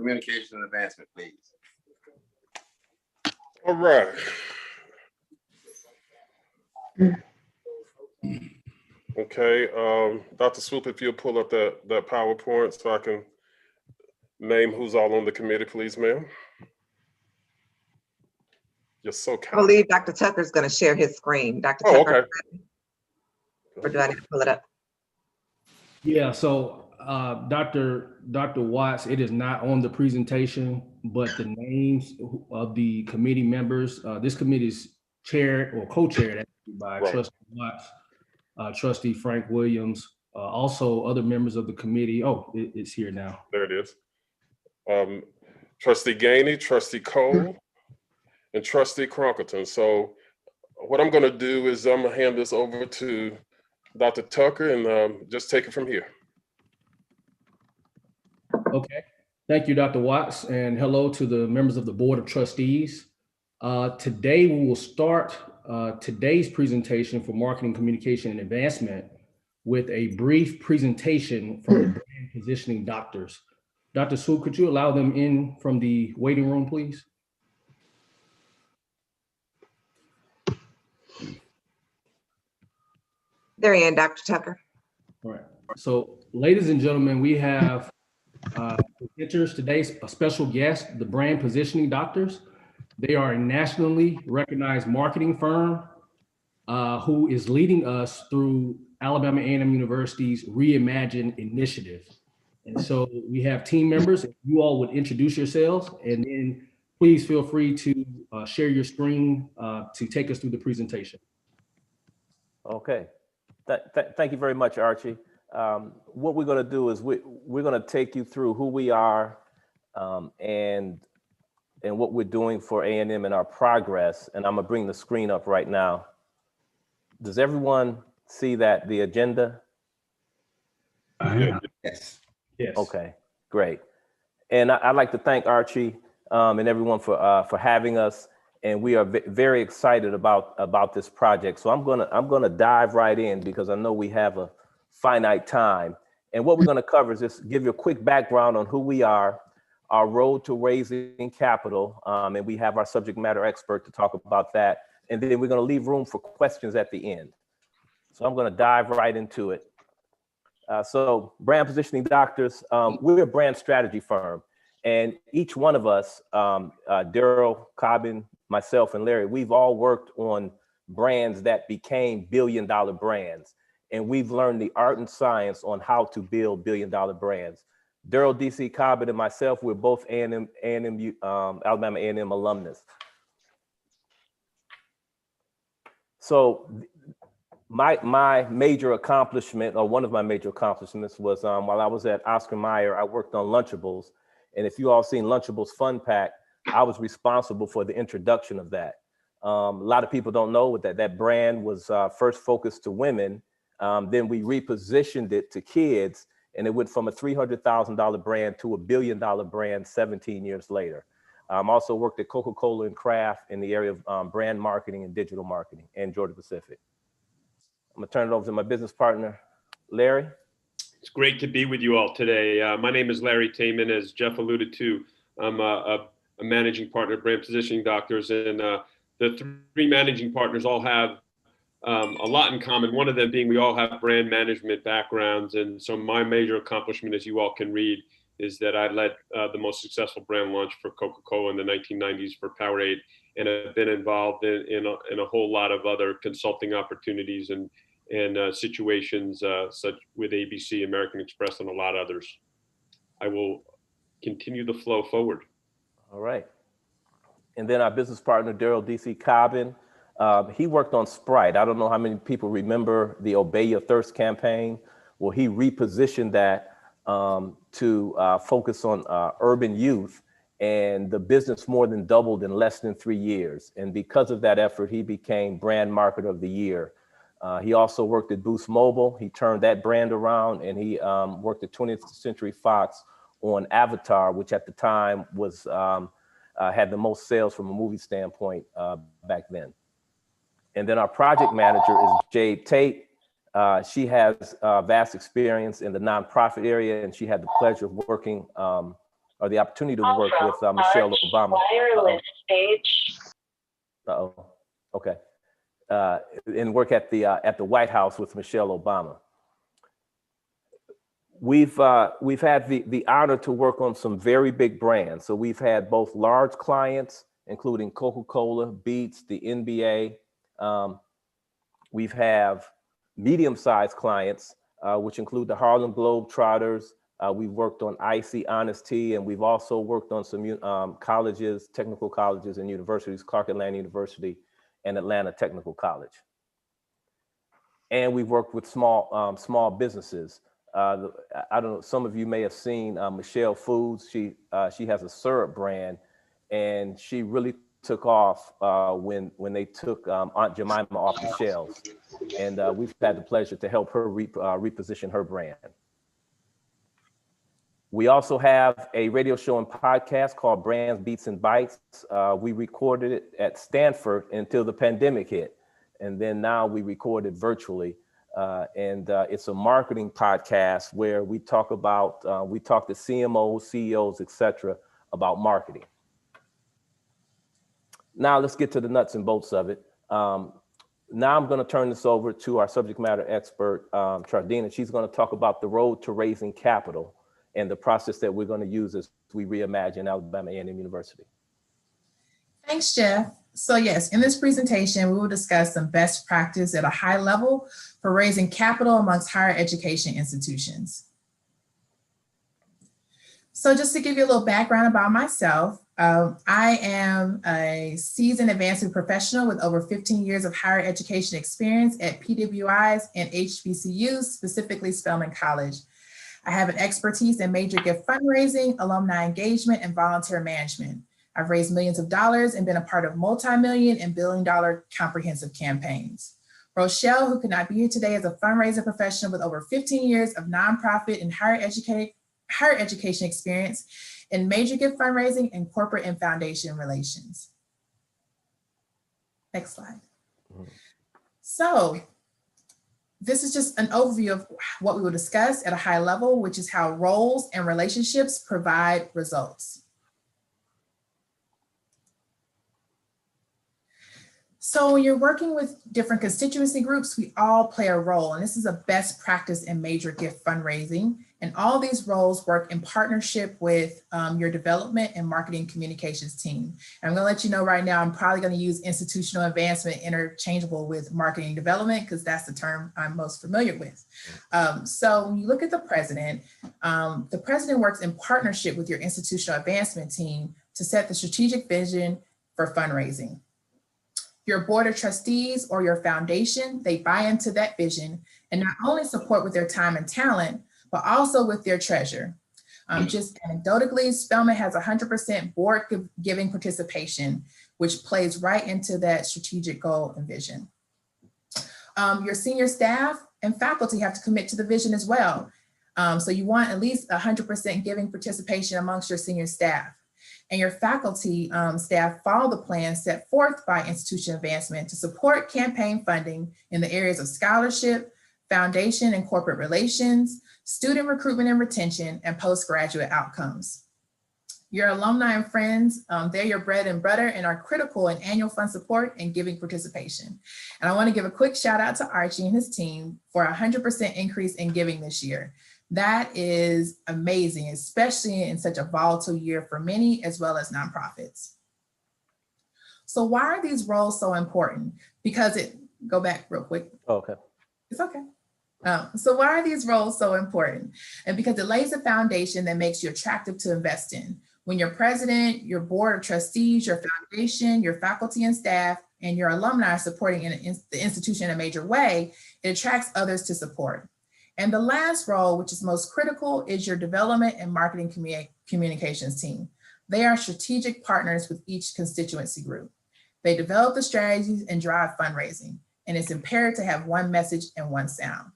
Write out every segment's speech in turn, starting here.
communication and advancement, please. All right. Okay, Dr. Swoop, if you'll pull up that PowerPoint so I can name who's all on the committee, please, ma'am. You're so kind. I believe Dr. Tucker's going to share his screen. Dr. Oh, Tucker, okay. or do I need to pull it up? Yeah, so Dr. Watts, it is not on the presentation, but the names of the committee members, this committee is chaired or co-chaired actually by Trustee Watts, Trustee Frank Williams, also other members of the committee. Oh, it's here now. There it is. Trustee Gainey, Trustee Cole, and Trustee Cronkleton. So what I'm going to do is I'm going to hand this over to Dr. Tucker and just take it from here. Okay. Thank you, Dr. Watts, and hello to the members of the Board of Trustees. Today, we will start today's presentation for marketing, communication, and advancement with a brief presentation from the brand positioning doctors. Dr. Swoop, could you allow them in from the waiting room, please? There he is, Dr. Tucker. All right. So, ladies and gentlemen, we have presenters today, a special guest, the brand positioning doctors. They are a nationally recognized marketing firm who is leading us through Alabama A&M University's Reimagine initiative. And so we have team members. If you all would introduce yourselves, and then please feel free to share your screen to take us through the presentation. Okay. Thank you very much, Archie. What we're going to do is we're going to take you through who we are and what we're doing for A&M and our progress. And I'm going to bring the screen up right now. Does everyone see that, the agenda? Yes. Yes. Okay, great. And I'd like to thank Archie and everyone for having us. And we are very excited about this project. So I'm gonna dive right in because I know we have a finite time. And what we're gonna cover is just give you a quick background on who we are, our road to raising capital, and we have our subject matter expert to talk about that. And then we're gonna leave room for questions at the end. So I'm gonna dive right into it. So brand positioning doctors, we're a brand strategy firm. And each one of us, Daryl, Cobbin, myself, and Larry, we've all worked on brands that became billion-dollar brands. And we've learned the art and science on how to build billion-dollar brands. Daryl D.C. Cobbin and myself, we're both Alabama A&M alumnus. So my major accomplishment, or one of my major accomplishments, was while I was at Oscar Mayer, I worked on Lunchables. And if you all seen Lunchables Fun Pack, I was responsible for the introduction of that. A lot of people don't know that brand was first focused to women. Then we repositioned it to kids, and it went from a $300,000 brand to $1 billion brand 17 years later. Also worked at Coca-Cola and Kraft in the area of brand marketing and digital marketing and Georgia Pacific. I'm gonna turn it over to my business partner, Larry. It's great to be with you all today. My name is Larry Taman. As Jeff alluded to, I'm a managing partner of Brand Positioning Doctors, and the three managing partners all have a lot in common. One of them being we all have brand management backgrounds, and so my major accomplishment, as you all can read, is that I led the most successful brand launch for Coca-Cola in the 1990s for Powerade, and have been involved in a whole lot of other consulting opportunities and situations such with ABC, American Express, and a lot of others. I will continue the flow forward. All right. And then our business partner, Daryl D.C. Cobbin, he worked on Sprite. I don't know how many people remember the Obey Your Thirst campaign. Well, he repositioned that to focus on urban youth, and the business more than doubled in less than 3 years. And because of that effort, he became Brand Marketer of the Year. He also worked at Boost Mobile. He turned that brand around, and he worked at 20th Century Fox on Avatar, which at the time was had the most sales from a movie standpoint back then. And then our project manager is Jade Tate. She has vast experience in the nonprofit area, and she had the pleasure of working or the opportunity to work with Michelle Obama. Wireless stage. Uh-oh, okay. And work at the White House with Michelle Obama. We've had the honor to work on some very big brands. So we've had both large clients, including Coca-Cola, Beats, the NBA. We've have medium-sized clients, which include the Harlem Globetrotters. We've worked on Icy Honesty, and we've also worked on some colleges, technical colleges and universities, Clark Atlanta University and Atlanta Technical College. And we've worked with small businesses. I don't know, some of you may have seen Michelle Foods. She has a syrup brand, and she really took off when they took Aunt Jemima off the shelves. And we've had the pleasure to help her reposition her brand. We also have a radio show and podcast called Brands, Beats, and Bites. We recorded it at Stanford until the pandemic hit. And then now we record it virtually. It's a marketing podcast where we talk to CMOs, CEOs, et cetera, about marketing. Now let's get to the nuts and bolts of it. Now I'm going to turn this over to our subject matter expert, Chardina, and she's going to talk about the road to raising capital and the process that we're going to use as we reimagine Alabama A&M University. Thanks, Jeff. So yes, in this presentation, we will discuss some best practice at a high level for raising capital amongst higher education institutions. So just to give you a little background about myself, I am a seasoned advancement professional with over 15 years of higher education experience at PWIs and HBCUs, specifically Spelman College. I have an expertise in major gift fundraising, alumni engagement, and volunteer management. I've raised millions of dollars and been a part of multi-million and billion-dollar comprehensive campaigns. Rochelle, who could not be here today, is a fundraiser professional with over 15 years of nonprofit and higher education experience in major gift fundraising and corporate and foundation relations. Next slide. So this is just an overview of what we will discuss at a high level, which is how roles and relationships provide results. So when you're working with different constituency groups, we all play a role, and this is a best practice in major gift fundraising. And all these roles work in partnership with your development and marketing communications team. And I'm gonna let you know right now, I'm probably gonna use institutional advancement interchangeable with marketing development because that's the term I'm most familiar with. So when you look at the president works in partnership with your institutional advancement team to set the strategic vision for fundraising. Your board of trustees or your foundation, they buy into that vision and not only support with their time and talent, but also with their treasure. Just anecdotally, Spelman has 100% board giving participation, which plays right into that strategic goal and vision. Your senior staff and faculty have to commit to the vision as well. So you want at least 100% giving participation amongst your senior staff. And your faculty staff follow the plan set forth by institution advancement to support campaign funding in the areas of scholarship, foundation and corporate relations, student recruitment and retention, and postgraduate outcomes. Your alumni and friends, they're your bread and butter and are critical in annual fund support and giving participation. And I want to give a quick shout out to Archie and his team for a 100% increase in giving this year. That is amazing, especially in such a volatile year for many as well as nonprofits. So why are these roles so important? Because go back real quick. Okay. It's okay. So why are these roles so important? And because it lays a foundation that makes you attractive to invest in. When your president, your board of trustees, your foundation, your faculty and staff, and your alumni are supporting the institution in a major way, it attracts others to support. And the last role, which is most critical, is your development and marketing communications team. They are strategic partners with each constituency group. They develop the strategies and drive fundraising, and it's imperative to have one message and one sound.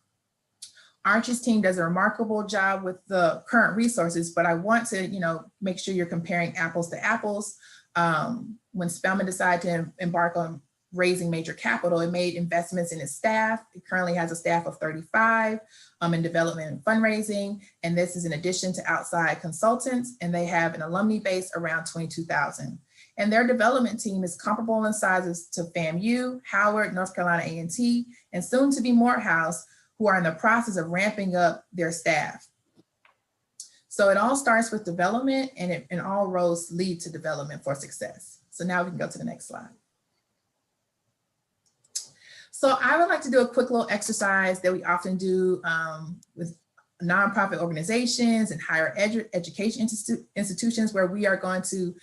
Archie's team does a remarkable job with the current resources, but I want to make sure you're comparing apples to apples. When Spelman decided to embark on raising major capital, it made investments in its staff. It currently has a staff of 35 in development and fundraising. And this is in addition to outside consultants, and they have an alumni base around 22,000. And their development team is comparable in sizes to FAMU, Howard, North Carolina A&T, and soon to be Morehouse, who are in the process of ramping up their staff. So it all starts with development, and all roads lead to development for success. So now we can go to the next slide. So I would like to do a quick little exercise that we often do with nonprofit organizations and higher education institutions, where we are going to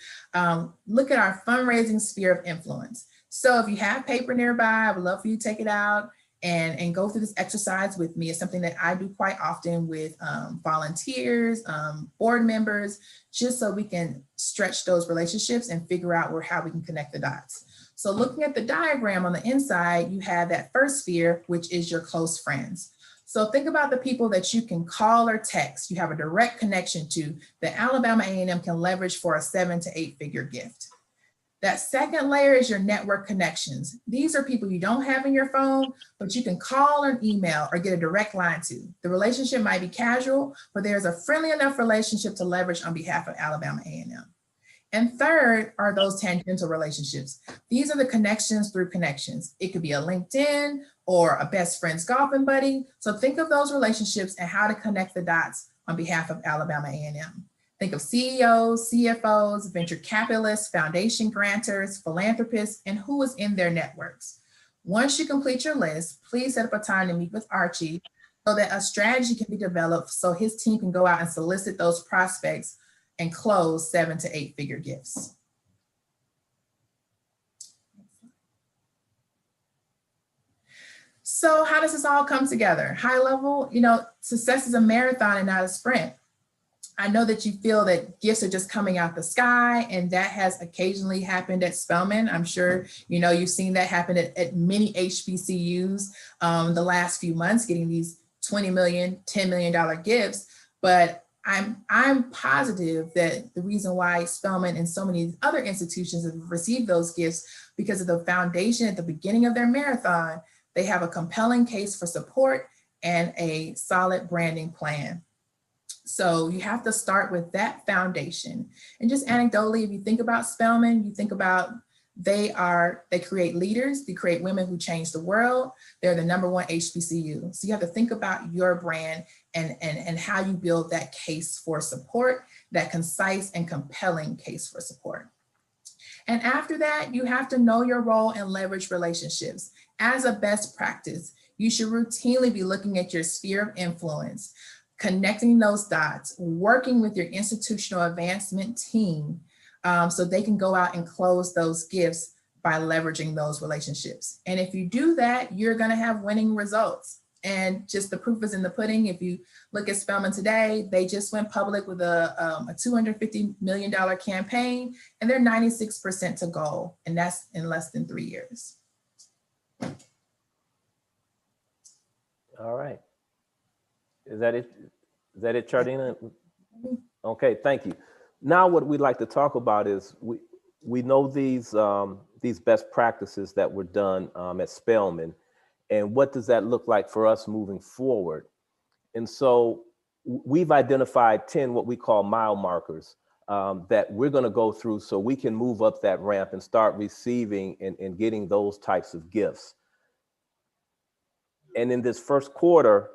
look at our fundraising sphere of influence. So if you have paper nearby, I would love for you to take it out and go through this exercise with me. It's something that I do quite often with volunteers, board members, just so we can stretch those relationships and figure out how we can connect the dots. So looking at the diagram on the inside, you have that first sphere, which is your close friends. So think about the people that you can call or text, you have a direct connection to, that Alabama A&M can leverage for a 7 to 8 figure gift. That second layer is your network connections. These are people you don't have in your phone, but you can call or email or get a direct line to. The relationship might be casual, but there's a friendly enough relationship to leverage on behalf of Alabama A&M. And third are those tangential relationships. These are the connections through connections. It could be a LinkedIn or a best friend's golfing buddy. So think of those relationships and how to connect the dots on behalf of Alabama A&M. Think of CEOs, CFOs, venture capitalists, foundation grantors, philanthropists, and who is in their networks. Once you complete your list, please set up a time to meet with Archie so that a strategy can be developed so his team can go out and solicit those prospects and close 7 to 8 figure gifts. So how does this all come together? High level, success is a marathon and not a sprint. I know that you feel that gifts are just coming out the sky, and that has occasionally happened at Spelman. I'm sure you've seen that happen at many HBCUs the last few months, getting these $20 million, $10 million gifts. But I'm positive that the reason why Spelman and so many other institutions have received those gifts, because of the foundation at the beginning of their marathon, they have a compelling case for support and a solid branding plan. So you have to start with that foundation. And just anecdotally, if you think about Spelman, you think about they create leaders, they create women who change the world. They're the #1 HBCU. So you have to think about your brand and how you build that case for support, that concise and compelling case for support. And after that, you have to know your role and leverage relationships. As a best practice, you should routinely be looking at your sphere of influence, connecting those dots, working with your institutional advancement team so they can go out and close those gifts by leveraging those relationships. And if you do that, you're gonna have winning results. And just the proof is in the pudding. If you look at Spelman today, they just went public with a $250 million campaign, and they're 96% to goal, and that's in less than 3 years. All right. Is that it? Is that it, Chardina? Okay, thank you. Now what we'd like to talk about is we know these best practices that were done at Spelman, and what does that look like for us moving forward? And so we've identified 10 what we call mile markers that we're going to go through so we can move up that ramp and start receiving and getting those types of gifts. And in this first quarter,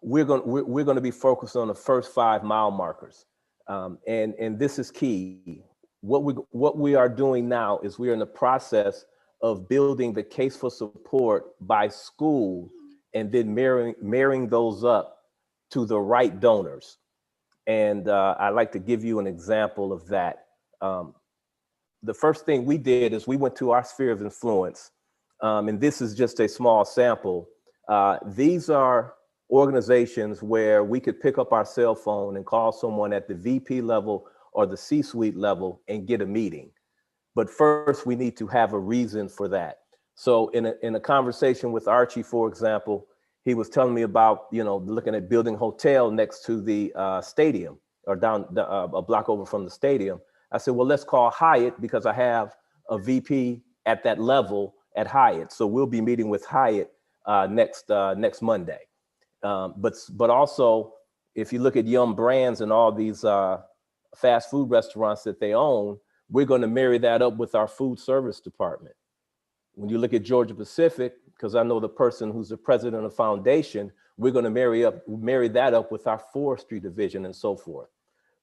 we're going to be focused on the first 5 mile markers. And this is key. What we are doing now is we are in the process of building the case for support by school and then marrying those up to the right donors. And I'd like to give you an example of that. The first thing we did is we went to our sphere of influence. And this is just a small sample. These are organizations where we could pick up our cell phone and call someone at the VP level or the C-suite level and get a meeting. But first, we need to have a reason for that. So in a conversation with Archie, for example, he was telling me about, looking at building a hotel next to the stadium or down a block over from the stadium. I said, well, let's call Hyatt because I have a VP at that level at Hyatt. So we'll be meeting with Hyatt next Monday. But also, if you look at Yum Brands and all these fast food restaurants that they own, we're going to marry that up with our food service department. When you look at Georgia Pacific, because I know the person who's the president of the foundation, we're going to marry that up with our forestry division and so forth.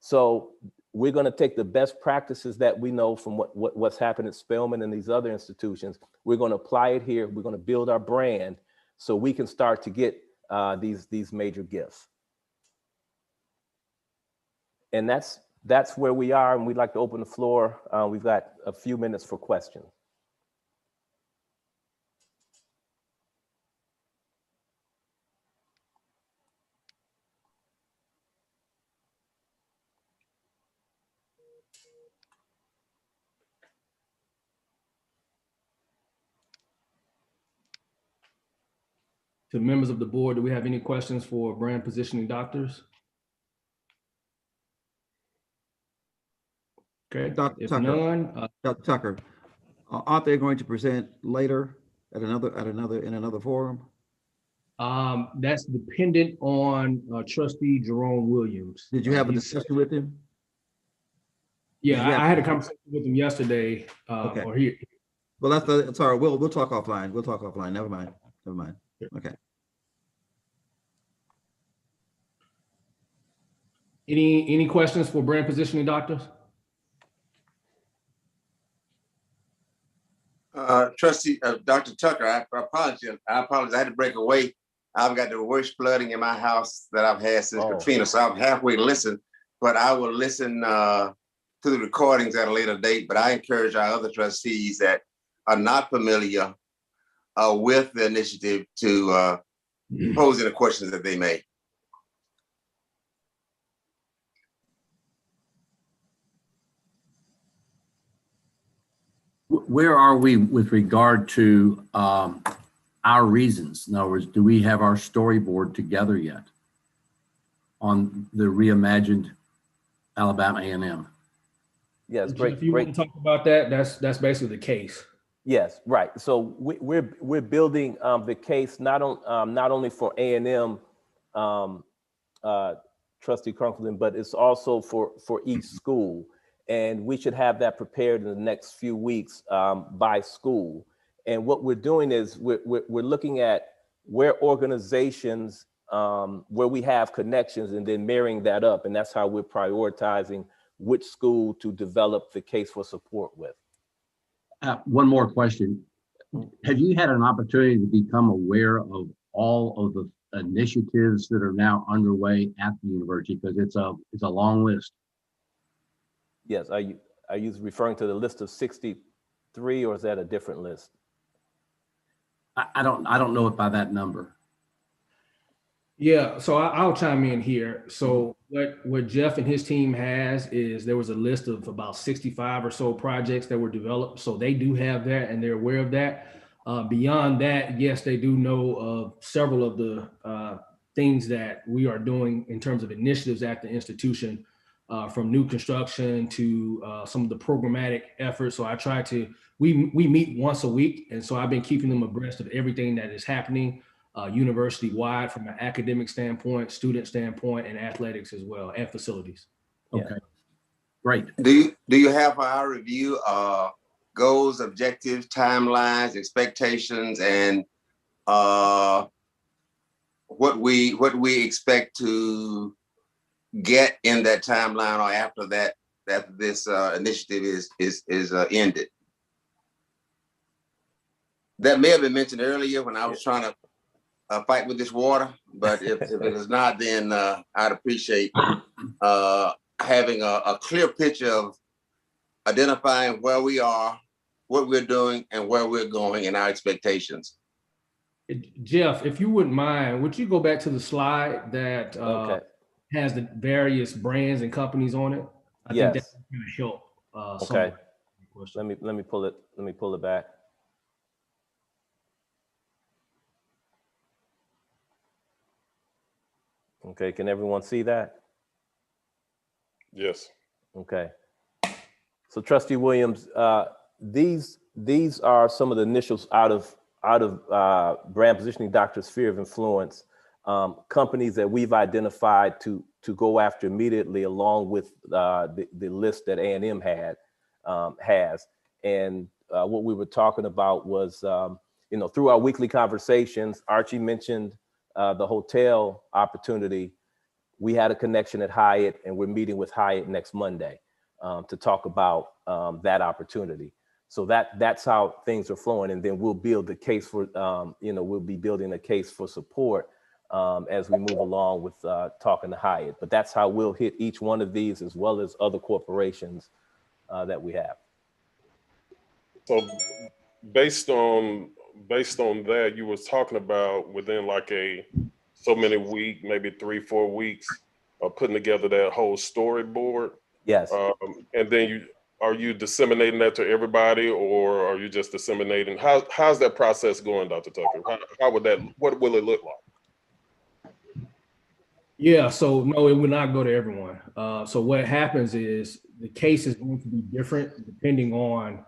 So we're going to take the best practices that we know from what's happened at Spelman and these other institutions. We're going to apply it here. We're going to build our brand so we can start to get these major gifts. And that's where we are, and we'd like to open the floor. We've got a few minutes for questions. To members of the board, do we have any questions for brand positioning doctors? Okay, Dr. if Tucker. none, Dr. Tucker, aren't they going to present later in another forum? that's dependent on Trustee Jerome Williams. Did you have a He's- discussion with him? Yeah, Did you have- I had a conversation with him yesterday. Okay. Or he, Well, that's sorry. We'll talk offline. We'll talk offline. Never mind. Okay. any questions for brand positioning doctors? Trustee, Dr. Tucker, I apologize. I had to break away. I've got the worst flooding in my house that I've had since Katrina, so I'm halfway to listen, but I will listen to the recordings at a later date. But I encourage our other trustees that are not familiar with the initiative to pose any questions that they may. Where are we with regard to our reasons? In other words, do we have our storyboard together yet on the reimagined Alabama A&M? Yes, If great. you want to talk about that, that's basically the case. Yes, right. So we're building the case not only for A&M, Trustee Crunkleton, but it's also for each school. And we should have that prepared in the next few weeks by school. And what we're doing is we're looking at where organizations, where we have connections, and then marrying that up. And that's how we're prioritizing which school to develop the case for support with. One more question. Have you had an opportunity to become aware of all of the initiatives that are now underway at the university? Because it's a long list. Yes, are you referring to the list of 63, or is that a different list? I don't know it by that number. Yeah, so I'll chime in here. So what Jeff and his team has is there was a list of about 65 or so projects that were developed. So they do have that and they're aware of that. Beyond that, yes, they do know of several of the things that we are doing in terms of initiatives at the institution, from new construction to some of the programmatic efforts. So I try to, we meet once a week. And so I've been keeping them abreast of everything that is happening university-wide from an academic standpoint, student standpoint, and athletics as well, and facilities. Okay, great. Do you have our review goals, objectives, timelines, expectations, and what we expect to get in that timeline or after that this initiative is ended? That may have been mentioned earlier when I was trying to fight with this water, but if it is not, then I'd appreciate having a clear picture of identifying where we are, what we're doing, and where we're going, and our expectations. Jeff, if you wouldn't mind, would you go back to the slide that has the various brands and companies on it? I think that's going to help. Okay. Let me pull it. Let me pull it back. Okay, can everyone see that? Yes. Okay. So Trustee Williams, these these are some of the initials out of brand positioning doctor's sphere of influence, companies that we've identified to go after immediately, along with the list that A&M has. And what we were talking about was, through our weekly conversations, Archie mentioned the hotel opportunity. We had a connection at Hyatt, and we're meeting with Hyatt next Monday to talk about that opportunity. So that's how things are flowing, and then we'll build the case for, we'll be building a case for support as we move along with talking to Hyatt. But that's how we'll hit each one of these, as well as other corporations that we have. So based on that, you was talking about within like so many weeks, maybe 3-4 weeks of putting together that whole storyboard. Yes. And then are you disseminating that to everybody, or are you just disseminating? How's that process going, Dr. Tucker? What will it look like? Yeah, so no, it will not go to everyone. So what happens is the case is going to be different depending on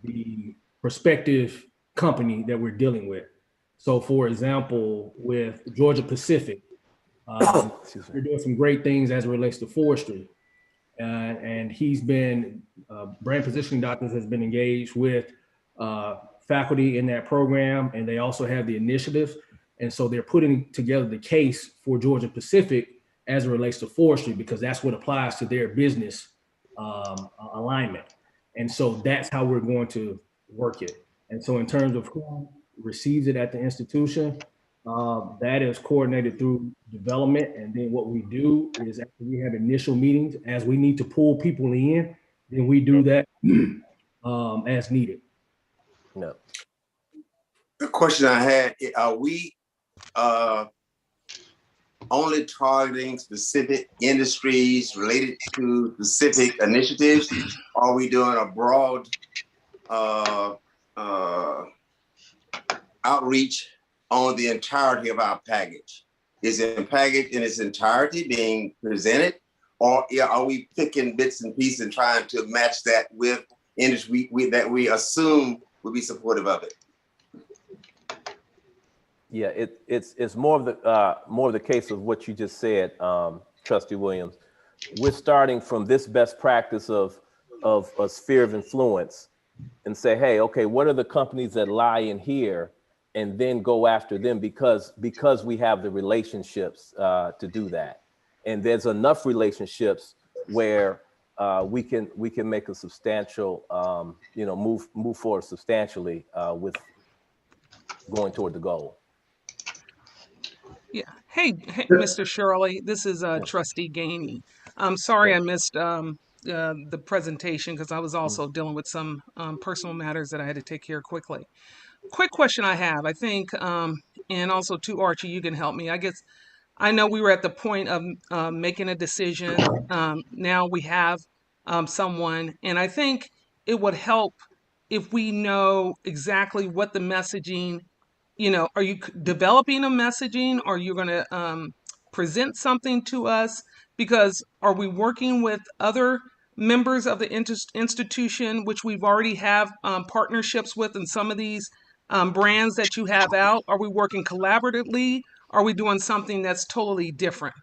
the prospective company that we're dealing with. So for example, with Georgia Pacific, we're doing some great things as it relates to forestry. And he's been, brand positioning doctors has been engaged with faculty in that program, and they also have the initiative. And so they're putting together the case for Georgia Pacific as it relates to forestry, because that's what applies to their business alignment. And so that's how we're going to work it. And so in terms of who receives it at the institution, that is coordinated through development. And then what we do is, after we have initial meetings, as we need to pull people in, then we do that as needed. No. The question I had, are we only targeting specific industries related to specific initiatives? Are we doing a broad outreach on the entirety of our package? Is it packaged in its entirety being presented, or are we picking bits and pieces and trying to match that with industry that we assume will be supportive of it? Yeah, it's more of the case of what you just said, Trustee Williams. We're starting from this best practice of a sphere of influence, and say, hey, okay, what are the companies that lie in here, and then go after them because we have the relationships to do that. And there's enough relationships where we can make a substantial, move forward substantially with going toward the goal. Yeah. Hey, Mr. Shirley, this is Trustee Gainey. I'm sorry I missed the presentation because I was also dealing with some personal matters that I had to take care of quickly. Quick question I have, I think, and also to Archie, you can help me. I guess I know we were at the point of making a decision. Now we have someone, and I think it would help if we know exactly what the messaging, are you developing a messaging? Are you going to present something to us? Because are we working with other members of the institution, which we've already have partnerships with, and some of these brands that you have out? Are we working collaboratively? Are we doing something that's totally different?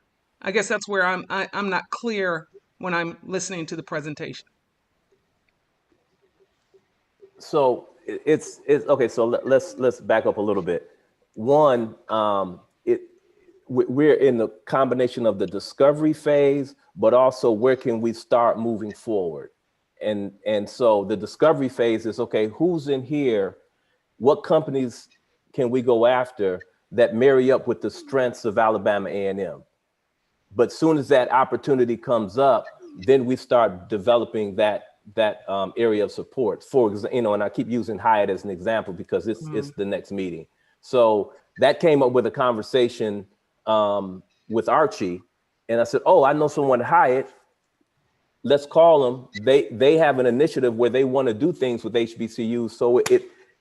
I guess that's where I'm not clear when I'm listening to the presentation. So it's okay. So let's back up a little bit. One, we're in the combination of the discovery phase, but also where can we start moving forward? And so the discovery phase is, okay, who's in here? What companies can we go after that marry up with the strengths of Alabama A&M? But soon as that opportunity comes up, then we start developing that area of support. For example, and I keep using Hyatt as an example because it's the next meeting. So that came up with a conversation with Archie, and I said, oh, I know someone at Hyatt. Let's call them. They have an initiative where they want to do things with HBCUs, so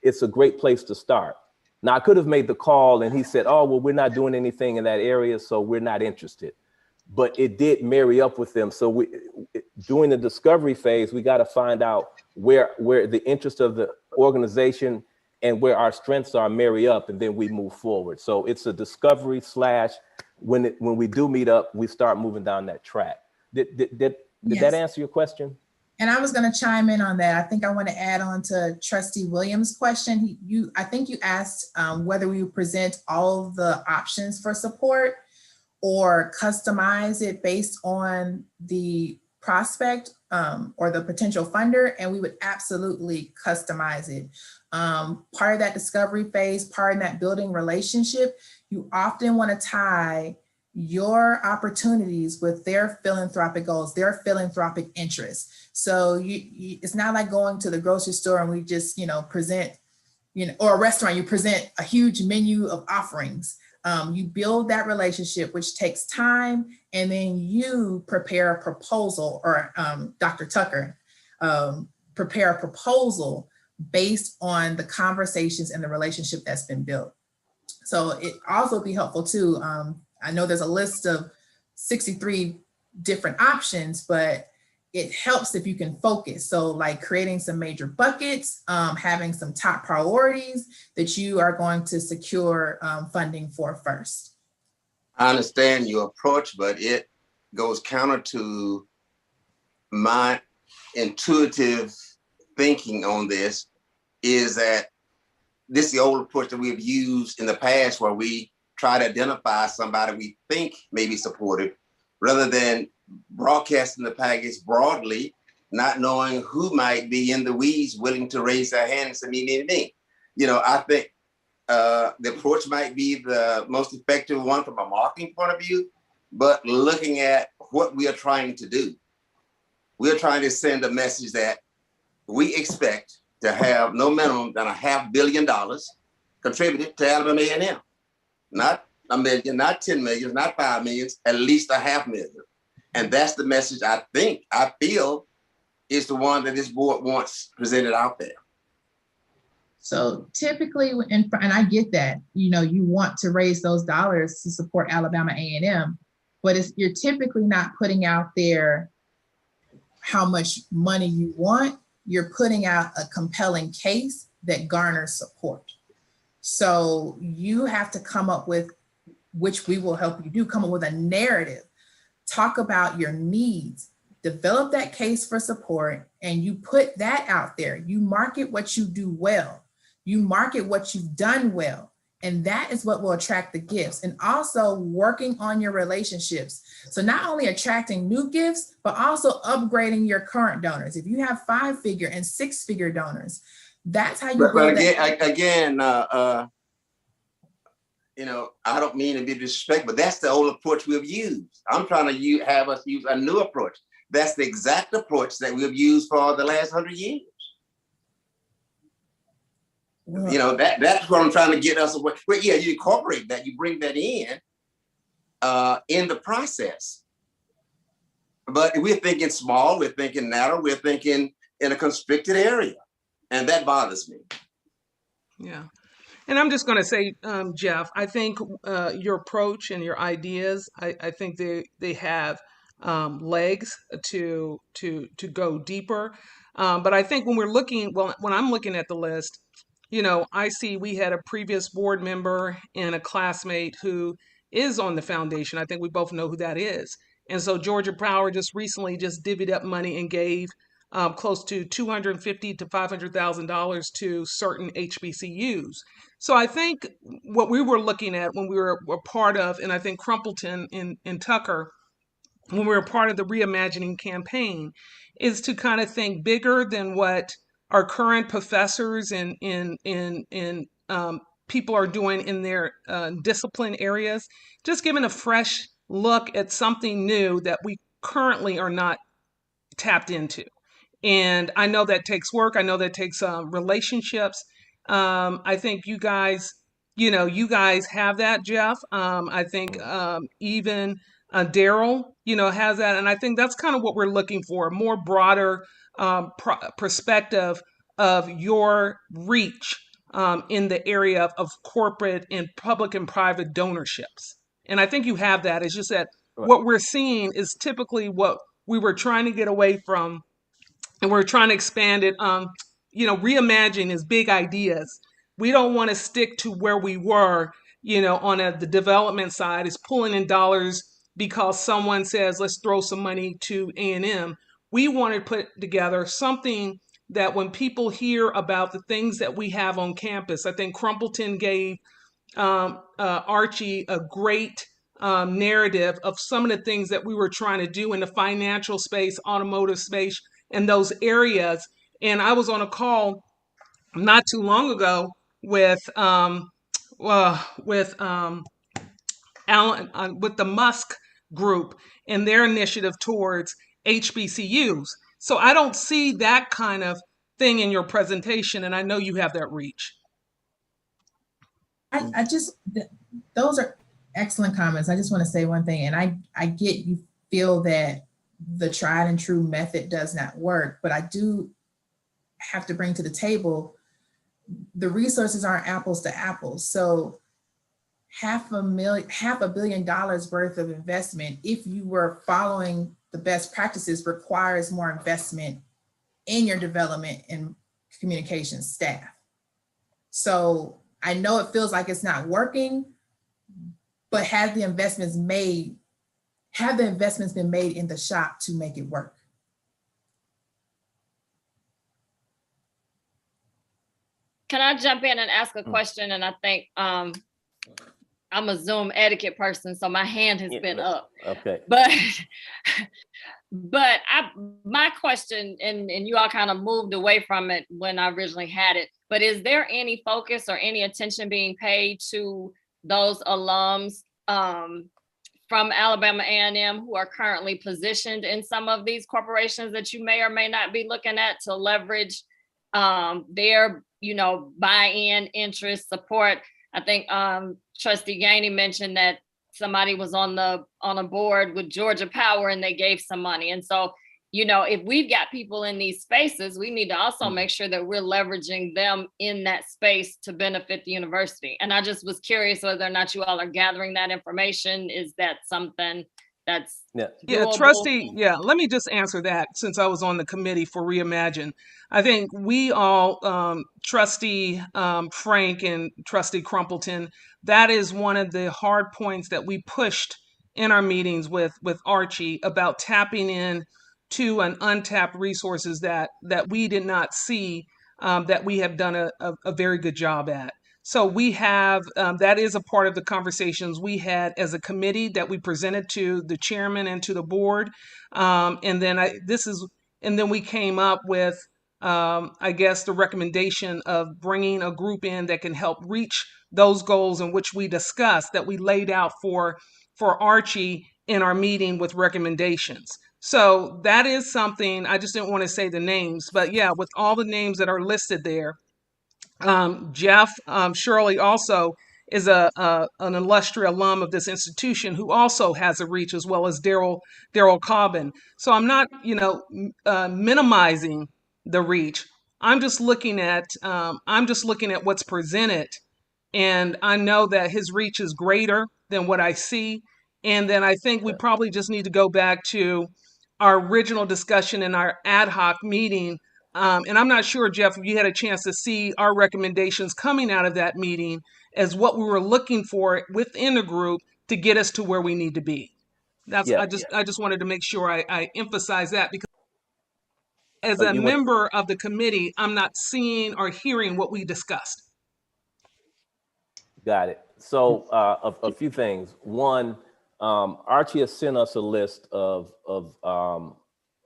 it's a great place to start. Now, I could have made the call and he said, oh, well, we're not doing anything in that area, so we're not interested. But it did marry up with them. So during the discovery phase, we got to find out where the interest of organization and where our strengths are marry up, and then we move forward. So it's a discovery slash when we do meet up, we start moving down that track. Did Yes. that answer your question? And I was going to chime in on that. I think I want to add on to Trustee Williams' question. I think you asked whether we would present all of the options for support or customize it based on the prospect or the potential funder, and we would absolutely customize it. Part of that discovery phase, part of that building relationship, you often want to tie your opportunities with their philanthropic goals, their philanthropic interests. So it's not like going to the grocery store and we just, present, or a restaurant, you present a huge menu of offerings. You build that relationship, which takes time, and then you prepare a proposal, or Dr. Tucker, prepare a proposal based on the conversations and the relationship that's been built. So it also be helpful too. I know there's a list of 63 different options, but it helps if you can focus. So like creating some major buckets, having some top priorities that you are going to secure funding for first. I understand your approach, but it goes counter to my intuitive thinking on this, is that this is the old approach that we've used in the past, where we try to identify somebody we think may be supportive rather than broadcasting the package broadly, not knowing who might be in the weeds willing to raise their hand and say, me. I think the approach might be the most effective one from a marketing point of view, but looking at what we are trying to do, we're trying to send a message that we expect to have no minimum than $500 million contributed to Alabama A&M. Not $1 million, not 10 million, not 5 million, at least $500,000. And that's the message I feel is the one that this board wants presented out there. So typically, and I get that, you want to raise those dollars to support Alabama A&M, but you're typically not putting out there how much money you want. You're putting out a compelling case that garners support. So you have to come up with, which we will help you do, come up with a narrative, talk about your needs, develop that case for support, and you put that out there. You market what you do well. You market what you've done well. And that is what will attract the gifts. And also working on your relationships. So not only attracting new gifts, but also upgrading your current donors. If you have 5-figure and 6-figure donors, that's how you build that. Again, I don't mean to be disrespectful, but that's the old approach we've used. I'm trying to have us use a new approach. That's the exact approach that we've used for the last 100 years. That's what I'm trying to get us away. Well, yeah, you incorporate that, you bring that in the process. But we're thinking small, we're thinking narrow, we're thinking in a constricted area. And that bothers me. Yeah. And I'm just going to say, Jeff, I think your approach and your ideas, I think they have legs to go deeper. But I think when when I'm looking at the list, I see we had a previous board member and a classmate who is on the foundation. I think we both know who that is. And so Georgia Power just recently divvied up money and gave close to $250,000 to $500,000 to certain HBCUs. So I think what we were looking at when we were part of, and I think Crumpleton and Tucker, when we were part of the Reimagining campaign, is to kind of think bigger than what our current professors and people are doing in their discipline areas, just giving a fresh look at something new that we currently are not tapped into. And I know that takes work. I know that takes relationships. I think you guys have that, Jeff. I think even Daryl, has that. And I think that's kind of what we're looking for, a more broader perspective of your reach in the area of corporate and public and private donorships. And I think you have that. It's just that what we're seeing is typically what we were trying to get away from, and we're trying to expand it. reimagine is big ideas. We don't want to stick to where we were, on the development side is pulling in dollars because someone says, let's throw some money to A&M. We want to put together something that when people hear about the things that we have on campus, I think Crumpleton gave Archie a great narrative of some of the things that we were trying to do in the financial space, automotive space, and those areas. And I was on a call not too long ago with the Musk group and their initiative towards HBCUs. So I don't see that kind of thing in your presentation, and I know you have that reach. Those are excellent comments. I just want to say one thing, and I get you feel that the tried and true method does not work, but I do have to bring to the table the resources aren't apples to apples. So $500 million worth of investment, if you were following the best practices, requires more investment in your development and communication staff. So I know it feels like it's not working, but have the investments been made in the shop to make it work? Can I jump in and ask a question? And I think I'm a Zoom etiquette person, so my hand has been up. Okay. But my question, and you all kind of moved away from it when I originally had it, but is there any focus or any attention being paid to those alums from Alabama A&M who are currently positioned in some of these corporations that you may or may not be looking at to leverage their buy-in, interest, support? I think Trustee Gainey mentioned that somebody was on a board with Georgia Power and they gave some money. And so, if we've got people in these spaces, we need to also make sure that we're leveraging them in that space to benefit the university. And I just was curious whether or not you all are gathering that information. Is that something that's doable? Trustee, let me just answer that since I was on the committee for Reimagine. I think we all, Trustee Frank and Trustee Crumpleton, that is one of the hard points that we pushed in our meetings with Archie about tapping in to an untapped resources that we did not see, that we have done a very good job at. So we have, that is a part of the conversations we had as a committee that we presented to the chairman and to the board. And then we came up with, I guess, the recommendation of bringing a group in that can help reach those goals in which we discussed, that we laid out for Archie in our meeting with recommendations. So that is something, I just didn't want to say the names, but with all the names that are listed there, Jeff Shirley also is an illustrious alum of this institution who also has a reach, as well as Daryl Cobbin. So I'm not, minimizing the reach. I'm just looking at what's presented, and I know that his reach is greater than what I see. And then I think we probably just need to go back to our original discussion in our ad hoc meeting. And I'm not sure, Jeff, if you had a chance to see our recommendations coming out of that meeting as what we were looking for within the group to get us to where we need to be. I just wanted to make sure I emphasize that, because as a member of the committee, I'm not seeing or hearing what we discussed. Got it. So a few things. One, Archie has sent us a list of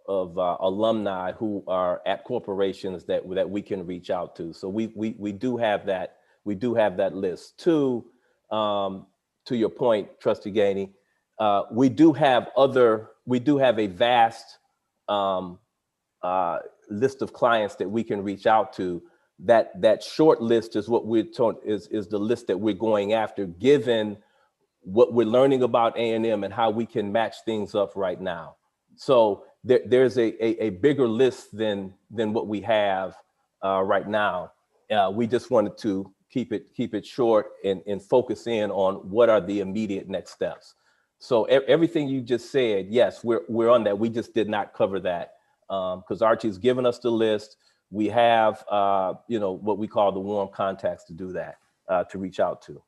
alumni who are at corporations that we can reach out to. So we do have that. We do have that list. Two, to your point, Trustee Gainey, we do have a vast list of clients that we can reach out to. That short list is what we're told is the list that we're going after, given what we're learning about A&M and how we can match things up right now. So there's a bigger list than what we have right now. We just wanted to keep it short and focus in on what are the immediate next steps. So everything you just said, yes, we're on that. We just did not cover that because Archie's given us the list. we have, what we call the warm contacts to do that, to reach out to.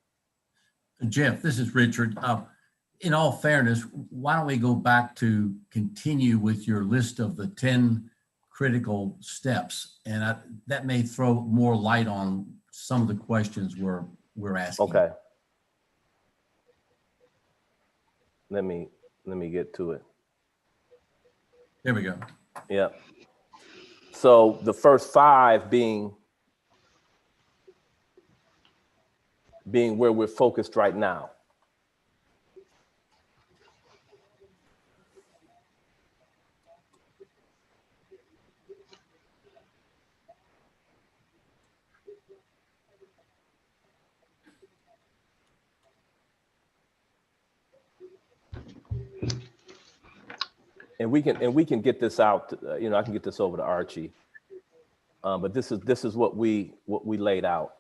Jeff, this is Richard. In all fairness, why don't we go back to continue with your list of the 10 critical steps? And that may throw more light on some of the questions we're asking. Okay. Let me get to it. There we go. Yeah. So the first 5 being where we're focused right now. And we can get this out. I can get this over to Archie. But this is what we laid out.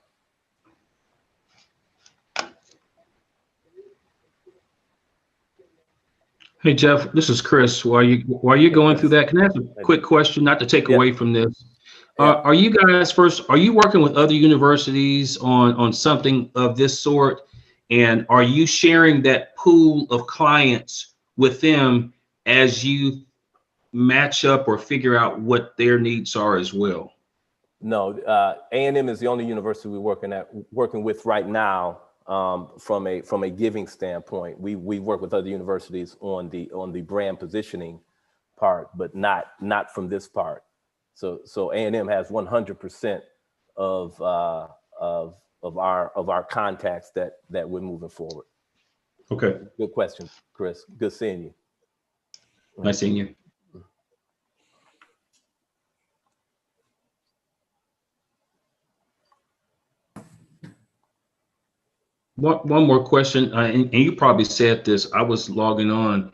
Hey Jeff, this is Chris. While you're going through that, can I ask a quick question, not to take away from this? Are you guys are you working with other universities on something of this sort? And are you sharing that pool of clients with them as you match up or figure out what their needs are as well? No, A&M is the only university we're working with right now. From a giving standpoint, we work with other universities on the brand positioning part, but not from this part. So A&M has 100% of our contacts that we're moving forward. Okay. Good question, Chris. Good seeing you. Nice seeing you. One more question, and you probably said this. I was logging on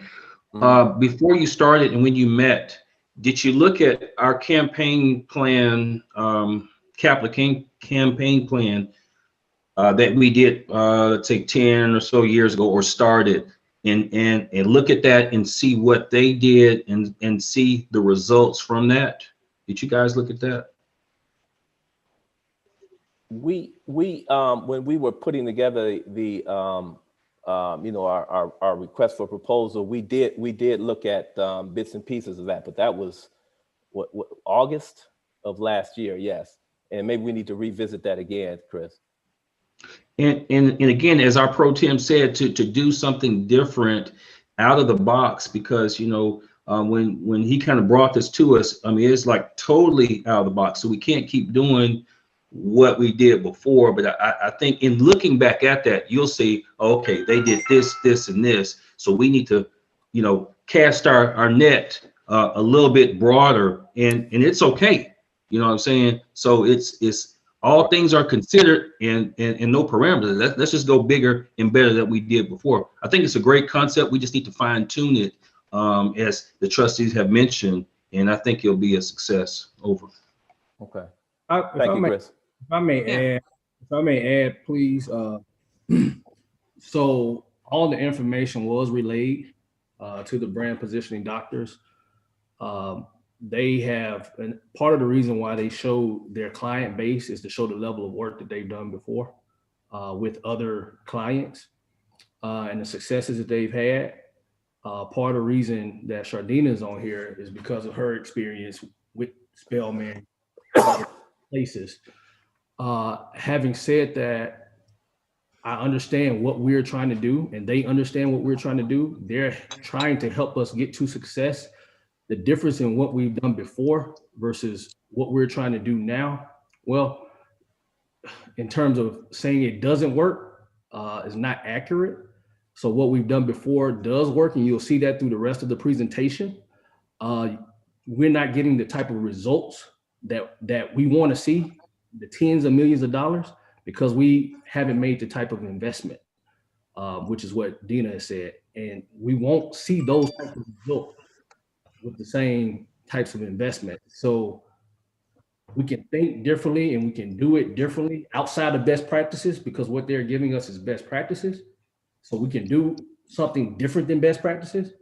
before you started, and when you met, did you look at our campaign plan, campaign plan that we did, let's say 10 or so years ago, or started, and look at that and see what they did and see the results from that? Did you guys look at that? We when we were putting together the our request for proposal, we did look at bits and pieces of that, but that was what August of last year, yes. And maybe we need to revisit that again, Chris. And again, as our pro tem said, to do something different out of the box, because when he kind of brought this to us, I mean, it's like totally out of the box. So we can't keep doing what we did before. But I think in looking back at that, you'll see, okay, they did this, and this. So we need to, cast our net a little bit broader, and it's okay. You know what I'm saying? So it's all things are considered and no parameters. Let's just go bigger and better than we did before. I think it's a great concept. We just need to fine tune it, as the trustees have mentioned, and I think it'll be a success. Over. Okay. Thank you, Chris. If I may add, please. So all the information was relayed to the brand positioning doctors. They have, and part of the reason why they show their client base is to show the level of work that they've done before with other clients and the successes that they've had. Part of the reason that Shardina is on here is because of her experience with Spelman places. Having said that, I understand what we're trying to do, and they understand what we're trying to do. They're trying to help us get to success. The difference in what we've done before versus what we're trying to do now, well, in terms of saying it doesn't work, is not accurate. So what we've done before does work, and you'll see that through the rest of the presentation. We're not getting the type of results that we want to see, the tens of millions of dollars, because we haven't made the type of investment, which is what Dina has said. And we won't see those types of results with the same types of investment. So we can think differently and we can do it differently outside of best practices, because what they're giving us is best practices. So we can do something different than best practices,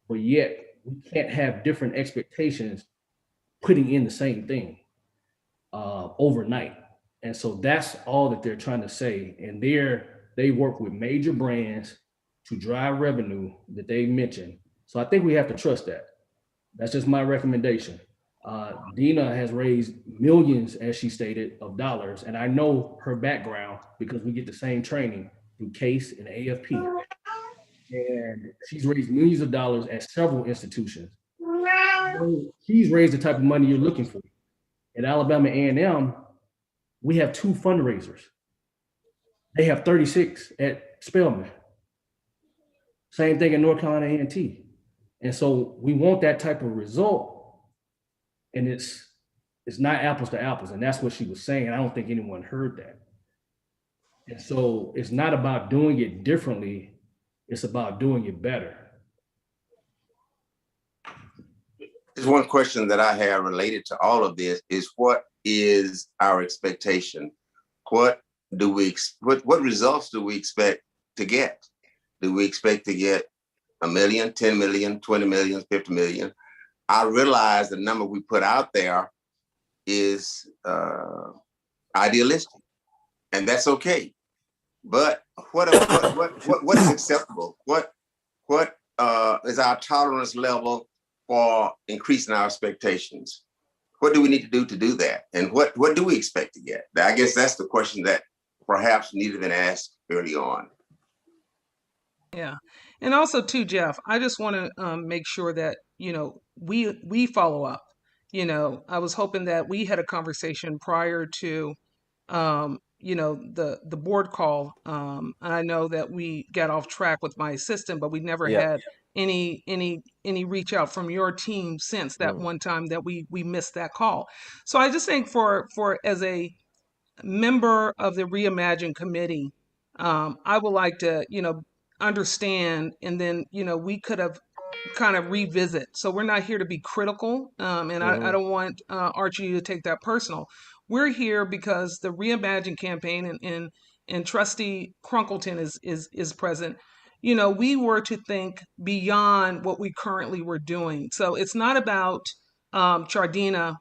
but yet we can't have different expectations putting in the same thing. overnight. And so that's all that they're trying to say. And they work with major brands to drive revenue that they mentioned. So I think we have to trust that. That's just my recommendation. Dina has raised millions, as she stated, of dollars. And I know her background because we get the same training through CASE and AFP. And she's raised millions of dollars at several institutions. So she's raised the type of money you're looking for. At Alabama A&M, we have 2 fundraisers. They have 36 at Spelman. Same thing in North Carolina A&T. And so we want that type of result. And it's not apples to apples. And that's what she was saying. I don't think anyone heard that. And so it's not about doing it differently. It's about doing it better. There's one question that I have related to all of this is what is our expectation? What results do we expect to get? Do we expect to get 1 million, 10 million, 20 million, 50 million? I realize the number we put out there is idealistic, and that's okay. But what is acceptable? What is our tolerance level for increasing our expectations? What do we need to do that? And what do we expect to get? I guess that's the question that perhaps needed to been asked early on. Yeah. And also too, Jeff, I just want to make sure that, we follow up. I was hoping that we had a conversation prior to, the board call. And I know that we got off track with my assistant, but we never had any reach out from your team since that one time that we missed that call. So I just think for as a member of the Reimagine committee, I would like to, understand, and then, we could have kind of revisit. So we're not here to be critical. And I don't want Archie to take that personal. We're here because the Reimagine campaign and Trustee Crunkleton is present. We were to think beyond what we currently were doing. So it's not about Chardina,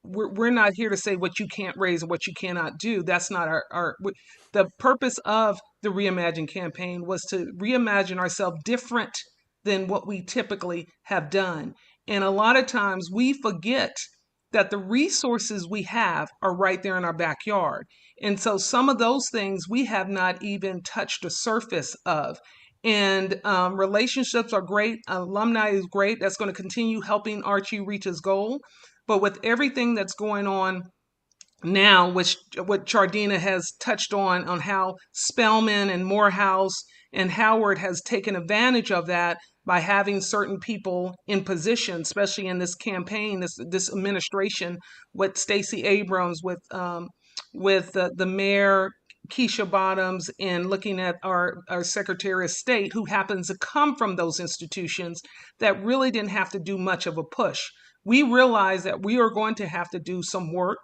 we're not here to say what you can't raise and what you cannot do. That's not the purpose of the Reimagine campaign was to reimagine ourselves different than what we typically have done. And a lot of times we forget that the resources we have are right there in our backyard. And so some of those things we have not even touched the surface of. And relationships are great. Alumni is great. That's going to continue helping Archie reach his goal. But with everything that's going on now, which what Chardina has touched on how Spelman and Morehouse and Howard has taken advantage of that by having certain people in position, especially in this campaign, this administration, with Stacey Abrams, with the mayor, Keisha Bottoms, and looking at our Secretary of State, who happens to come from those institutions that really didn't have to do much of a push. We realize that we are going to have to do some work,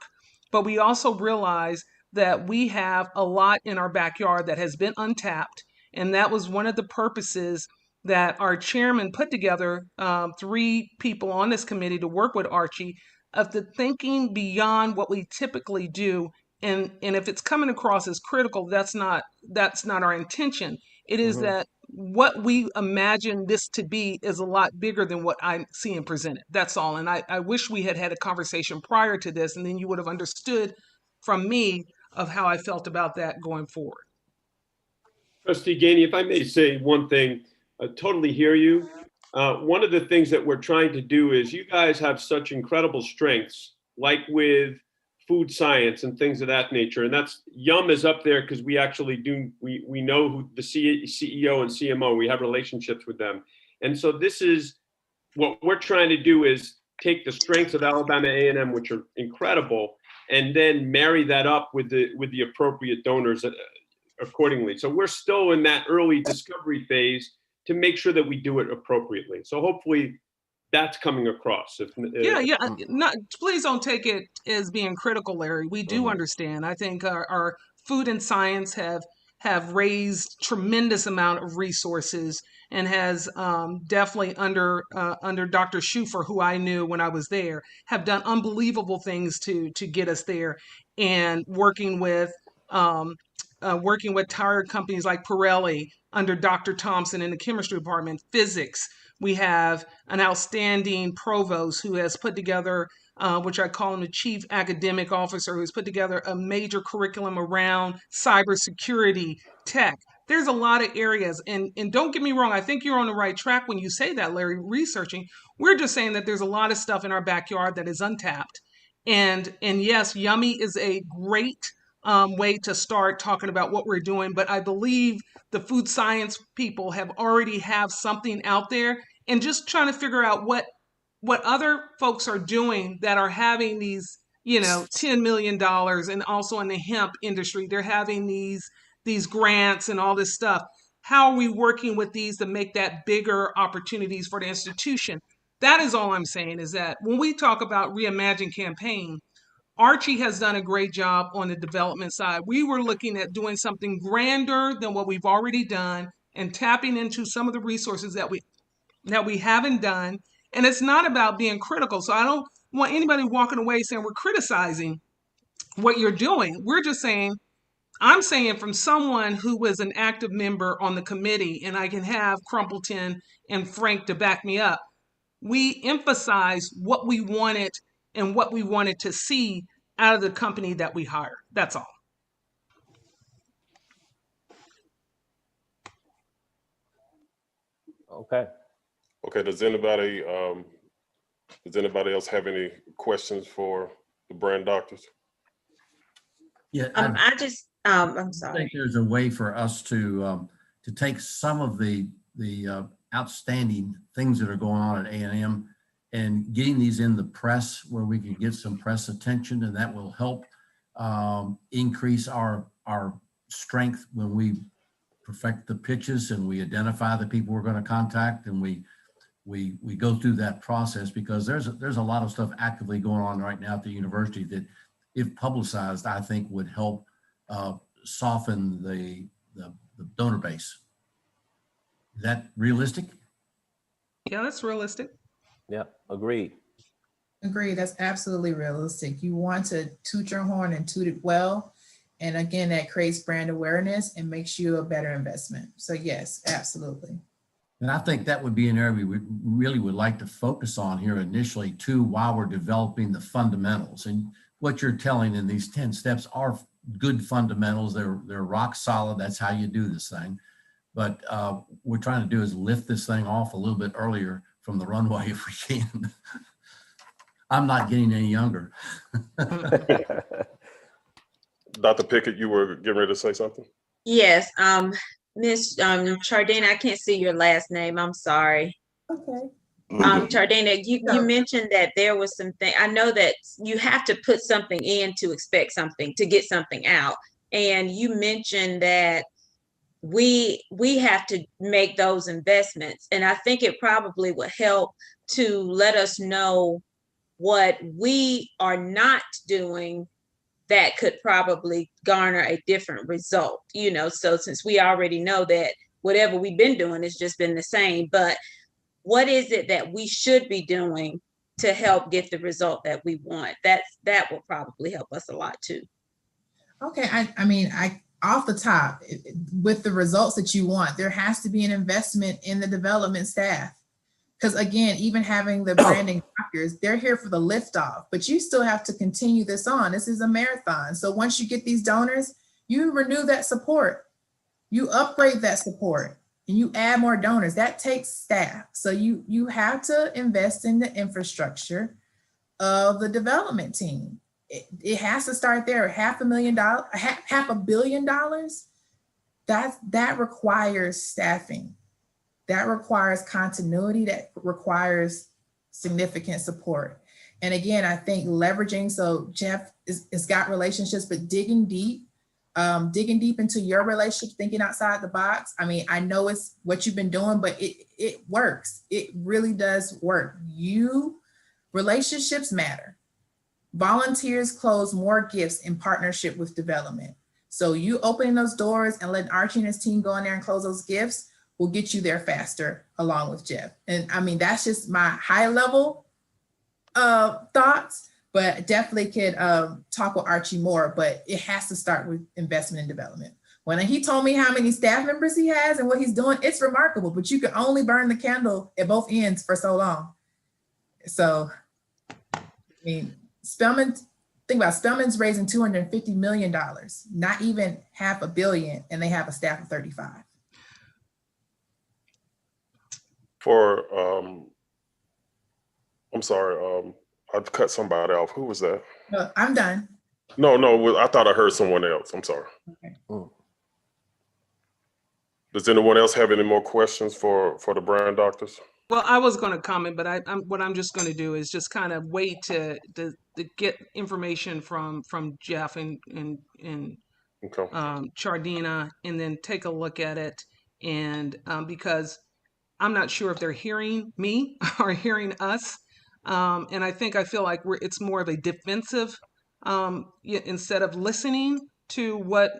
but we also realize that we have a lot in our backyard that has been untapped. And that was one of the purposes that our chairman put together 3 people on this committee to work with Archie, of the thinking beyond what we typically do. And if it's coming across as critical, that's not our intention. It is that what we imagine this to be is a lot bigger than what I see and presented. That's all. And I wish we had a conversation prior to this, and then you would have understood from me of how I felt about that going forward. Trustee Gainey, if I may say one thing, I totally hear you. One of the things that we're trying to do is you guys have such incredible strengths, like with food science and things of that nature. And that's Yum is up there because we actually we know who the CEO and CMO, we have relationships with them. And so this is what we're trying to do is take the strengths of Alabama A&M, which are incredible, and then marry that up with the appropriate donors accordingly. So we're still in that early discovery phase to make sure that we do it appropriately. So hopefully that's coming across. Please don't take it as being critical, Larry. We do understand. I think our food and science have have raised tremendous amount of resources and has definitely under Dr. Schufer, who I knew when I was there, have done unbelievable things to get us there. And working with tire companies like Pirelli under Dr. Thompson in the chemistry department, physics. We have an outstanding provost who has put together, which I call him the chief academic officer, who's put together a major curriculum around cybersecurity, tech. There's a lot of areas, and don't get me wrong, I think you're on the right track when you say that, Larry, researching. We're just saying that there's a lot of stuff in our backyard that is untapped. And yes, Yummy is a great way to start talking about what we're doing, but I believe the food science people have something out there, and just trying to figure out what other folks are doing that are having these, $10 million, and also in the hemp industry, they're having these grants and all this stuff. How are we working with these to make that bigger opportunities for the institution? That is all I'm saying, is that when we talk about Reimagine campaign, Archie has done a great job on the development side. We were looking at doing something grander than what we've already done and tapping into some of the resources that we haven't done. And it's not about being critical. So I don't want anybody walking away saying we're criticizing what you're doing. We're just saying, I'm saying from someone who was an active member on the committee, and I can have Crumpleton and Frank to back me up, we emphasize what we wanted and what we wanted to see out of the company that we hired. That's all. Okay. Okay, does anybody else have any questions for the brand doctors? Yeah, I'm I sorry. think there's a way for us to take some of the outstanding things that are going on at A&M and getting these in the press where we can get some press attention, and that will help increase our strength when we perfect the pitches and we identify the people we're going to contact, and we go through that process, because there's a lot of stuff actively going on right now at the university that, if publicized, I think would help soften the donor base. Is that realistic? Yeah, that's realistic. Yeah, agreed. Agreed. That's absolutely realistic. You want to toot your horn and toot it well. And again, that creates brand awareness and makes you a better investment. So yes, absolutely. And I think that would be an area we really would like to focus on here initially too, while we're developing the fundamentals. And what you're telling in these 10 steps are good fundamentals. They're rock solid. That's how you do this thing. But what we're trying to do is lift this thing off a little bit earlier from the runway if we can. I'm not getting any younger. Dr. Pickett, you were getting ready to say something? Yes, Miss Chardina, I can't see your last name. I'm sorry. Okay. Chardina, you mentioned that there was something. I know that you have to put something in to expect something, to get something out. And you mentioned that we have to make those investments. And I think it probably would help to let us know what we are not doing that could probably garner a different result, so since we already know that whatever we've been doing has just been the same, but what is it that we should be doing to help get the result that we want? That will probably help us a lot too. Okay, I off the top, with the results that you want, there has to be an investment in the development staff. Because again, even having the branding doctors, they're here for the liftoff, but you still have to continue this on. This is a marathon. So once you get these donors, you renew that support, you upgrade that support, and you add more donors. That takes staff. So you have to invest in the infrastructure of the development team. It has to start there. $500,000, $500 million. That requires staffing. That requires continuity. That requires significant support. And again, I think leveraging. So Jeff has got relationships, but digging deep into your relationship, thinking outside the box. I know it's what you've been doing, but it works. It really does work. Relationships matter. Volunteers close more gifts in partnership with development. So you opening those doors and letting Archie and his team go in there and close those gifts will get you there faster along with Jeff. And I mean, that's just my high level thoughts, but definitely could talk with Archie more, but it has to start with investment and development. When he told me how many staff members he has and what he's doing, it's remarkable, but you can only burn the candle at both ends for so long. So, I mean, think about Spelman's raising $250 million, not even $500 million, and they have a staff of 35. I'm sorry, I cut somebody off. Who was that? I'm done. No, I thought I heard someone else. I'm sorry. Okay. Does anyone else have any more questions for the brand doctors? Well, I was going to comment, but what I'm just going to do is just kind of wait to get information from Jeff and Okay. Chardina, and then take a look at it. And because I'm not sure if they're hearing me or hearing us, and I feel like it's more of a defensive instead of listening to what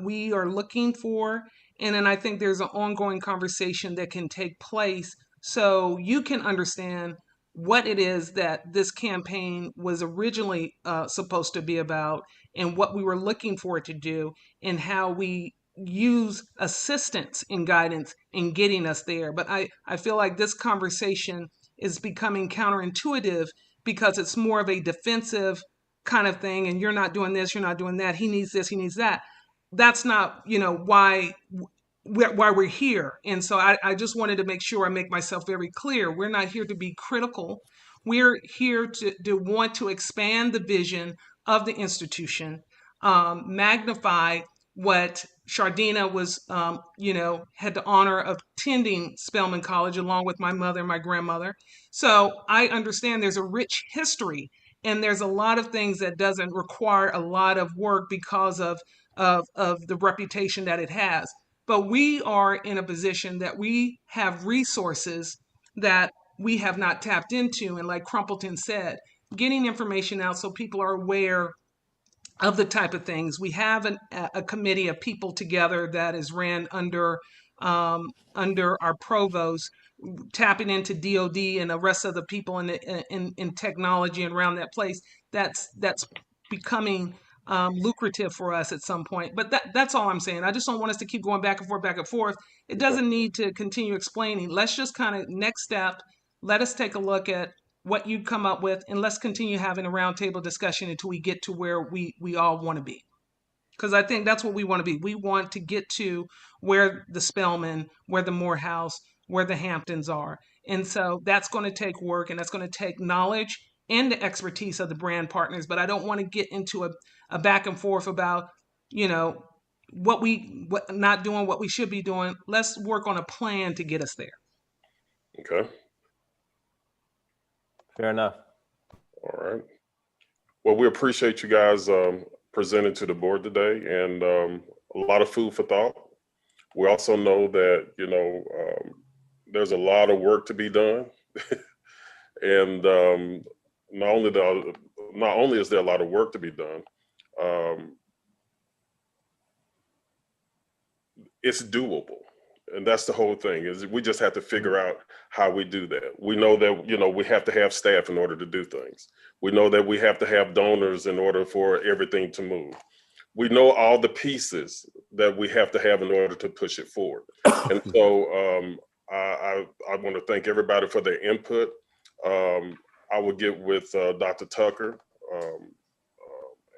we are looking for. And then I think there's an ongoing conversation that can take place so you can understand what it is that this campaign was originally supposed to be about and what we were looking for it to do and how we use assistance and guidance in getting us there. But I feel like this conversation is becoming counterintuitive because it's more of a defensive kind of thing. And you're not doing this, you're not doing that. He needs this, he needs that. That's not, why we're here. And so I just wanted to make sure I make myself very clear. We're not here to be critical. We're here to want to expand the vision of the institution, magnify what Chardina was, had the honor of attending Spelman College along with my mother and my grandmother. So I understand there's a rich history and there's a lot of things that doesn't require a lot of work because of the reputation that it has. But we are in a position that we have resources that we have not tapped into. And like Crumpleton said, getting information out so people are aware of the type of things. We have a committee of people together that is ran under our provost, tapping into DOD and the rest of the people in technology and around that place. That's becoming lucrative for us at some point. But that's all I'm saying. I just don't want us to keep going back and forth, back and forth. It doesn't need to continue explaining. Let's just kind of next step, let us take a look at what you'd come up with, and let's continue having a roundtable discussion until we get to where we all want to be. Because I think that's what we want to be. We want to get to where the Spelman, where the Morehouse, where the Hamptons are. And so that's going to take work, and that's going to take knowledge and the expertise of the brand partners. But I don't want to get into a back and forth about, what not doing what we should be doing. Let's work on a plan to get us there. Okay. Fair enough. All right. Well, we appreciate you guys presenting to the board today, and a lot of food for thought. We also know that, there's a lot of work to be done. And not only is there a lot of work to be done, it's doable. And that's the whole thing, is we just have to figure out how we do that. We know that, we have to have staff in order to do things. We know that we have to have donors in order for everything to move. We know all the pieces that we have to have in order to push it forward. And so I want to thank everybody for their input. I will get with Dr. Tucker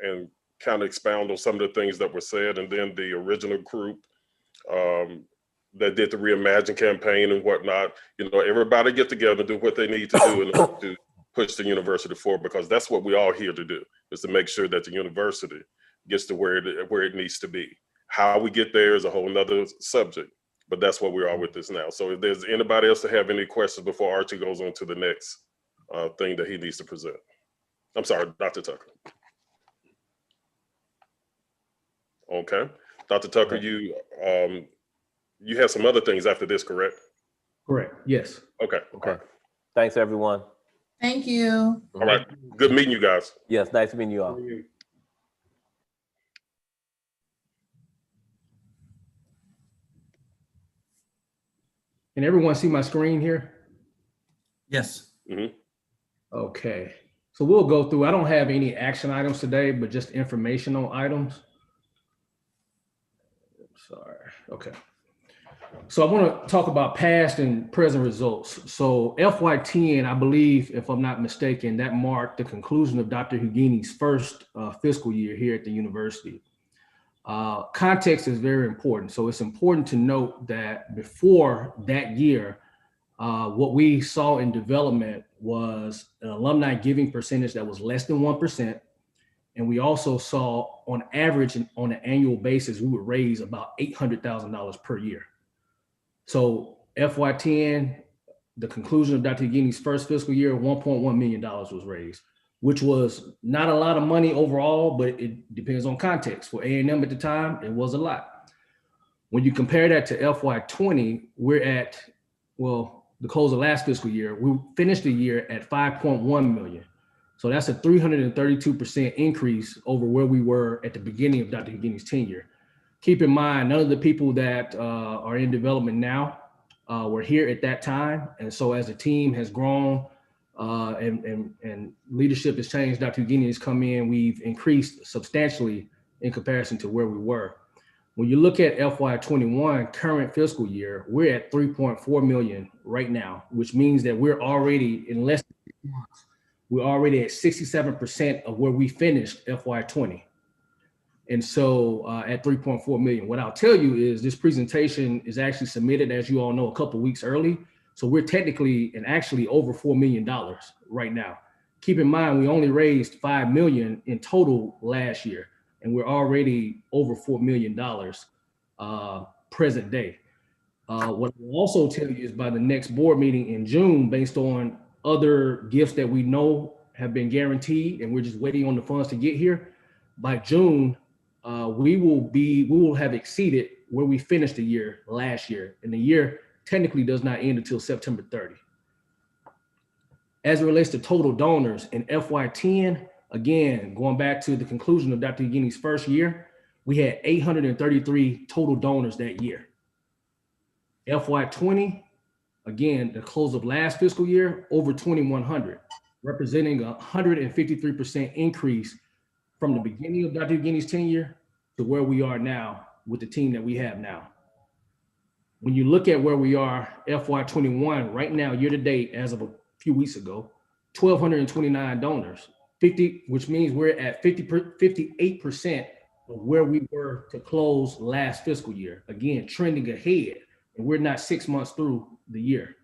and kind of expound on some of the things that were said, and then the original group that did the Reimagine campaign and whatnot. Everybody get together and do what they need to do in order to push the university forward, because that's what we're all here to do, is to make sure that the university gets to where it needs to be. How we get there is a whole nother subject, but that's what we are with this now. So if there's anybody else that have any questions before Archie goes on to the next thing that he needs to present. I'm sorry, Dr. Tucker. Okay. Dr. Tucker, you have some other things after this, correct? Correct, yes. Okay. Okay. Thanks, everyone. Thank you. All right. Good meeting you guys. Yes, nice meeting you all. Can everyone see my screen here? Yes. Okay, so we'll go through. I don't have any action items today, but just informational items. Sorry, okay. So I want to talk about past and present results. So FY10, I believe, if I'm not mistaken, that marked the conclusion of Dr. Hugini's first fiscal year here at the university. Context is very important. So it's important to note that before that year, what we saw in development was an alumni giving percentage that was less than 1%. And we also saw on average and on an annual basis, we would raise about $800,000 per year. So FY10, the conclusion of Dr. Hugini's first fiscal year, $1.1 million was raised, which was not a lot of money overall, but it depends on context. For A&M at the time, it was a lot. When you compare that to FY20, we're at, well, the close of last fiscal year, we finished the year at 5.1 million. So that's a 332% increase over where we were at the beginning of Dr. Hugini's tenure. Keep in mind, none of the people that are in development now were here at that time. And so as the team has grown and leadership has changed, Dr. Hugini has come in, we've increased substantially in comparison to where we were. When you look at FY21 current fiscal year, we're at 3.4 million right now, which means that we're already in less than 6 months. We're already at 67% of where we finished FY20. And so at 3.4 million, what I'll tell you is this presentation is actually submitted, as you all know, a couple of weeks early. So we're technically and actually over $4 million right now. Keep in mind, we only raised 5 million in total last year, and we're already over $4 million present day. What I'll also tell you is by the next board meeting in June, based on other gifts that we know have been guaranteed, and we're just waiting on the funds to get here, by June, we will have exceeded where we finished the year last year. And the year technically does not end until September 30. As it relates to total donors in FY10, again, going back to the conclusion of Dr. Hugini's first year, we had 833 total donors that year. FY20, again, the close of last fiscal year, over 2,100, representing a 153% increase from the beginning of Dr. Hugini's tenure to where we are now with the team that we have now. When you look at where we are, FY21, right now, year to date, as of a few weeks ago, 1,229 donors, 50, which means we're at 58% of where we were to close last fiscal year. Again, trending ahead, and we're not 6 months through the year.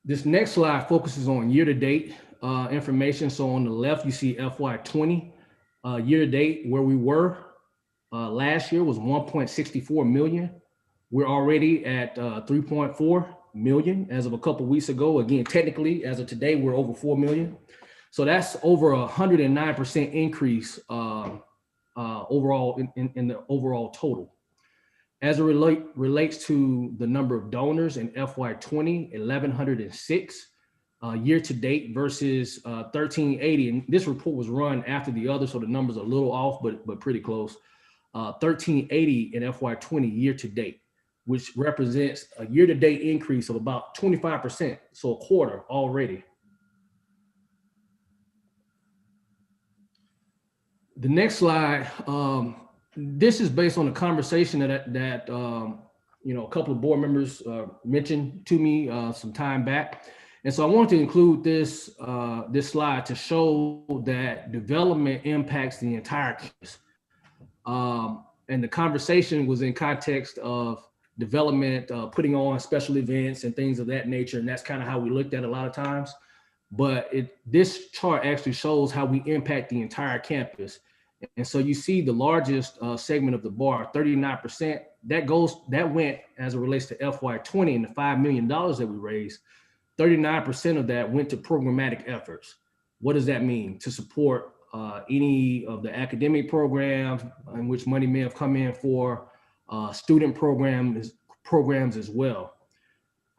This next slide focuses on year-to-date information. So on the left, you see FY20 year-to-date, where we were last year was 1.64 million. We're already at 3.4 million as of a couple weeks ago. Again, technically, as of today, we're over 4 million. So that's over 109% increase overall in the overall total. As it relates to the number of donors in FY20, 1,106 year to date versus 1,380. And this report was run after the other, so the numbers are a little off, but pretty close. 1,380 in FY20 year to date, which represents a year to date increase of about 25%, so a quarter already. The next slide, this is based on a conversation that a couple of board members mentioned to me some time back. And so I wanted to include this slide to show that development impacts the entire campus. And the conversation was in context of development, putting on special events and things of that nature. And that's kind of how we looked at it a lot of times. But this chart actually shows how we impact the entire campus. And so you see the largest segment of the bar, 39%, that went as it relates to FY20 and the $5 million that we raised. 39% of that went to programmatic efforts. What does that mean? To support any of the academic programs in which money may have come in for, student programs as well.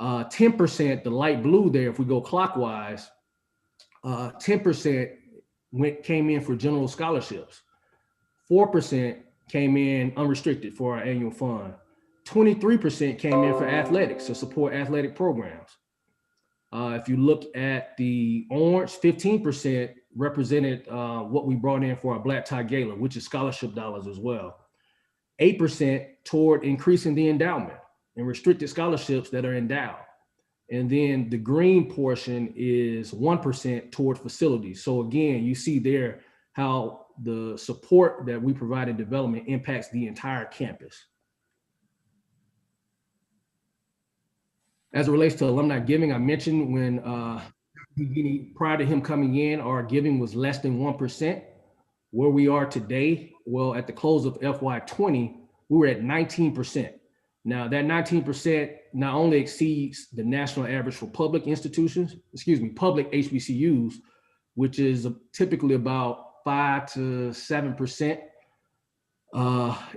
10%, the light blue there, if we go clockwise, 10% came in for general scholarships. 4% came in unrestricted for our annual fund. 23% came in for athletics to support athletic programs. If you look at the orange, 15% represented what we brought in for our Black Tie Gala, which is scholarship dollars as well. 8% toward increasing the endowment and restricted scholarships that are endowed. And then the green portion is 1% toward facilities. So again, you see there how the support that we provide in development impacts the entire campus. As it relates to alumni giving, I mentioned when prior to him coming in, our giving was less than 1%. Where we are today, well, at the close of FY20, we were at 19%. Now that 19% not only exceeds the national average for public institutions, public HBCUs, which is typically about 5 to 7%.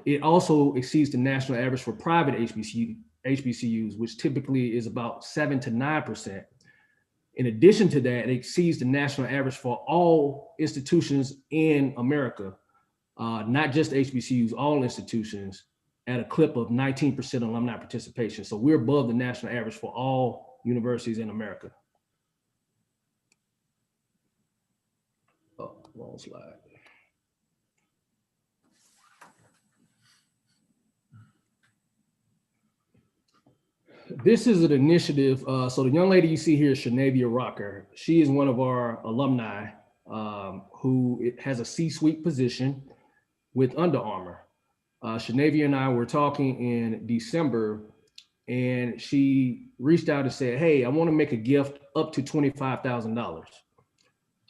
It also exceeds the national average for private HBCUs, which typically is about 7 to 9%. In addition to that, it exceeds the national average for all institutions in America, not just HBCUs, all institutions, at a clip of 19% alumni participation. So we're above the national average for all universities in America. Oh, wrong slide. This is an initiative. So the young lady you see here is Shanavia Rocker. She is one of our alumni who has a C-suite position with Under Armour. Shanavia and I were talking in December, and she reached out and said, hey, I want to make a gift up to $25,000.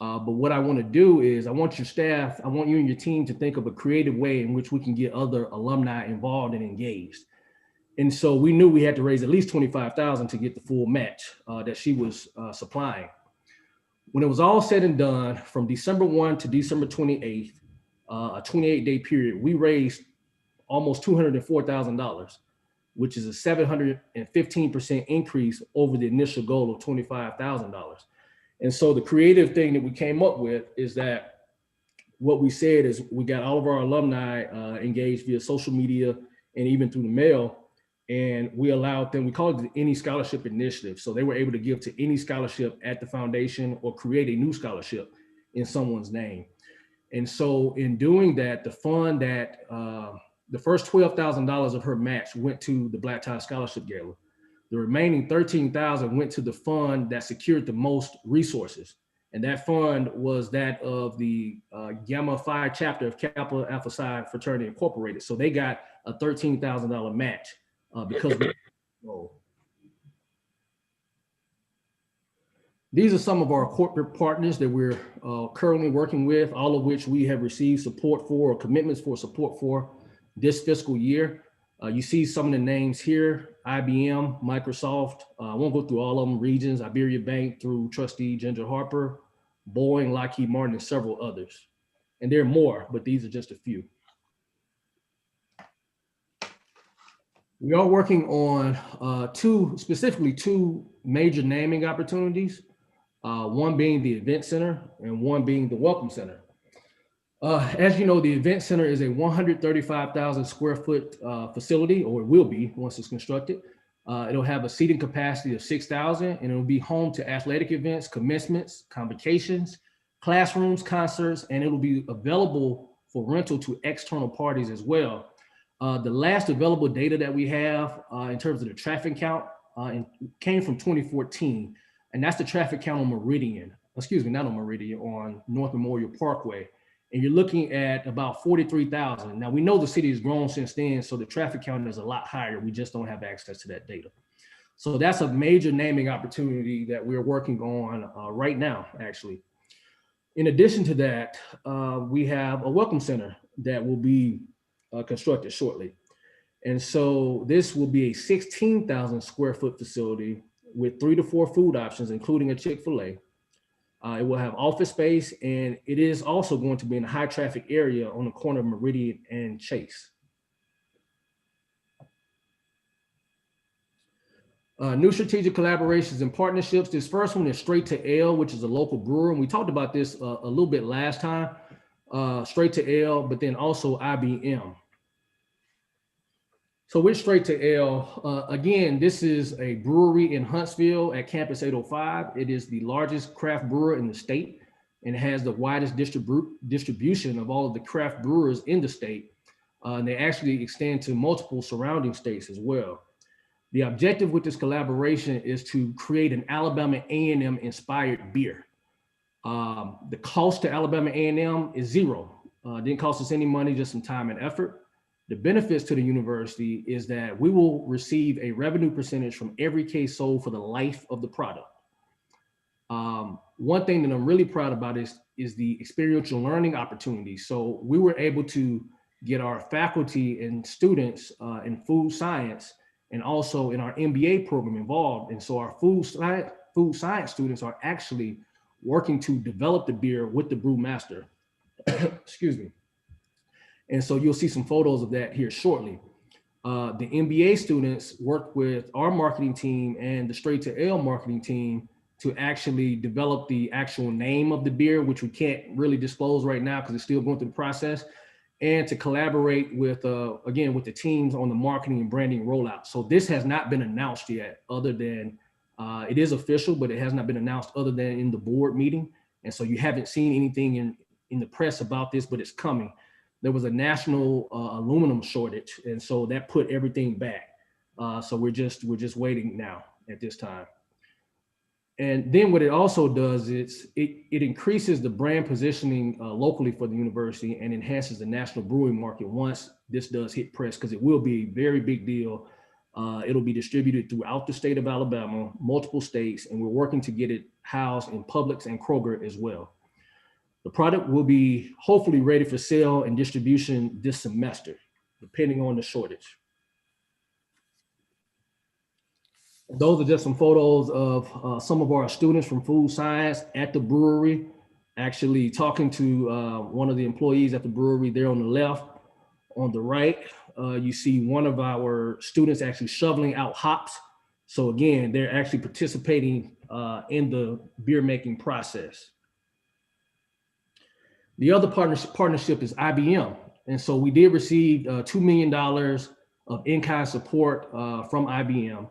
But what I want to do is I want your staff, I want you and your team to think of a creative way in which we can get other alumni involved and engaged. And so we knew we had to raise at least $25,000 to get the full match that she was supplying. When it was all said and done, from December 1 to December 28th, a 28-day period, we raised almost $204,000, which is a 715% increase over the initial goal of $25,000. And so the creative thing that we came up with is that what we said is we got all of our alumni engaged via social media and even through the mail. And we allowed them, we called it the Any Scholarship Initiative. So they were able to give to any scholarship at the foundation or create a new scholarship in someone's name. And so in doing that, the fund that, the first $12,000 of her match went to the Black Tie Scholarship Gala. The remaining $13,000 went to the fund that secured the most resources. And that fund was that of the Gamma Phi chapter of Kappa Alpha Psi Fraternity Incorporated. So they got a $13,000 match because these are some of our corporate partners that we're currently working with, all of which we have received support for or commitments for support for this fiscal year. You see some of the names here: IBM, Microsoft. I won't go through all of them. Regions, Iberia Bank through Trustee Ginger Harper, Boeing, Lockheed Martin, and several others. And there are more, but these are just a few. We are working on specifically two major naming opportunities, one being the Event Center and one being the Welcome Center. As you know, the Event Center is a 135,000 square foot facility, or it will be once it's constructed. It'll have a seating capacity of 6,000, and it'll be home to athletic events, commencements, convocations, classrooms, concerts, and it'll be available for rental to external parties as well. The last available data that we have in terms of the traffic count came from 2014, and that's the traffic count on Meridian, not on Meridian, on North Memorial Parkway. And you're looking at about 43,000. Now we know the city has grown since then, so the traffic count is a lot higher. We just don't have access to that data. So that's a major naming opportunity that we're working on right now, actually. In addition to that, we have a Welcome Center that will be constructed shortly. And so this will be a 16,000 square foot facility with 3 to 4 food options, including a Chick-fil-A. It will have office space, and it is also going to be in a high traffic area on the corner of Meridian and Chase. New strategic collaborations and partnerships. This first one is Straight to Ale, which is a local brewer. And we talked about this a little bit last time, Straight to Ale, but then also IBM. So we're straight to L. Again, this is a brewery in Huntsville at Campus 805. It is the largest craft brewer in the state and has the widest distribution of all of the craft brewers in the state. And they actually extend to multiple surrounding states as well. The objective with this collaboration is to create an Alabama A&M inspired beer. The cost to Alabama A&M is zero. Didn't cost us any money, just some time and effort. The benefits to the university is that we will receive a revenue percentage from every case sold for the life of the product. One thing that I'm really proud about is the experiential learning opportunity. So we were able to get our faculty and students in food science and also in our MBA program involved. And so our food science students are actually working to develop the beer with the brewmaster. Excuse me. And so you'll see some photos of that here shortly. The MBA students work with our marketing team and the Straight to Ale marketing team to actually develop the actual name of the beer, which we can't really disclose right now because it's still going through the process, and to collaborate with, again, with the teams on the marketing and branding rollout. So this has not been announced yet, other than, it is official, but it has not been announced other than in the board meeting. And so you haven't seen anything in the press about this, but it's coming. There was a national aluminum shortage, and so that put everything back. So we're just waiting now at this time. And then what it also does is it increases the brand positioning locally for the university and enhances the national brewing market once this does hit press, because it will be a very big deal. It'll be distributed throughout the state of Alabama, multiple states, and we're working to get it housed in Publix and Kroger as well. The product will be hopefully ready for sale and distribution this semester, depending on the shortage. Those are just some photos of some of our students from food science at the brewery, actually talking to one of the employees at the brewery there on the left. On the right, you see one of our students actually shoveling out hops. So again, they're actually participating in the beer making process. The other partnership is IBM. And so we did receive $2 million of in-kind support from IBM.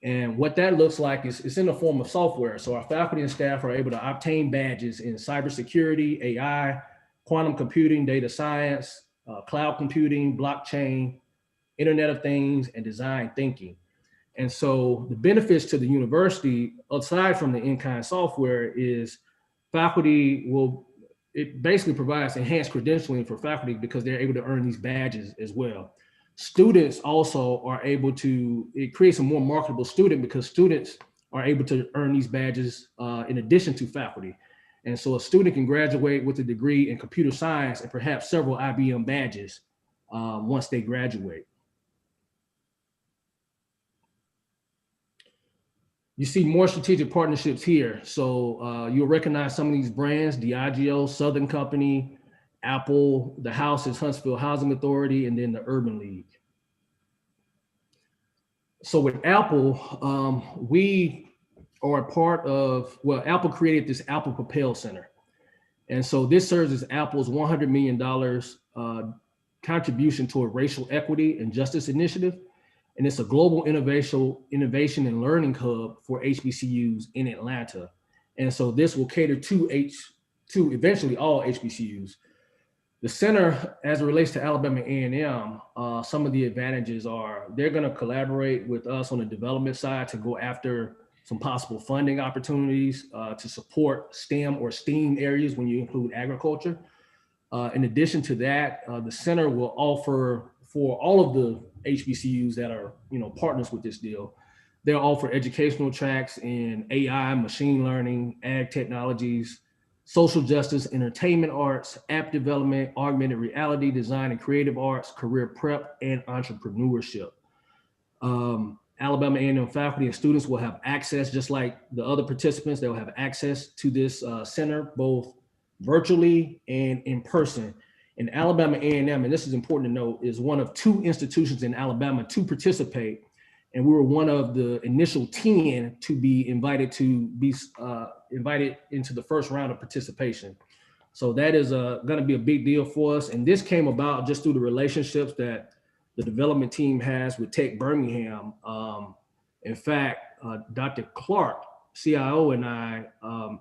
And what that looks like is it's in the form of software. So our faculty and staff are able to obtain badges in cybersecurity, AI, quantum computing, data science, cloud computing, blockchain, Internet of Things, and design thinking. And so the benefits to the university, aside from the in-kind software, is it basically provides enhanced credentialing for faculty because they're able to earn these badges as well. Students also are able to, it creates a more marketable student because students are able to earn these badges in addition to faculty. And so a student can graduate with a degree in computer science and perhaps several IBM badges once they graduate. You see more strategic partnerships here. So you'll recognize some of these brands: Diageo, Southern Company, Apple, the House is Huntsville Housing Authority, and then the Urban League. So with Apple, we are a part of, well, Apple created this Apple Propel Center. And so this serves as Apple's $100 million contribution toward racial equity and justice initiative. And it's a global innovation and learning hub for HBCUs in Atlanta. And so this will cater to eventually all HBCUs. The center, as it relates to Alabama A&M, some of the advantages are they're going to collaborate with us on the development side to go after some possible funding opportunities to support STEM or STEAM areas when you include agriculture. In addition to that, the center will offer for all of the HBCUs that are, partners with this deal, they'll offer educational tracks in AI, machine learning, ag technologies, social justice, entertainment arts, app development, augmented reality, design and creative arts, career prep, and entrepreneurship. Alabama A&M faculty and students will have access, just like the other participants, they'll have access to this center, both virtually and in person. And Alabama A&M, and this is important to note, is one of 2 institutions in Alabama to participate. And we were one of the initial 10 to be invited into the first round of participation. So that is going to be a big deal for us. And this came about just through the relationships that the development team has with Tech Birmingham. In fact, Dr. Clark, CIO, and I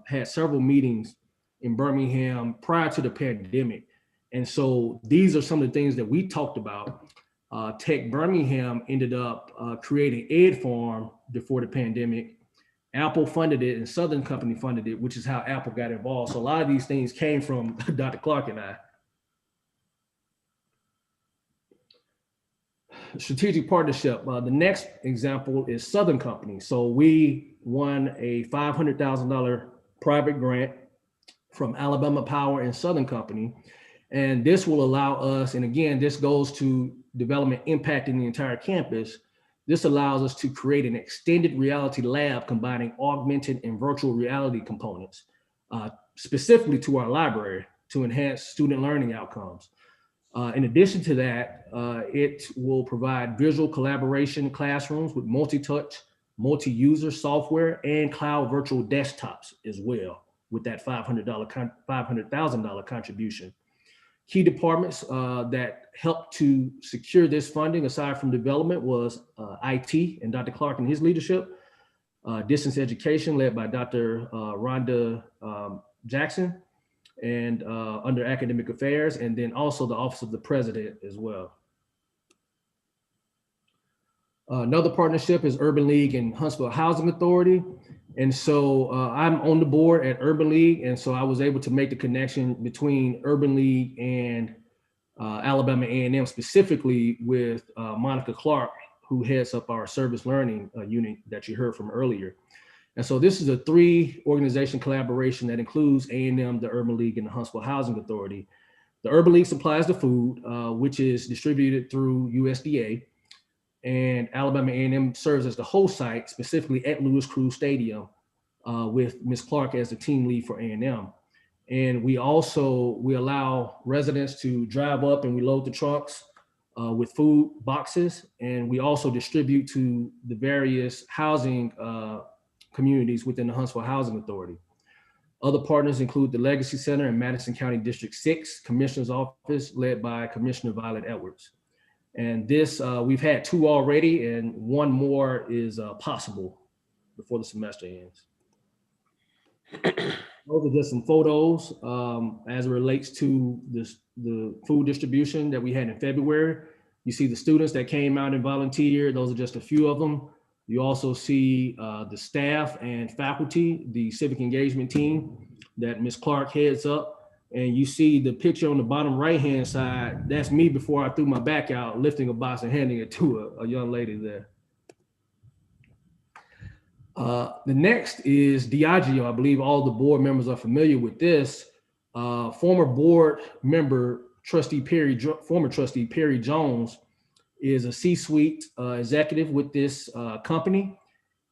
had several meetings in Birmingham prior to the pandemic. And so these are some of the things that we talked about. Tech Birmingham ended up creating Ed Farm before the pandemic. Apple funded it and Southern Company funded it, which is how Apple got involved. So a lot of these things came from Dr. Clark and I. Strategic partnership. The next example is Southern Company. So we won a $500,000 private grant from Alabama Power and Southern Company. And this will allow us, and again, this goes to development impacting the entire campus. This allows us to create an extended reality lab combining augmented and virtual reality components, specifically to our library to enhance student learning outcomes. In addition to that, it will provide visual collaboration classrooms with multi-touch, multi-user software and cloud virtual desktops as well with that $500,000 contribution. Key departments that helped to secure this funding, aside from development, was IT and Dr. Clark and his leadership, distance education led by Dr. Rhonda Jackson, and under academic affairs, and then also the Office of the President as well. Another partnership is Urban League and Huntsville Housing Authority. And so I'm on the board at Urban League. And so I was able to make the connection between Urban League and Alabama A&M, specifically with Monica Clark, who heads up our service learning unit that you heard from earlier. And so this is a 3-organization collaboration that includes A&M, the Urban League, and the Huntsville Housing Authority. The Urban League supplies the food, which is distributed through USDA. And Alabama A&M serves as the host site, specifically at Lewis Crew Stadium, with Ms. Clark as the team lead for A&M. And we allow residents to drive up and we load the trucks with food boxes. And we also distribute to the various housing communities within the Huntsville Housing Authority. Other partners include the Legacy Center in Madison County District 6, Commissioner's Office, led by Commissioner Violet Edwards. And this, we've had 2 already, and 1 more is possible before the semester ends. Those are just some photos as it relates to the food distribution that we had in February. You see the students that came out and volunteered. Those are just a few of them. You also see the staff and faculty, the civic engagement team that Ms. Clark heads up. And you see the picture on the bottom right-hand side. That's me before I threw my back out, lifting a box and handing it to a young lady there. The next is Diageo. I believe all the board members are familiar with this. Former board member, former trustee Perry Jones is a C-suite executive with this company.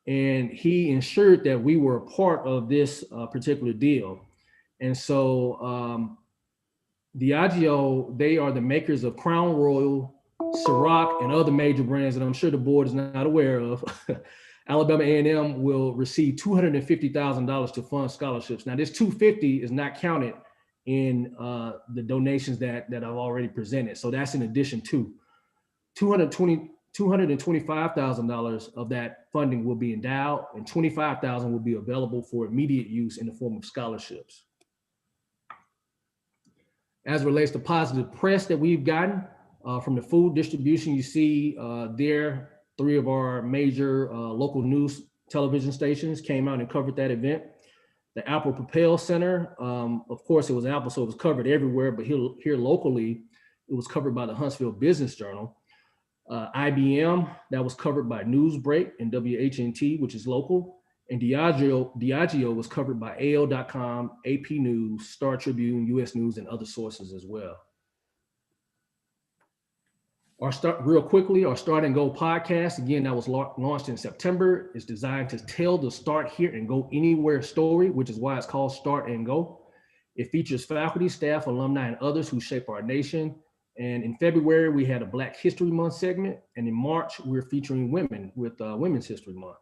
And he ensured that we were a part of this particular deal. And so Diageo, they are the makers of Crown Royal, Ciroc, and other major brands that I'm sure the board is not aware of. Alabama A&M will receive $250,000 to fund scholarships. Now, this $250,000 is not counted in the donations that I've already presented. So that's in addition to $225,000 of that funding will be endowed, and $25,000 will be available for immediate use in the form of scholarships. As it relates to positive press that we've gotten from the food distribution, you see there 3 of our major local news television stations came out and covered that event. The Apple Propel Center, of course, it was Apple, so it was covered everywhere, but here locally, it was covered by the Huntsville Business Journal. IBM, that was covered by Newsbreak and WHNT, which is local. And Diageo was covered by AL.com, AP News, Star Tribune, US News, and other sources as well. Our Start and Go podcast, again, that was launched in September, is designed to tell the Start Here and Go Anywhere story, which is why it's called Start and Go. It features faculty, staff, alumni, and others who shape our nation. And in February, we had a Black History Month segment. And in March, we're featuring women with Women's History Month.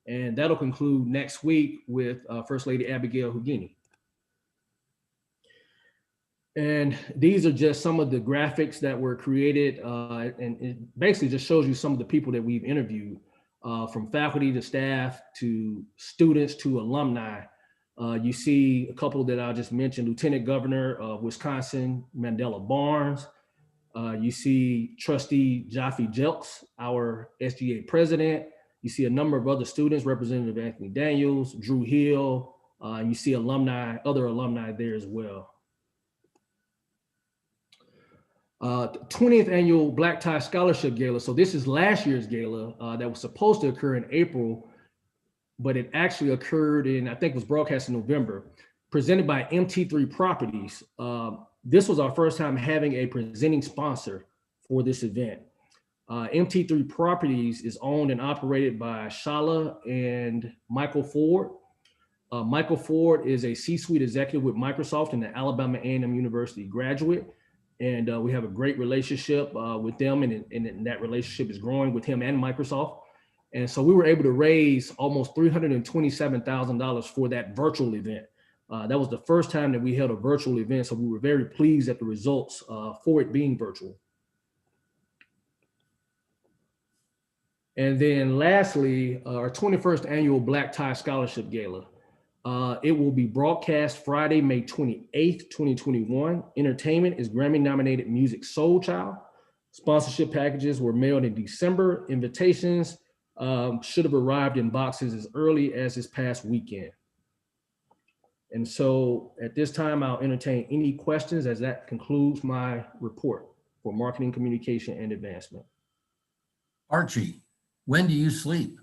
And that'll conclude next week with First Lady Abigail Houdini. And these are just some of the graphics that were created, and it basically just shows you some of the people that we've interviewed, from faculty to staff to students to alumni. You see a couple that I just mentioned: Lieutenant Governor of Wisconsin, Mandela Barnes. You see Trustee Jaffe Jelks, our SGA president. You see a number of other students, Representative Anthony Daniels, Drew Hill. You see other alumni there as well. 20th annual Black Tie Scholarship Gala. So this is last year's gala that was supposed to occur in April, but it actually occurred I think it was broadcast in November, presented by MT3 Properties. This was our first time having a presenting sponsor for this event. MT3 Properties is owned and operated by Shala and Michael Ford. Michael Ford is a C-suite executive with Microsoft and an Alabama A&M University graduate. And we have a great relationship with them, and that relationship is growing with him and Microsoft. And so we were able to raise almost $327,000 for that virtual event. That was the first time that we held a virtual event, so we were very pleased at the results for it being virtual. And then lastly, our 21st annual Black Tie Scholarship Gala. It will be broadcast Friday, May 28th, 2021. Entertainment is Grammy-nominated music Soul Child. Sponsorship packages were mailed in December. Invitations should have arrived in boxes as early as this past weekend. And so at this time, I'll entertain any questions, as that concludes my report for marketing, communication, and advancement. Archie, when do you sleep?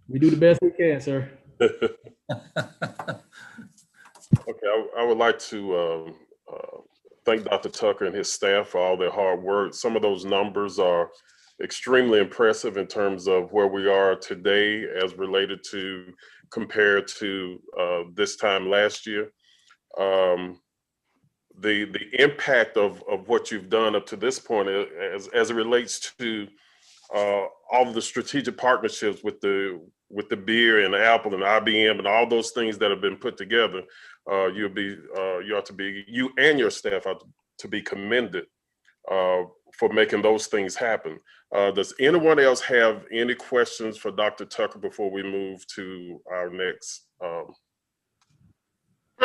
We do the best we can, sir. Okay, I would like to thank Dr. Tucker and his staff for all their hard work. Some of those numbers are extremely impressive in terms of where we are today as related to compared to this time last year. The impact of what you've done up to this point as it relates to all of the strategic partnerships with the beer and Apple and IBM and all those things that have been put together, you and your staff ought to be commended for making those things happen. Does anyone else have any questions for Dr. Tucker before we move to our next?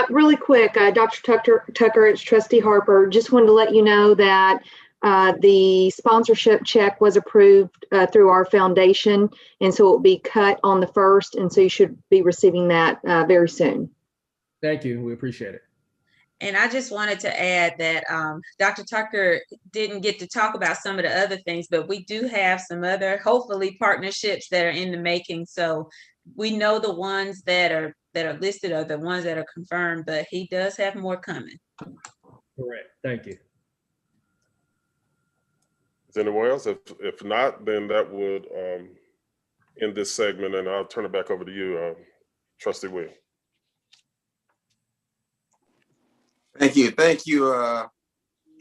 Really quick, Dr. Tucker, it's Trustee Harper. Just wanted to let you know that the sponsorship check was approved through our foundation, and so it will be cut on the 1st, and so you should be receiving that very soon. Thank you. We appreciate it. And I just wanted to add that Dr. Tucker didn't get to talk about some of the other things, but we do have some other, hopefully, partnerships that are in the making. So we know the ones that are listed are the ones that are confirmed, but he does have more coming. Correct. Thank you. Is anyone else? If not, then that would end this segment, and I'll turn it back over to you, Trustee Will. Thank you,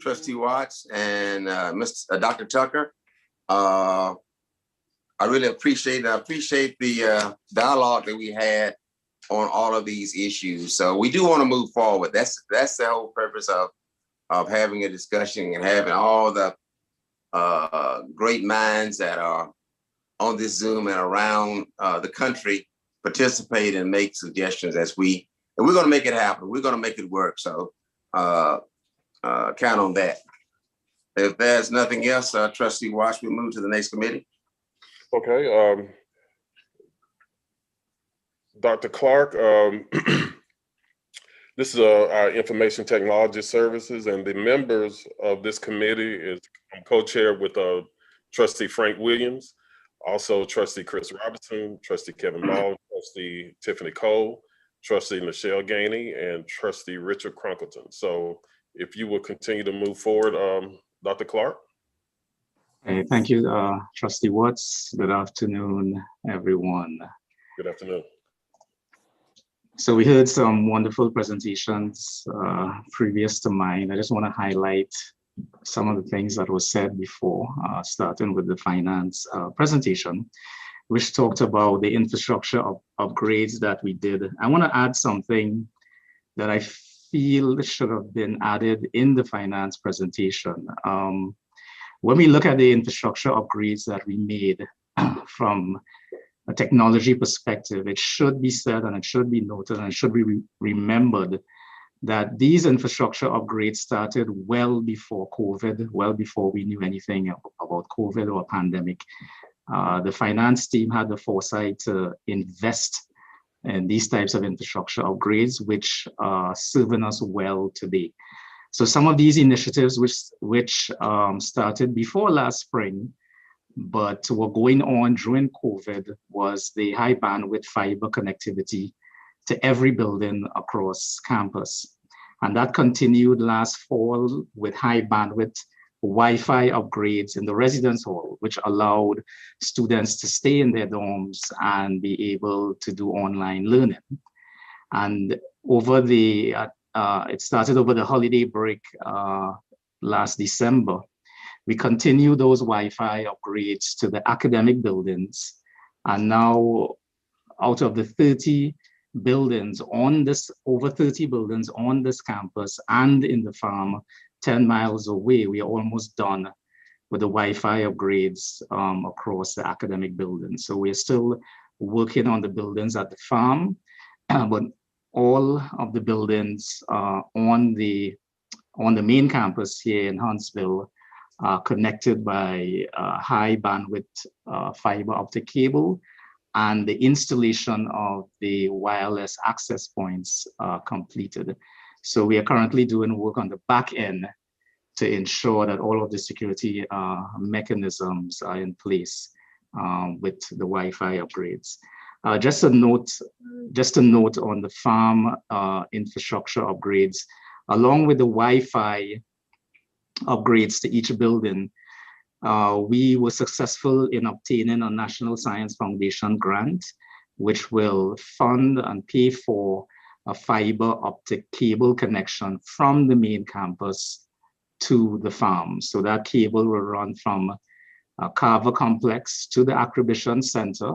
Trustee Watts and Dr. Tucker. I really appreciate the dialogue that we had on all of these issues. So we do want to move forward. That's the whole purpose of having a discussion and having all the great minds that are on this Zoom and around the country participate and make suggestions and we're going to make it happen. We're going to make it work. So count on that. If there's nothing else, Trustee Watts, we move to the next committee. Okay. Dr. Clark, this is our Information Technology Services, and the members of this committee is co-chaired with Trustee Frank Williams, also Trustee Chris Robertson, Trustee Kevin Ball, Trustee Tiffany Cole, Trustee Michelle Gainey, and Trustee Richard Crunkleton. So if you will continue to move forward, Dr. Clark. Hey, thank you, Trustee Watts. Good afternoon, everyone. Good afternoon. So we heard some wonderful presentations previous to mine. I just want to highlight some of the things that was said before, starting with the finance presentation, which talked about the infrastructure upgrades that we did. I want to add something that I feel should have been added in the finance presentation. When we look at the infrastructure upgrades that we made from a technology perspective, it should be said and it should be noted and it should be remembered that these infrastructure upgrades started well before COVID, well before we knew anything about COVID or pandemic. The finance team had the foresight to invest in these types of infrastructure upgrades, which are serving us well today. So some of these initiatives which started before last spring, but were going on during COVID, was the high bandwidth fiber connectivity to every building across campus. And that continued last fall with high bandwidth Wi-Fi upgrades in the residence hall, which allowed students to stay in their dorms and be able to do online learning. And over the, it started over the holiday break last December. We continue those Wi-Fi upgrades to the academic buildings. And now out of the 30 buildings on this, over 30 buildings on this campus and in the farm 10 miles away, we are almost done with the Wi-Fi upgrades across the academic buildings. So we're still working on the buildings at the farm, but all of the buildings on the main campus here in Huntsville are connected by high bandwidth fiber optic cable, and the installation of the wireless access points completed. So we are currently doing work on the back end to ensure that all of the security mechanisms are in place with the Wi-Fi upgrades. Just a note on the farm infrastructure upgrades, along with the Wi-Fi upgrades to each building, we were successful in obtaining a National Science Foundation grant, which will fund and pay for a fiber optic cable connection from the main campus to the farm. So that cable will run from Carver Complex to the Acquisition Center.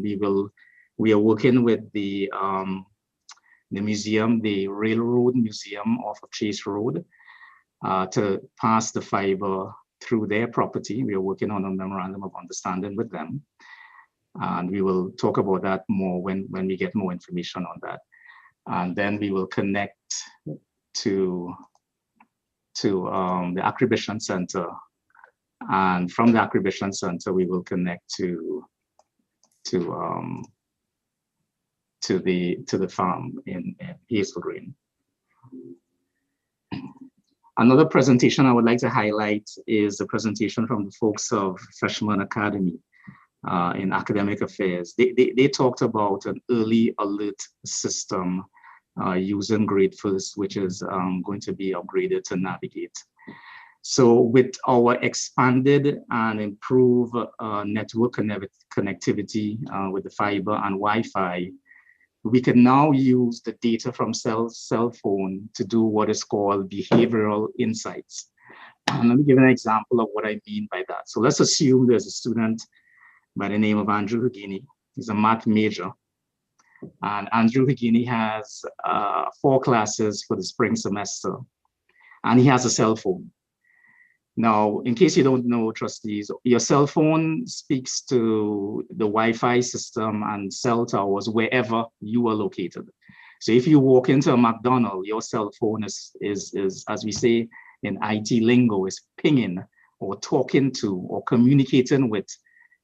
We are working with the museum, the Railroad Museum off of Chase Road, to pass the fiber through their property. We are working on a memorandum of understanding with them. And we will talk about that more when we get more information on that. And then we will connect to the Acquisition Center. And from the Acquisition Center, we will connect to the farm in Hazel Green. Another presentation I would like to highlight is the presentation from the folks of Freshman Academy in academic affairs. They talked about an early alert system using Grade First, which is going to be upgraded to Navigate. So with our expanded and improved network connectivity with the fiber and Wi-Fi, we can now use the data from cell phone to do what is called behavioral insights. And let me give an example of what I mean by that. So let's assume there's a student by the name of Andrew Hugini. He's a math major. And Andrew Hugini has 4 classes for the spring semester, and he has a cell phone. Now, in case you don't know, trustees, your cell phone speaks to the Wi-Fi system and cell towers wherever you are located. So if you walk into a McDonald's, your cell phone is as we say in IT lingo, is pinging or talking to or communicating with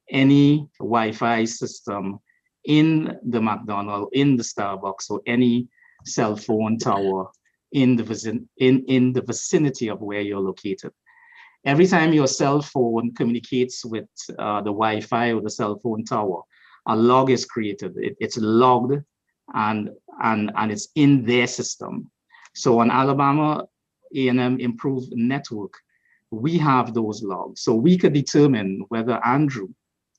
any Wi-Fi system in the McDonald's, in the Starbucks, or any cell phone tower in the vicinity of where you're located. Every time your cell phone communicates with the Wi-Fi or the cell phone tower, a log is created. It's logged and it's in their system. So on Alabama A&M Improved Network, we have those logs. So we could determine whether Andrew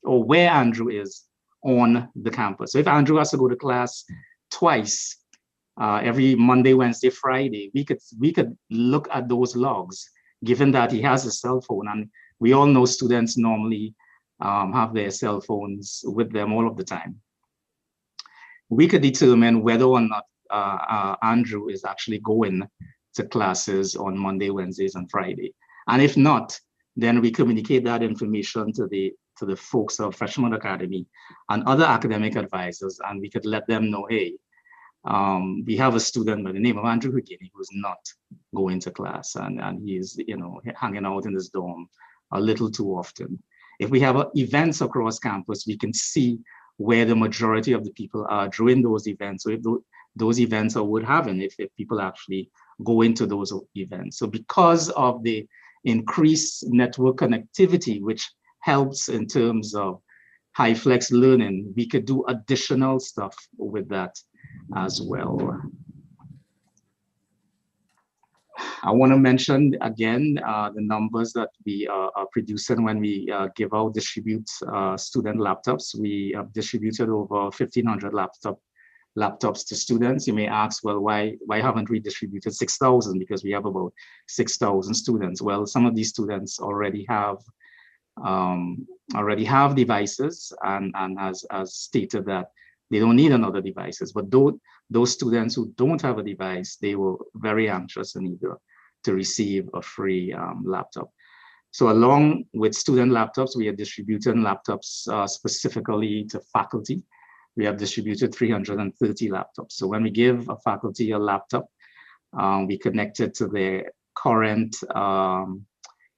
or where Andrew is on the campus. So if Andrew has to go to class twice, every Monday, Wednesday, Friday, we could look at those logs, given that he has a cell phone. And we all know students normally have their cell phones with them all of the time. we could determine whether or not Andrew is actually going to classes on Monday, Wednesdays, and Friday. And if not, then we communicate that information to the folks of Freshman Academy and other academic advisors, and we could let them know, hey, we have a student by the name of Andrew Houdini who's not going to class, and he's, you know, hanging out in his dorm a little too often. If we have events across campus, we can see where the majority of the people are during those events. So if those events are worth having, if people actually go into those events. So because of the increased network connectivity, which helps in terms of high flex learning, we could do additional stuff with that as well. I want to mention again the numbers that we are producing when we distribute student laptops. We have distributed over 1,500 laptops to students. You may ask, well, why haven't we distributed 6,000? Because we have about 6,000 students. Well, some of these students already have devices, and has stated that they don't need another devices. But those students who don't have a device, they were very anxious and eager to receive a free laptop. So along with student laptops, we are distributing laptops specifically to faculty. We have distributed 330 laptops. So when we give a faculty a laptop, we connect it to their current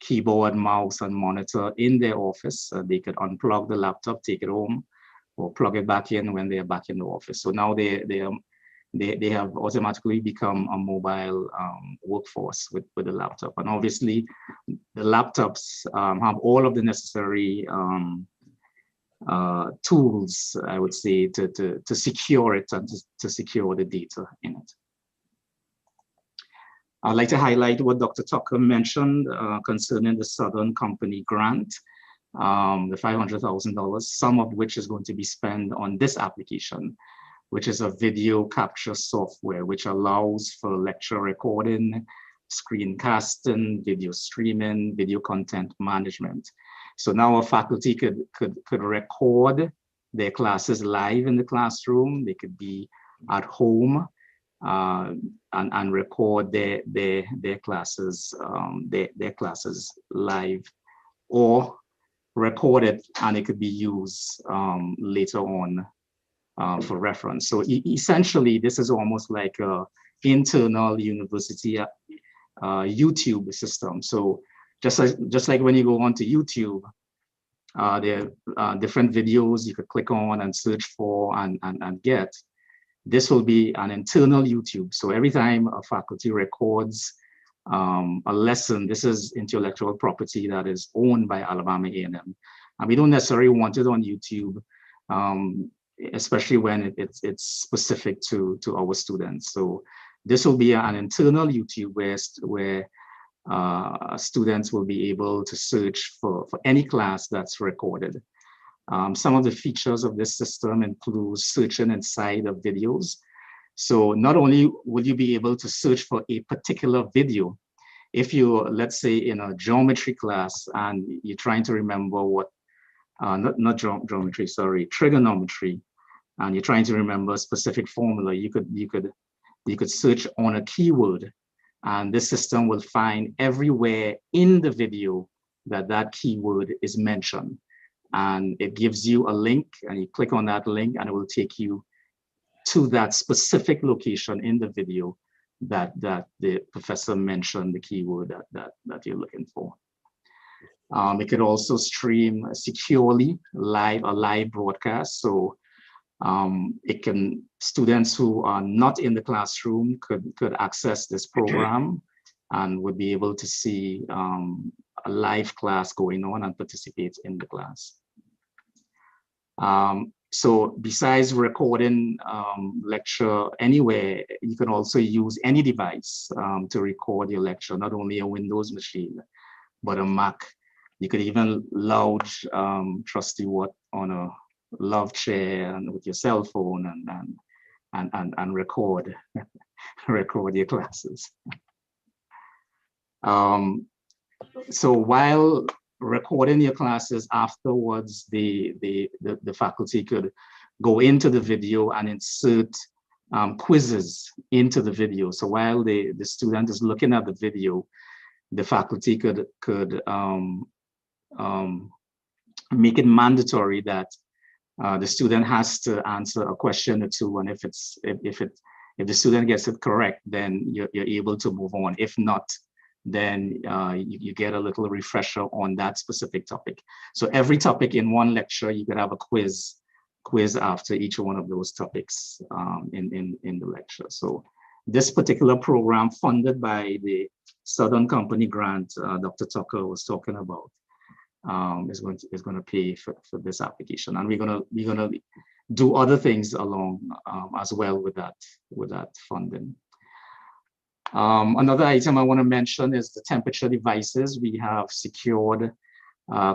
keyboard, mouse, and monitor in their office. They could unplug the laptop, take it home, or plug it back in when they're back in the office. So now they have automatically become a mobile workforce with the laptop. And obviously, the laptops have all of the necessary tools, I would say, to secure it and to secure the data in it. I'd like to highlight what Dr. Tucker mentioned concerning the Southern Company grant, the $500,000, some of which is going to be spent on this application, which is a video capture software, which allows for lecture recording, screencasting, video streaming, video content management. So now a faculty could record their classes live in the classroom. They could be at home and record their classes live, or record it and it could be used later on for reference. So essentially, this is almost like a internal university YouTube system. So just like when you go onto YouTube, there are different videos you could click on and search for and get. This will be an internal YouTube. So every time a faculty records a lesson, this is intellectual property that is owned by Alabama A&M. And we don't necessarily want it on YouTube, especially when it's specific to our students. So this will be an internal YouTube where students will be able to search for any class that's recorded. Some of the features of this system include searching inside of videos. So not only will you be able to search for a particular video, if you're, let's say, in a geometry class and you're trying to remember what, not geometry, sorry, trigonometry, and you're trying to remember a specific formula, you could search on a keyword, and this system will find everywhere in the video that keyword is mentioned. And it gives you a link, and you click on that link, and it will take you to that specific location in the video that the professor mentioned, the keyword that you're looking for. It could also stream securely a live broadcast. So students who are not in the classroom could access this program and would be able to see a live class going on and participate in the class. So besides recording lecture anywhere, you can also use any device to record your lecture, not only a Windows machine, but a Mac. You could even lodge Trustee Watt on a love chair and with your cell phone and record record your classes. So while recording your classes afterwards, the faculty could go into the video and insert quizzes into the video. So while the student is looking at the video, the faculty could make it mandatory that the student has to answer a question or two, and if the student gets it correct, then you're able to move on. If not, then you get a little refresher on that specific topic. So every topic in one lecture, you could have a quiz after each one of those topics in the lecture. So this particular program, funded by the Southern Company grant Dr. Tucker was talking about, is going to pay for this application, and we're gonna do other things along as well with that funding. Another item I want to mention is the temperature devices. We have secured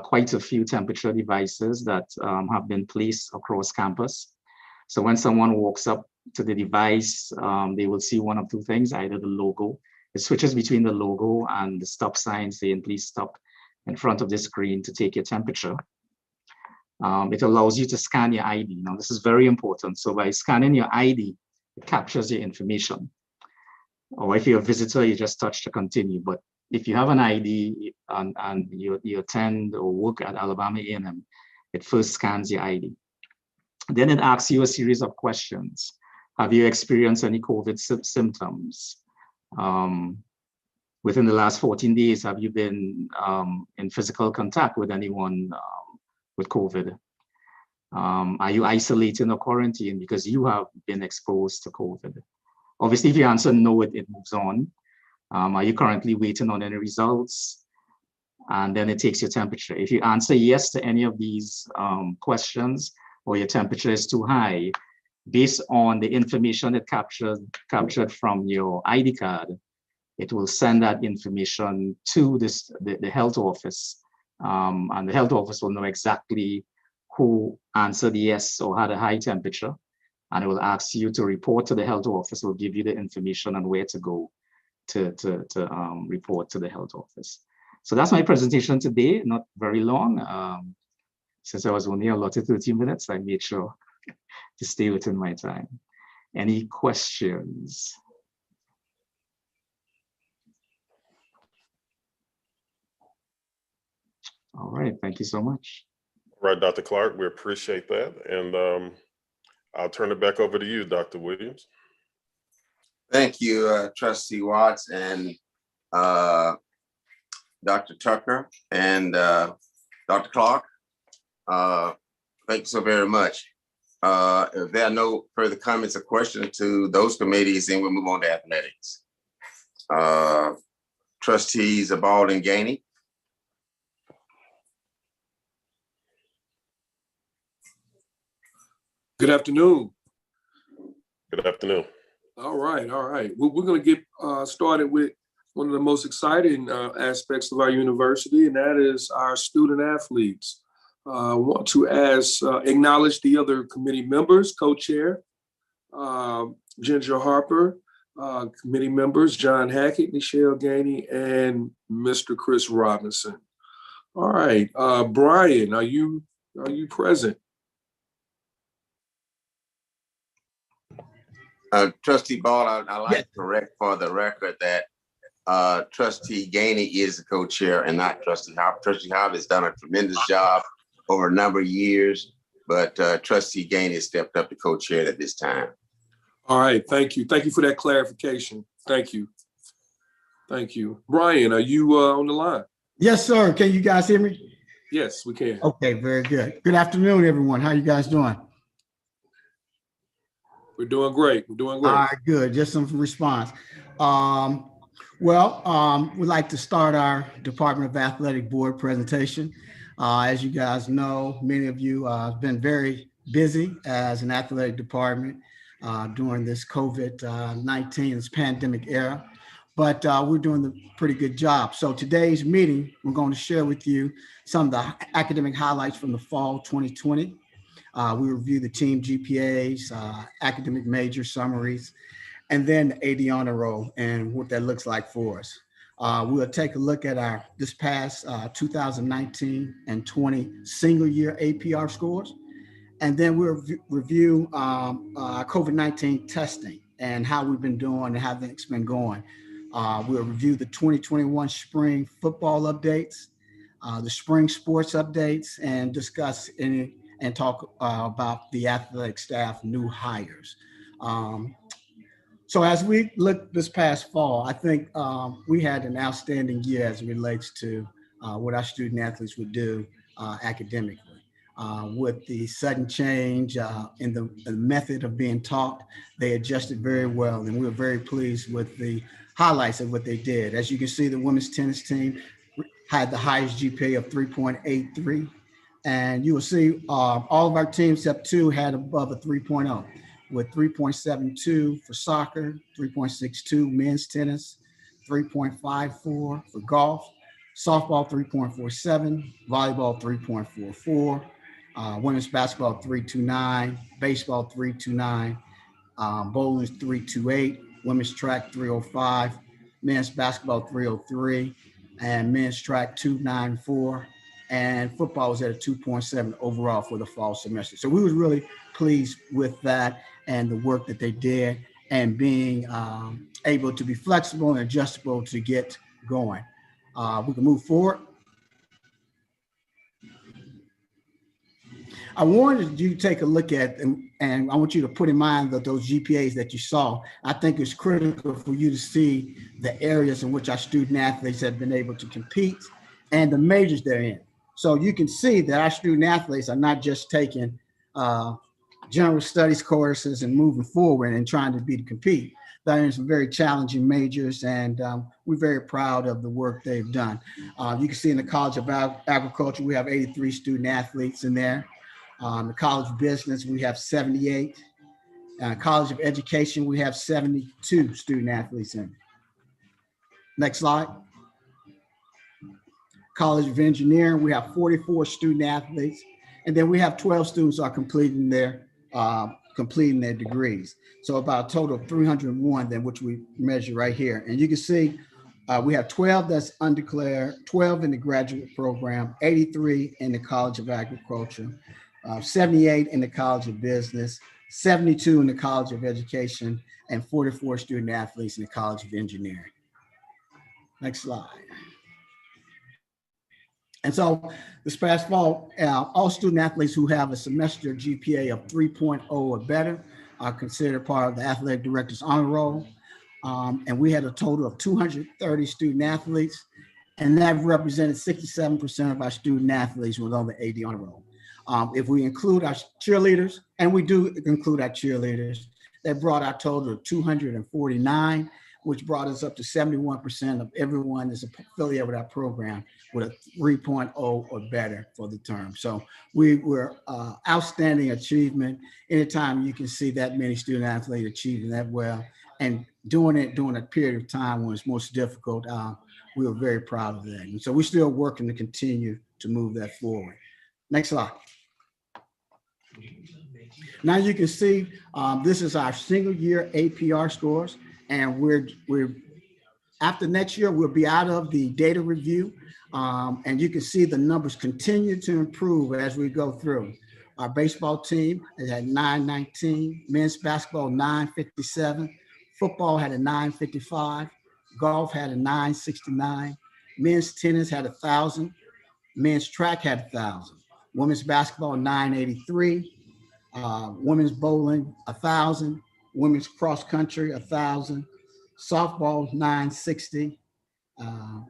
quite a few temperature devices that have been placed across campus. So when someone walks up to the device, they will see one of two things: either the logo, it switches between the logo and the stop sign saying "please stop" in front of the screen to take your temperature. It allows you to scan your ID. Now, this is very important. So by scanning your ID, it captures your information. Or if you're a visitor, you just touch to continue. But if you have an ID and you attend or work at Alabama A&M, it first scans your ID. Then it asks you a series of questions. Have you experienced any COVID symptoms? Within the last 14 days, have you been in physical contact with anyone with COVID? Are you isolating or quarantined because you have been exposed to COVID? Obviously, if you answer no, it moves on. Are you currently waiting on any results? And then it takes your temperature. If you answer yes to any of these questions, or your temperature is too high, based on the information it captured from your ID card, it will send that information to the health office. And the health office will know exactly who answered yes or had a high temperature. And it will ask you to report to the health office. It will give you the information on where to go to report to the health office. So that's my presentation today, not very long. Since I was only allotted 30 minutes, I made sure to stay within my time. Any questions? All right, thank you so much. All right, Dr. Clark, we appreciate that. And I'll turn it back over to you, Dr. Williams. Thank you, Trustee Watts and Dr. Tucker and Dr. Clark. Thank you so very much. If there are no further comments or questions to those committees, then we'll move on to athletics. Trustees Ball and Gainey. Good afternoon. Good afternoon. All right. We're going to get started with one of the most exciting aspects of our university, and that is our student athletes. I want to acknowledge the other committee members, co-chair, Ginger Harper, committee members, John Hackett, Michelle Gainey, and Mr. Chris Robinson. All right, Brian, are you present? Trustee Ball, I like to correct for the record that Trustee Gainey is the co-chair and not Trustee Hop. Trustee Hop has done a tremendous job over a number of years, but Trustee Gainey has stepped up to co-chair at this time. All right, thank you. Thank you for that clarification. Thank you. Thank you. Brian, are you on the line? Yes, sir. Can you guys hear me? Yes, we can. Okay, very good. Good afternoon, everyone. How you guys doing? We're doing great. We're doing great. All right, good. Just some response. We'd like to start our Department of Athletic Board presentation. As you guys know, many of you have been very busy as an athletic department during this COVID-19, this pandemic era, but we're doing a pretty good job. So today's meeting, we're going to share with you some of the academic highlights from the fall 2020. We review the team GPAs, academic major summaries, and then the AD honor roll and what that looks like for us. We'll take a look at this past 2019 and 20 single year APR scores. And then we'll review COVID-19 testing and how we've been doing and how things been going. We'll review the 2021 spring football updates, the spring sports updates, and discuss and talk about the athletic staff new hires. So as we look this past fall, I think we had an outstanding year as it relates to what our student athletes would do academically. With the sudden change in the method of being taught, they adjusted very well, and we were very pleased with the highlights of what they did. As you can see, the women's tennis team had the highest GPA of 3.83, and you will see all of our teams except two had above a 3.0, with 3.72 for soccer, 3.62 men's tennis, 3.54 for golf, softball 3.47, volleyball 3.44, women's basketball 329, baseball 329, bowling 328, women's track 305, men's basketball 303, and men's track 294, and football was at a 2.7 overall for the fall semester. So we was really pleased with that and the work that they did and being able to be flexible and adjustable to get going. We can move forward. I wanted you to take a look at, and I want you to put in mind that those GPAs that you saw. I think it's critical for you to see the areas in which our student athletes have been able to compete and the majors they're in. So you can see that our student athletes are not just taking general studies courses and moving forward and trying to compete. They're in some very challenging majors, and we're very proud of the work they've done. You can see in the College of Agriculture, we have 83 student athletes in there. The College of Business, we have 78. College of Education, we have 72 student athletes in. Next slide. College of Engineering, we have 44 student athletes. And then we have 12 students are completing their degrees. So about a total of 301 then, which we measure right here. And you can see we have 12 that's undeclared, 12 in the graduate program, 83 in the College of Agriculture, 78 in the College of Business, 72 in the College of Education, and 44 student athletes in the College of Engineering. Next slide. And so this past fall, all student athletes who have a semester GPA of 3.0 or better are considered part of the athletic director's honor roll. And we had a total of 230 student athletes, and that represented 67% of our student athletes were on the AD honor roll. If we include our cheerleaders, and we do include our cheerleaders, that brought our total of 249, which brought us up to 71% of everyone that's affiliated with our program with a 3.0 or better for the term. So we were outstanding achievement. Anytime you can see that many student athletes achieving that well and doing it during a period of time when it's most difficult, we were very proud of that. And so we're still working to continue to move that forward. Next slide. Now you can see this is our single year APR scores, and we're after next year we'll be out of the data review, and you can see the numbers continue to improve as we go through. Our baseball team is at 919, men's basketball 957, football had a 955, golf had a 969, men's tennis had 1,000, men's track had 1,000, women's basketball 983, women's bowling 1,000, women's cross country 1,000, softball 960,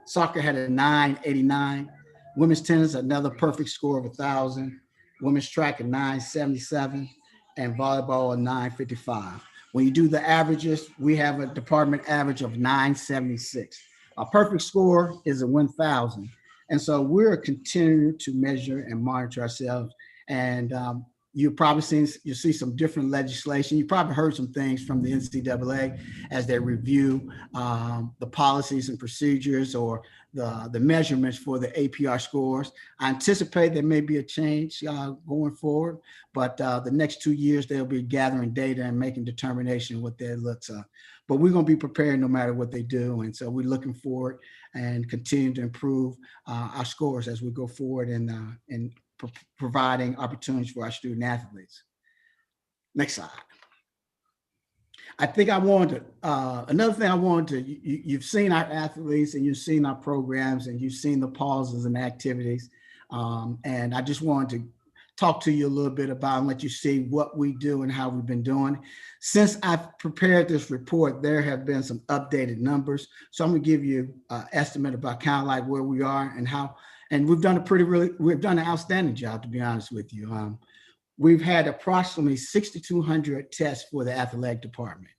soccer had a 989, women's tennis another perfect score of 1,000, women's track a 977, and volleyball a 955. When you do the averages, we have a department average of 976. A perfect score is a 1,000. And so we're continuing to measure and monitor ourselves. And you'll see some different legislation. You probably heard some things from the NCAA as they review the policies and procedures or the measurements for the APR scores. I anticipate there may be a change going forward, but the next 2 years they'll be gathering data and making determination what that looks like. But we're going to be prepared no matter what they do. And so we're looking forward and continue to improve our scores as we go forward and providing opportunities for our student athletes. Next slide. I think I wanted to, another thing I wanted to, you've seen our athletes and you've seen our programs and you've seen the pauses and activities. And I just wanted to talk to you a little bit about and let you see what we do and how we've been doing. Since I've prepared this report, there have been some updated numbers. So I'm gonna give you an estimate about kind of like where we are and how, and we've done we've done an outstanding job, to be honest with you. We've had approximately 6,200 tests for the athletic department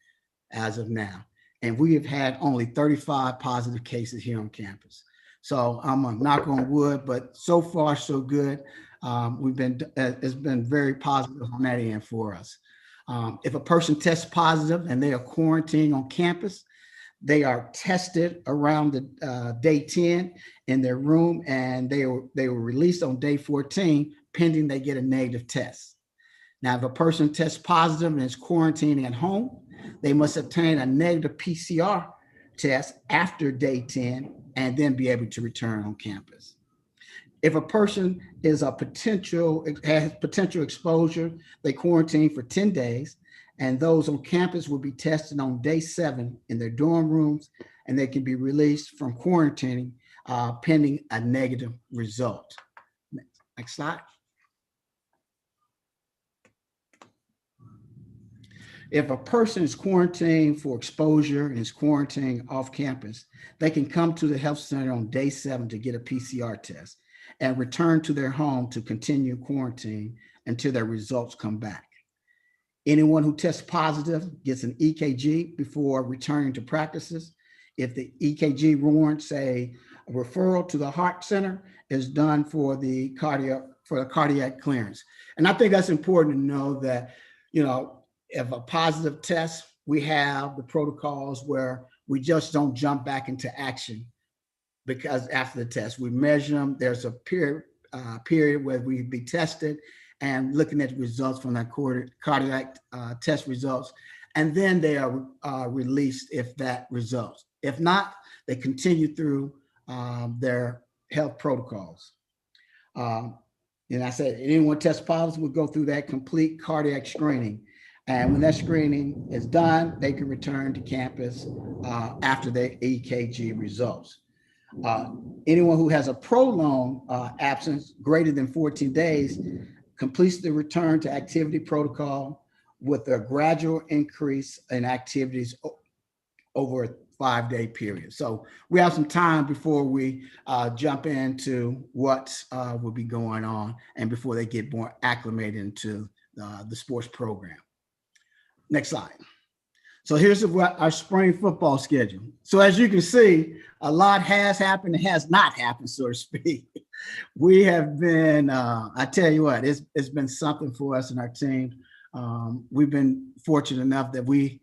as of now. And we have had only 35 positive cases here on campus. So I'm a knock on wood, but so far so good. It's been very positive on that end for us. If a person tests positive and they are quarantined on campus, they are tested around the day 10 in their room, and they were released on day 14 pending they get a negative test. Now, if a person tests positive and is quarantining at home, they must obtain a negative PCR test after day 10 and then be able to return on campus. If a person is has potential exposure, they quarantine for 10 days, and those on campus will be tested on day 7 in their dorm rooms, and they can be released from quarantining pending a negative result. Next slide. If a person is quarantined for exposure and is quarantined off campus, they can come to the health center on day 7 to get a PCR test and return to their home to continue quarantine until their results come back. Anyone who tests positive gets an EKG before returning to practices. If the EKG warrants a referral to the heart center, is done for the cardiac clearance. And I think that's important to know that, you know, if a positive test, we have the protocols where we just don't jump back into action, because after the test, we measure them. There's a period where we be tested and looking at the results from that cardiac test results. And then they are released if that results. If not, they continue through their health protocols. And I said, anyone test positive will go through that complete cardiac screening. And when that screening is done, they can return to campus after the EKG results. Anyone who has a prolonged absence greater than 14 days completes the return to activity protocol with a gradual increase in activities over a 5-day period. So we have some time before we jump into what will be going on and before they get more acclimated into the sports program. Next slide. So here's our spring football schedule. So as you can see, a lot has happened and has not happened, so to speak. We have been, I tell you what, it's been something for us and our team. We've been fortunate enough that we've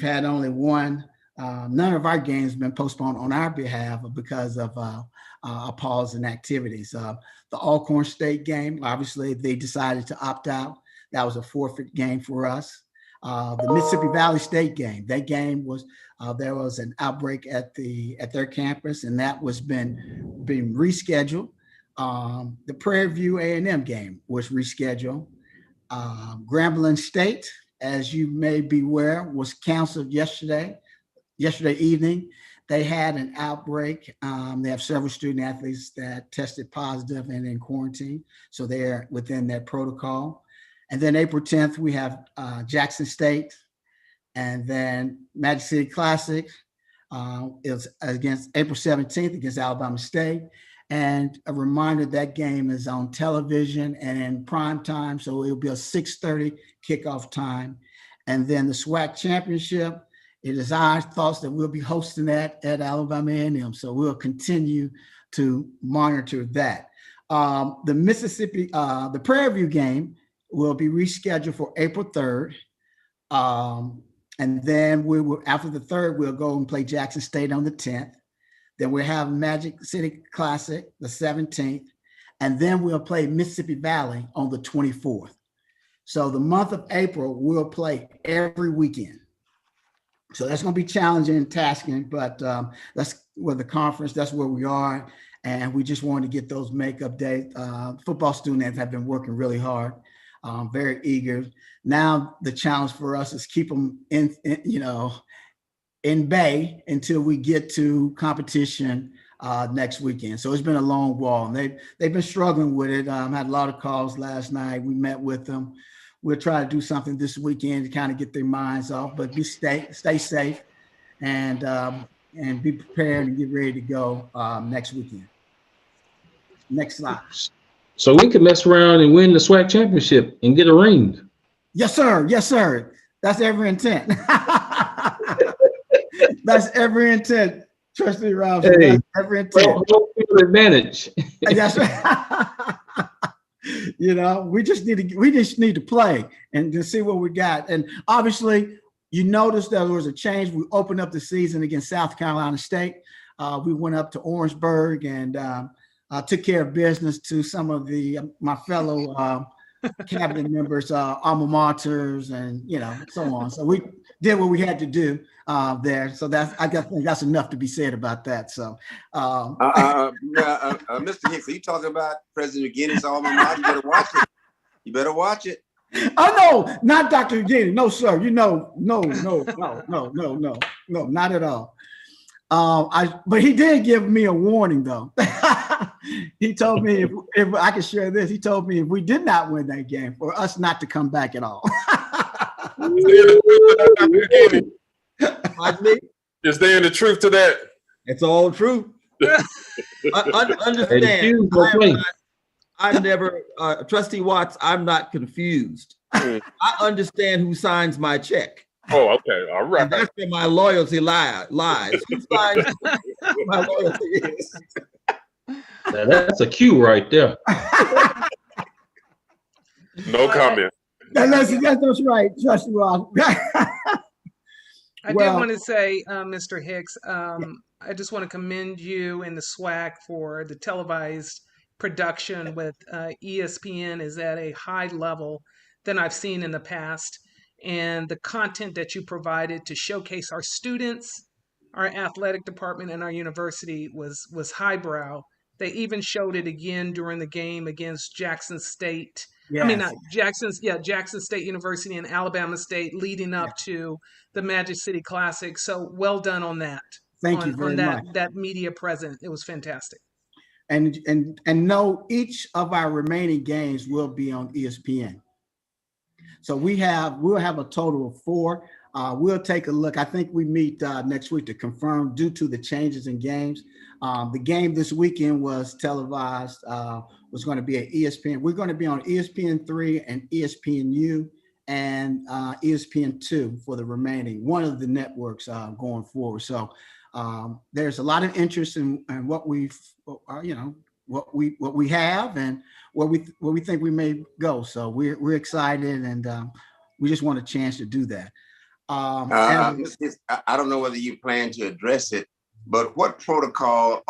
had only one, none of our games have been postponed on our behalf because of a pause in activities. The Alcorn State game, obviously they decided to opt out. That was a forfeit game for us. The Mississippi Valley State game, that game was, there was an outbreak at their campus, and that was being rescheduled. The Prairie View A&M game was rescheduled. Grambling State, as you may be aware, was canceled yesterday evening. They had an outbreak. They have several student athletes that tested positive and in quarantine, so they're within that protocol. And then April 10th, we have Jackson State, and then Magic City Classic is against April 17th against Alabama State. And a reminder, that game is on television and in prime time, so it'll be a 6:30 kickoff time. And then the SWAC Championship, it is our thoughts that we'll be hosting that at Alabama A&M, so we'll continue to monitor that. The Mississippi, the Prairie View game will be rescheduled for April 3rd. And then we will, after the 3rd, we'll go and play Jackson State on the 10th. Then we'll have Magic City Classic the 17th. And then we'll play Mississippi Valley on the 24th. So the month of April, we'll play every weekend. So that's going to be challenging and tasking, but that's where the conference, that's where we are. And we just wanted to get those makeup days. Football students have been working really hard, very eager. Now the challenge for us is keep them in bay until we get to competition next weekend. So it's been a long wall. And they've been struggling with it. Had a lot of calls last night. We met with them. We'll try to do something this weekend to kind of get their minds off, but stay safe and be prepared and get ready to go next weekend. Next slide. So we can mess around and win the SWAC championship and get a ring. Yes, sir. Yes, sir. That's every intent. That's every intent, Trustee Robinson. Hey, that's every intent. Home field advantage. That's right. We just need to play and to see what we got. And obviously, you noticed that there was a change. We opened up the season against South Carolina State. We went up to Orangeburg and took care of business to some of my fellow cabinet members, alma maters, and so on. So we did what we had to do there. So I think that's enough to be said about that. So, Mr. Hicks, are you talking about President McGinnis' alma mater? You better watch it. You better watch it. Oh no, not Dr. McGinnis. No, sir. No, not at all. But he did give me a warning, though. He told me if I could share this, he told me if we did not win that game, for us not to come back at all. Is there any truth to that? It's all true. Understand, I'm never, Trustee Watts, I'm not confused. I understand who signs my check. Oh, okay. All right. And that's where my loyalty lies. Who signs my loyalty is. Now, that's a cue right there. No comment. That's right, Trustee Ross. I did want to say, Mr. Hicks, I just want to commend you and the SWAC for the televised production with ESPN is at a high level than I've seen in the past. And the content that you provided to showcase our students, our athletic department, and our university was highbrow. They even showed it again during the game against Jackson State. Yes. I mean, not Jackson State University and Alabama State leading up to the Magic City Classic. So well done on that. Thank you very much. That media present. It was fantastic. And no, each of our remaining games will be on ESPN. So we'll have a total of 4. We'll take a look. I think we meet next week to confirm due to the changes in games. The game this weekend was televised, was going to be at ESPN. We're going to be on ESPN3 and ESPNU and ESPN2 for the remaining one of the networks going forward. So there's a lot of interest in what we've, what we have and where we think we may go. So we're excited and we just want a chance to do that. I don't know whether you plan to address it, but what protocol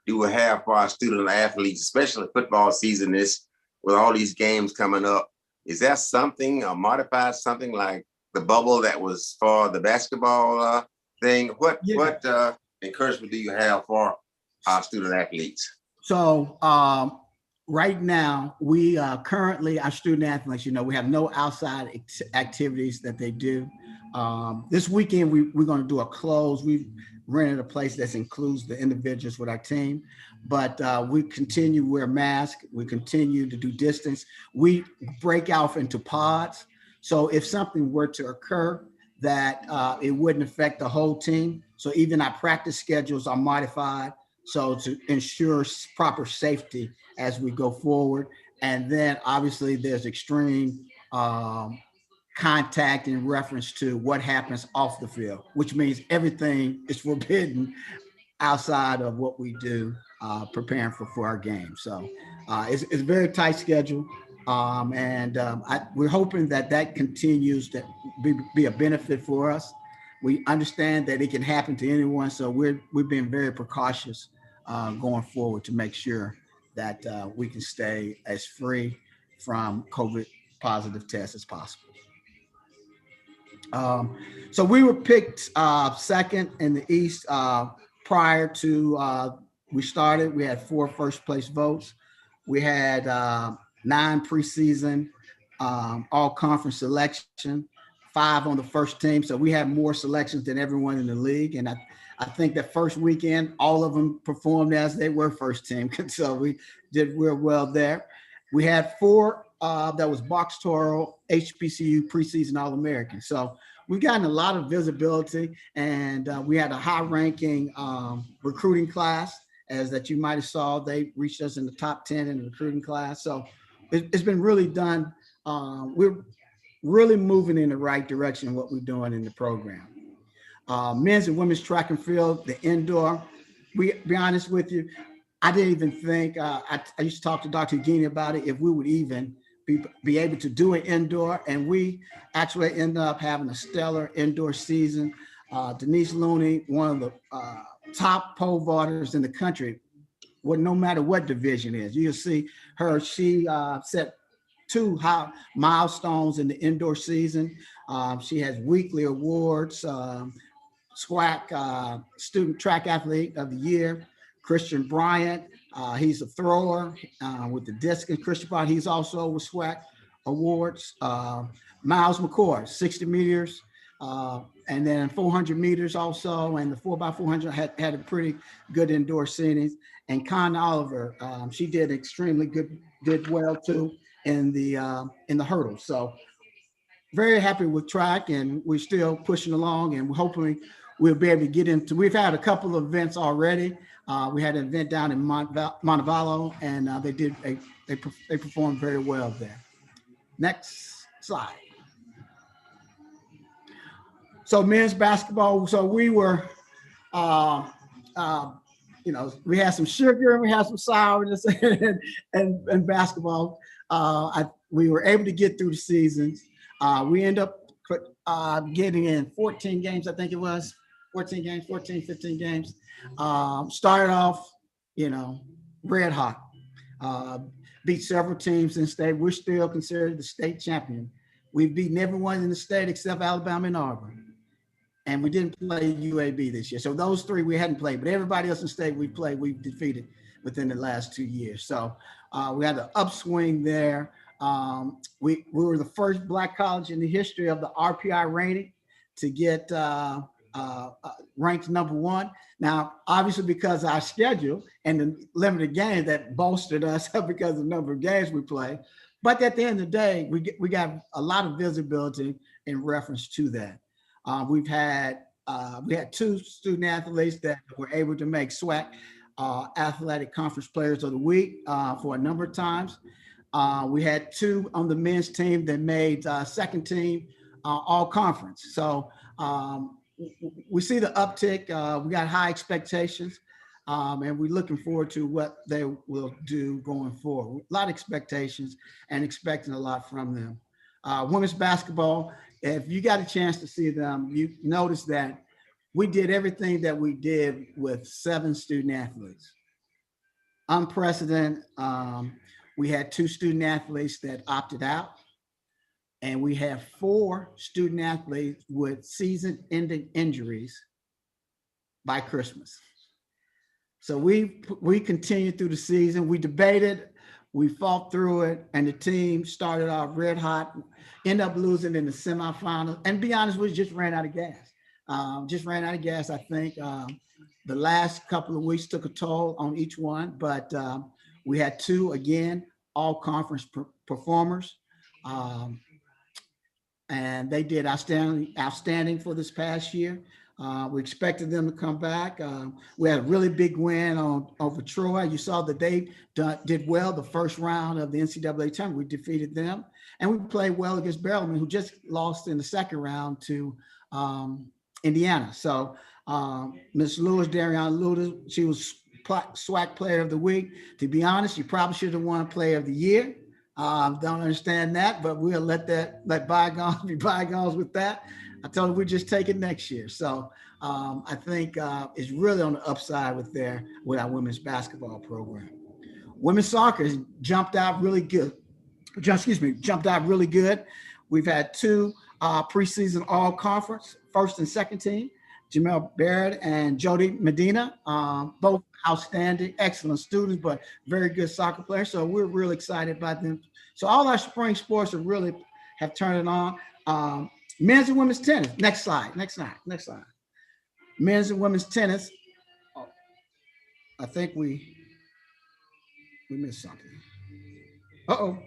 do we have for our student athletes, especially football season is with all these games coming up? Is that something modified, something like the bubble that was for the basketball thing? What encouragement do you have for our student athletes? So right now, we currently, our student athletes, we have no outside activities that they do. This weekend, we're going to do a close. We've rented a place that includes the individuals with our team, but we continue to wear masks. We continue to do distance. We break out into pods. So if something were to occur, that it wouldn't affect the whole team. So even our practice schedules are modified. So to ensure proper safety as we go forward. And then obviously there's extreme contact in reference to what happens off the field, which means everything is forbidden outside of what we do preparing for our game. So it's a very tight schedule. We're hoping that continues to be a benefit for us. We understand that it can happen to anyone. So we've been very precautious going forward to make sure that we can stay as free from COVID positive tests as possible. So we were picked second in the East prior to we started, we had 4 first place votes. We had 9 preseason all conference selection, 5 on the first team. So we had more selections than everyone in the league. And I think that first weekend, all of them performed as they were first team. So we did real well there. We had 4 that was Box Toro HBCU preseason All-American. So we've gotten a lot of visibility, and we had a high-ranking recruiting class, as that you might have saw. They reached us in the top 10 in the recruiting class. So it's been really done. We're really moving in the right direction in what we're doing in the program. Men's and women's track and field, the indoor, be honest with you, I didn't even think, I used to talk to Dr. Gini about it, if we would even be able to do it indoor, and we actually ended up having a stellar indoor season. Denise Looney, one of the top pole vaulters in the country, no matter what division is. You'll see her, she set 2 high milestones in the indoor season. She has weekly awards, SWAC Student Track Athlete of the Year. Christian Bryant, he's a thrower with the discus. Christian Bryant, he's also with SWAC awards. Miles McCoy, 60 meters, and then 400 meters also, and the 4x400 had a pretty good indoor seating. And Con Oliver, she did extremely good, did well too in the hurdle. So very happy with track, and we're still pushing along, and hopefully we'll be able to get into, we've had a couple of events already. We had an event down in Montevallo, and they performed very well there. Next slide. So men's basketball, so we were, we had some sugar, we had some sourness and basketball. We were able to get through the seasons. We end up getting in 14 games, I think it was, 15 games. Started off, red hot. Beat several teams in state. We're still considered the state champion. We've beaten everyone in the state except Alabama and Auburn. And we didn't play UAB this year. So those 3 we hadn't played, but everybody else in state we've defeated within the last 2 years. So we had an upswing there. We were the first Black college in the history of the RPI rating to get ranked #1. Now, obviously, because our schedule and the limited games that bolstered us because of the number of games we play. But at the end of the day, we got a lot of visibility in reference to that. We had 2 student athletes that were able to make SWAC Athletic Conference Players of the Week for a number of times. We had 2 on the men's team that made second team all conference. So we see the uptick. We got high expectations, and we're looking forward to what they will do going forward. A lot of expectations and expecting a lot from them. Women's basketball, if you got a chance to see them, you notice that we did everything that we did with 7 student athletes. Unprecedented. We had 2 student athletes that opted out. And we have 4 student athletes with season-ending injuries by Christmas. So we continued through the season. We debated, we fought through it, and the team started off red hot, ended up losing in the semifinals. And to be honest, we just ran out of gas. I think the last couple of weeks took a toll on each one, but we had 2, again, all conference performers. And they did outstanding for this past year. We expected them to come back. We had a really big win over Troy. You saw that they did well the first round of the NCAA tournament. We defeated them. And we played well against Bellarmine, who just lost in the second round to Indiana. So Ms. Lewis, Dariana Lewis, she was SWAC Player of the Week. To be honest, you probably should have won Player of the Year. Don't understand that, but we'll let bygones be bygones with that. I told her we just take it next year. So I think it's really on the upside with our women's basketball program. Women's soccer has jumped out really good. We've had 2 preseason all conference, first and second team. Jamel Barrett and Jody Medina, both outstanding, excellent students, but very good soccer players. So we're really excited about them. So all our spring sports are really have turned it on. Men's and women's tennis. Next slide. Men's and women's tennis. Oh, I think we missed something. Uh-oh.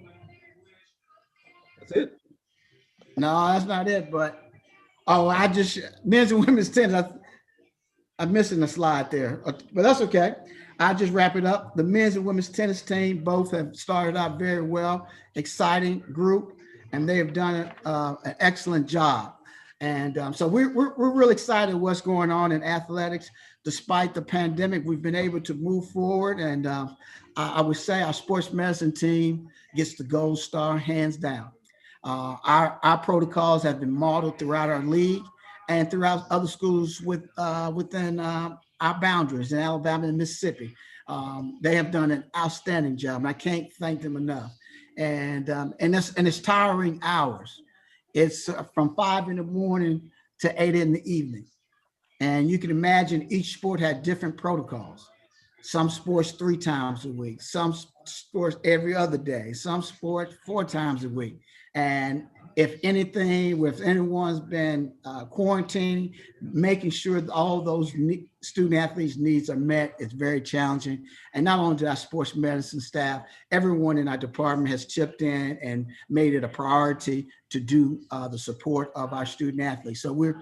That's it? No, that's not it, but men's and women's tennis, I'm missing a slide there, but that's okay. I'll just wrap it up. The men's and women's tennis team both have started out very well, exciting group, and they have done an excellent job. And so we're really excited what's going on in athletics. Despite the pandemic, we've been able to move forward. And I would say our sports medicine team gets the gold star, hands down. Our protocols have been modeled throughout our league and throughout other schools within our boundaries in Alabama and Mississippi. They have done an outstanding job, and I can't thank them enough. And it's tiring hours. It's from 5 in the morning to 8 in the evening. And you can imagine each sport had different protocols. Some sports 3 times a week, some sports every other day, some sports 4 times a week. And if anyone's been quarantining, making sure that all those student athletes' needs are met, it's very challenging. And not only do our sports medicine staff, everyone in our department has chipped in and made it a priority to do the support of our student athletes. So we're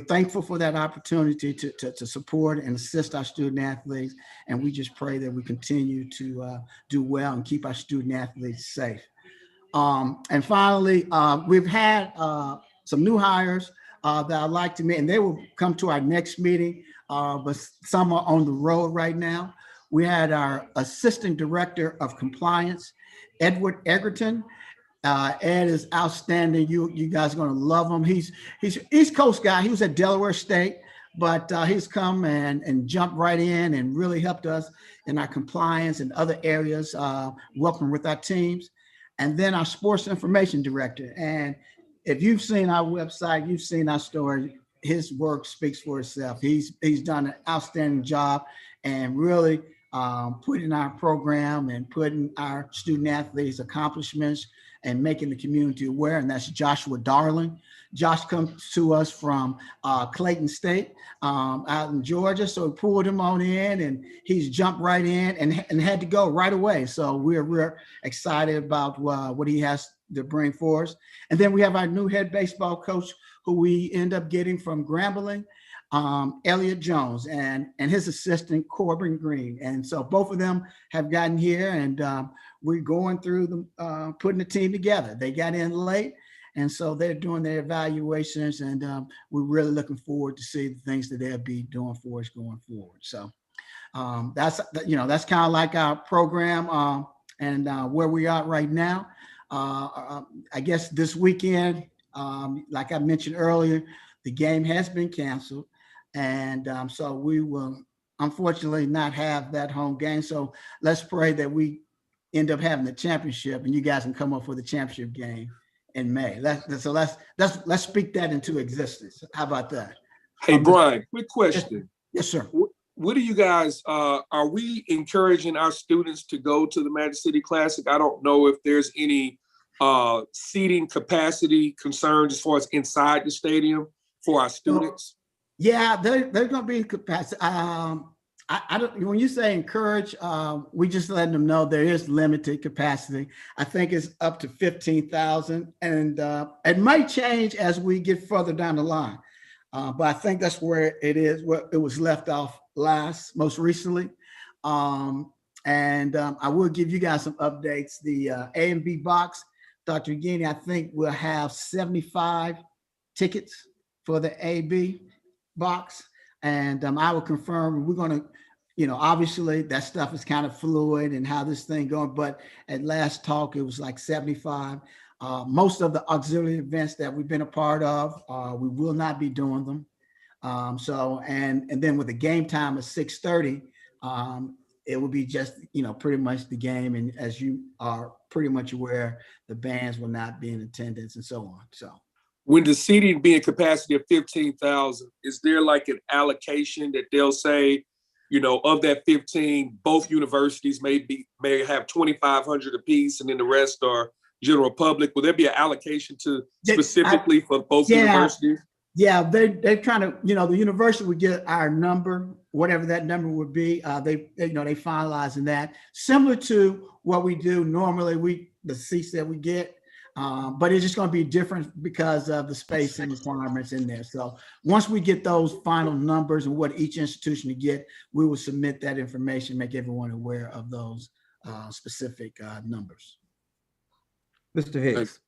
thankful for that opportunity to support and assist our student athletes. And we just pray that we continue to do well and keep our student athletes safe. And finally, we've had some new hires that I'd like to meet, and they will come to our next meeting, but some are on the road right now. We had our Assistant Director of Compliance, Edward Eggerton. Ed is outstanding. You guys are going to love him. He's East Coast guy. He was at Delaware State, but he's come and jumped right in and really helped us in our compliance and other areas, working with our teams. And then our sports information director. And if you've seen our website, you've seen our story, his work speaks for itself. He's done an outstanding job and really putting our program and putting our student athletes' accomplishments and making the community aware. And that's Joshua Darling. Josh comes to us from Clayton State out in Georgia. So we pulled him on in and he's jumped right in and had to go right away. So we're excited about what he has to bring for us. And then we have our new head baseball coach who we end up getting from Grambling, Elliot Jones, and his assistant Corbin Green. And so both of them have gotten here and we're going through putting the team together. They got in late. And so they're doing their evaluations, and we're really looking forward to see the things that they'll be doing for us going forward. So that's kind of like our program and where we are right now. I guess this weekend, like I mentioned earlier, the game has been canceled, and so we will unfortunately not have that home game. So let's pray that we end up having the championship, and you guys can come up for the championship game in May. Let's speak that into existence. How about that? Hey, Brian, quick question. Yes, sir. What do you guys, are we encouraging our students to go to the Magic City Classic? I don't know if there's any seating capacity concerns as far as inside the stadium for our students. Yeah, they're going to be capacity. I don't. When you say encourage, we just letting them know there is limited capacity. I think it's up to 15,000, and it might change as we get further down the line. But I think that's where it is. Where it was left off most recently. I will give you guys some updates. The A and B box, Dr. Gini, I think we'll have 75 tickets for the A-B box. And I will confirm we're going to, obviously that stuff is kind of fluid and how this thing going, but at last talk, it was like 75. Most of the auxiliary events that we've been a part of, we will not be doing them. And then with the game time at 6:30, it will be just, pretty much the game. And as you are pretty much aware, the bands will not be in attendance and so on. So. when the seating being capacity of 15,000, is there like an allocation that they'll say, you know, of that 15, both universities may have 2,500 apiece, and then the rest are general public? Will there be an allocation to specifically for both universities? Yeah, they're trying to, you know, the university would get our number, whatever that number would be. They finalizing that, similar to what we do normally. The seats that we get. But it's just going to be different because of the space and requirements in there. So once we get those final numbers and what each institution to get, we will submit that information, make everyone aware of those specific numbers. Mr. Hicks.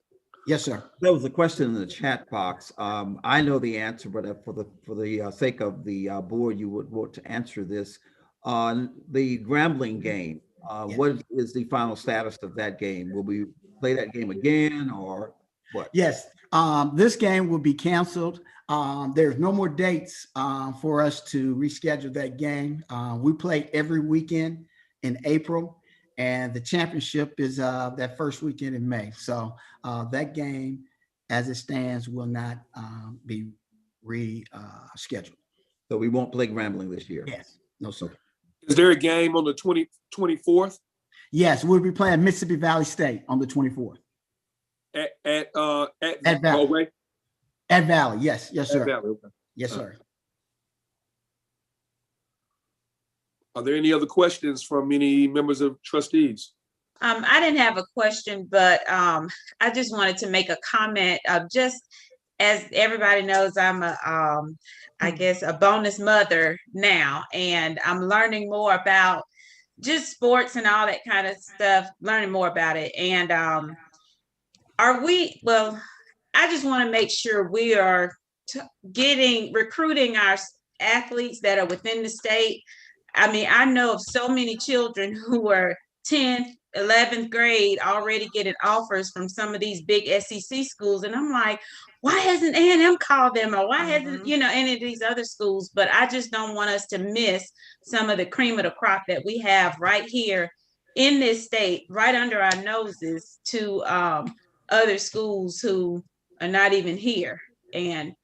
Yes, sir. There was a question in the chat box. I know the answer, but for the sake of the board, you would want to answer this. On the Grambling game, what is the final status of that game? Will we play that game again or what? Yes, this game will be canceled. There's no more dates for us to reschedule that game. We play every weekend in April, and the championship is that first weekend in May. So that game, as it stands, will not be rescheduled. So we won't play Grambling this year? Yes, no, sir. Is there a game on the 24th? Yes, we'll be playing Mississippi Valley State on the 24th. At Valley. At Valley, yes, sir. At Valley, okay. Yes, sir. Are there any other questions from any members of trustees? I didn't have a question, but I just wanted to make a comment. Just as everybody knows, I'm I guess a bonus mother now, and I'm learning more about just sports and all that kind of stuff, learning more about it. And I just want to make sure we are recruiting our athletes that are within the state. I mean, I know of so many children who are 10th, 11th grade already getting offers from some of these big SEC schools. And I'm like, why hasn't A&M called them, or why hasn't, any of these other schools? But I just don't want us to miss some of the cream of the crop that we have right here in this state, right under our noses, to other schools who are not even here. And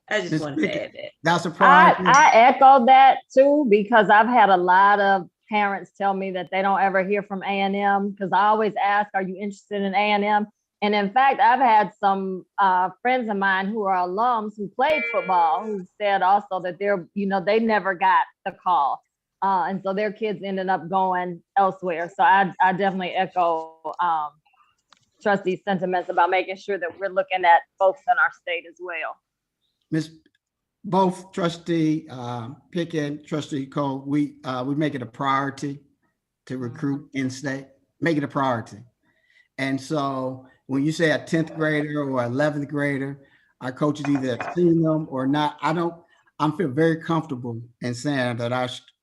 I just wanted to add that. That's a problem. I echo that too, because I've had a lot of parents tell me that they don't ever hear from A&M, because I always ask, are you interested in A&M? And in fact, I've had some friends of mine who are alums who played football who said also that they never got the call. And so their kids ended up going elsewhere. So I definitely echo trustees' sentiments about making sure that we're looking at folks in our state as well. Both Trustee Pickett, Trustee Cole, we make it a priority to recruit in-state, make it a priority. And so when you say a 10th grader or 11th grader, our coaches either have seen them or not. I feel very comfortable in saying that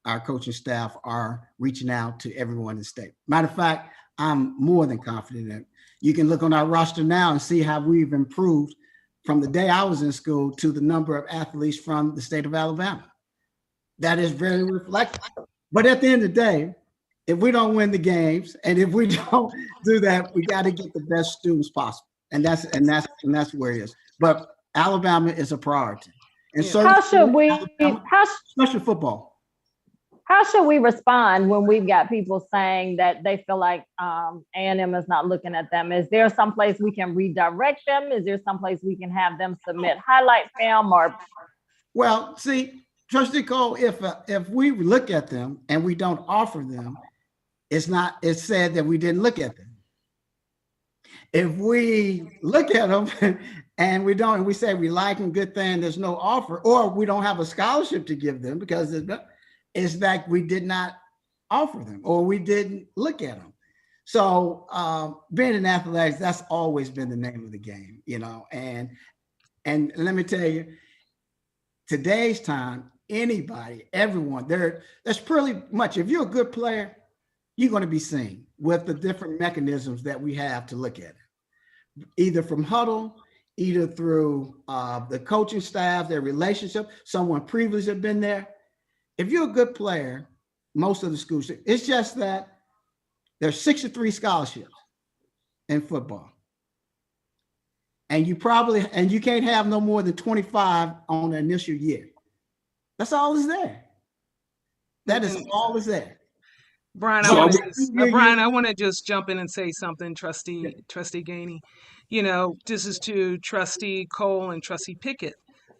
our coaching staff are reaching out to everyone in the state. Matter of fact, I'm more than confident that you can look on our roster now and see how we've improved from the day I was in school to the number of athletes from the state of Alabama. That is very reflective. But at the end of the day, if we don't win the games, and if we don't do that, we got to get the best students possible, and that's where it is. But Alabama is a priority, and so special football. How should we respond when we've got people saying that they feel like A&M is not looking at them? Is there some place we can redirect them? Is there some place we can have them submit highlight film or? Well, see, Trustee Cole, if we look at them and we don't offer them, it's said that we didn't look at them. If we look at them and we say we like them, good thing, there's no offer, or we don't have a scholarship to give them because it's like we did not offer them or we didn't look at them. So being in athletics, that's always been the name of the game, and let me tell you, today's time, everyone, that's pretty much, if you're a good player, you're going to be seen with the different mechanisms that we have to look at it, either from huddle, either through the coaching staff, their relationship, someone previously had been there. If you're a good player, most of the schools, it's just that there's 63 scholarships in football. and you can't have no more than 25 on the initial year. That's all is there. That is all is there. Brian, So I want to just jump in and say something, Trustee Gainey. You know, this is to Trustee Cole and Trustee Pickett.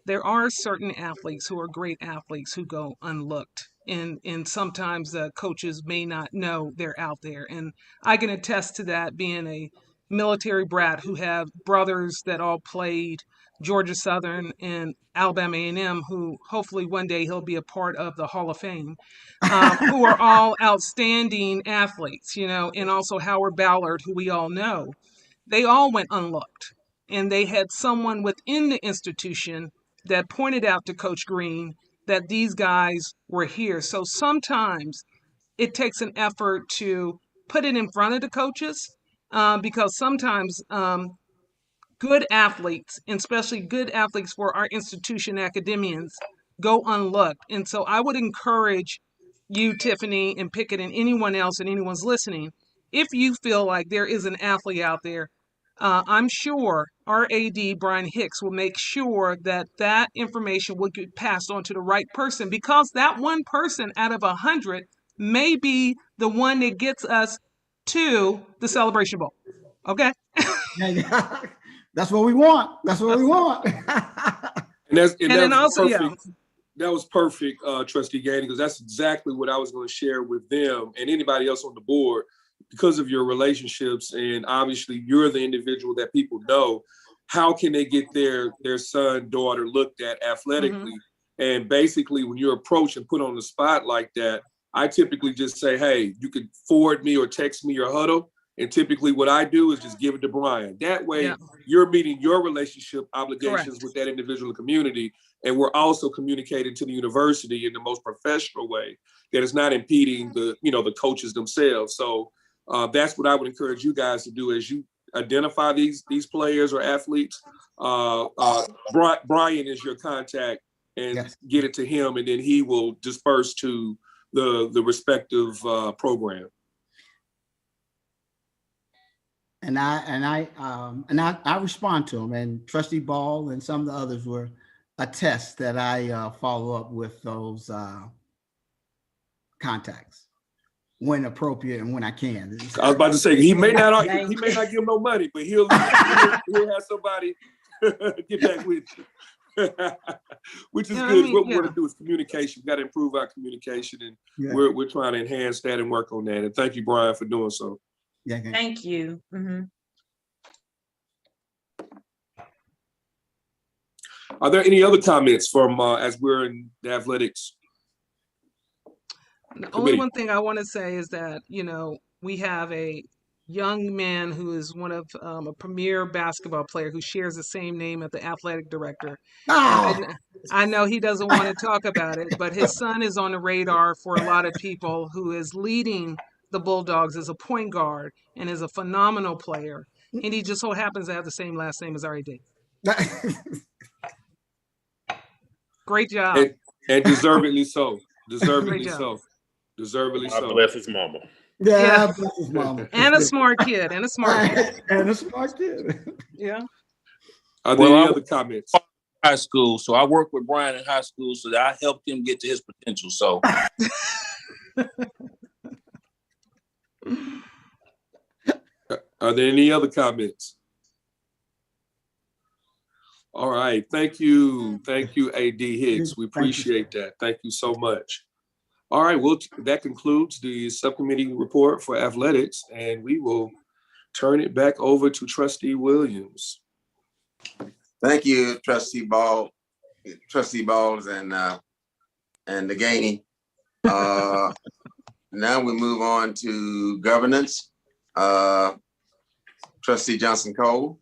There are certain athletes who are great athletes who go unlooked, and sometimes the coaches may not know they're out there. And I can attest to that, being a military brat who have brothers that all played Georgia Southern and Alabama A&M, who hopefully one day he'll be a part of the Hall of Fame, who are all outstanding athletes, you know, and also Howard Ballard, who we all know. They all went unlooked, and they had someone within the institution that pointed out to Coach Green that these guys were here. So sometimes it takes an effort to put it in front of the coaches, because sometimes good athletes, and especially good athletes for our institution academians, go unlooked. And so I would encourage you, Tiffany and Pickett, and anyone else and anyone's listening, if you feel like there is an athlete out there, I'm sure our AD, Brian Hicks, will make sure that that information will get passed on to the right person, because that one person out of 100 may be the one that gets us to the Celebration Bowl. Okay? That's what we want. That's what we want. That was perfect, Trustee Gainey, because that's exactly what I was going to share with them and anybody else on the board. Because of your relationships, and obviously you're the individual that people know, how can they get their son, daughter looked at athletically? And basically, when you're approached and put on the spot like that, I typically just say, hey, you can forward me or text me your huddle. And typically what I do is just give it to Brian. That way you're meeting your relationship obligations with that individual community. And we're also communicating to the university in the most professional way that is not impeding the coaches themselves. So that's what I would encourage you guys to do as you identify these players or athletes. Brian is your contact, and get it to him, and then he will disperse to the respective program. And I respond to them, and Trustee Ball and some of the others were attest that I follow up with those contacts when appropriate and when I can. I was about to say he may not give him no money, but he'll have somebody get back with you. Which is good. What we want to do is communication. We've got to improve our communication, and we're trying to enhance that and work on that. And thank you, Brian, for doing so. Thank you. Are there any other comments from as we're in the athletics? The only one thing I want to say is that, you know, we have a young man who is one of a premier basketball player who shares the same name as the athletic director. I know he doesn't want to talk about it, but his son is on the radar for a lot of people, who is leading the Bulldogs as a point guard and is a phenomenal player. And he just so happens to have the same last name as R.A.D. Great job. And deservedly so. Deservedly Great so. job. Deservedly God so. bless his mama. Yeah, bless his mama. And a smart kid. And a smart kid. And a smart kid. Yeah. Are there any other comments? High school, so I worked with Brian in high school, so that I helped him get to his potential. So. Are there any other comments? All right. Thank you. Thank you, AD Hicks. We appreciate that. Thank you so much. All right. Well, that concludes the subcommittee report for athletics, and we will turn it back over to Trustee Williams. Thank you, Trustee Balls and the Gainey. Now we move on to governance. Trustee Johnson Cole.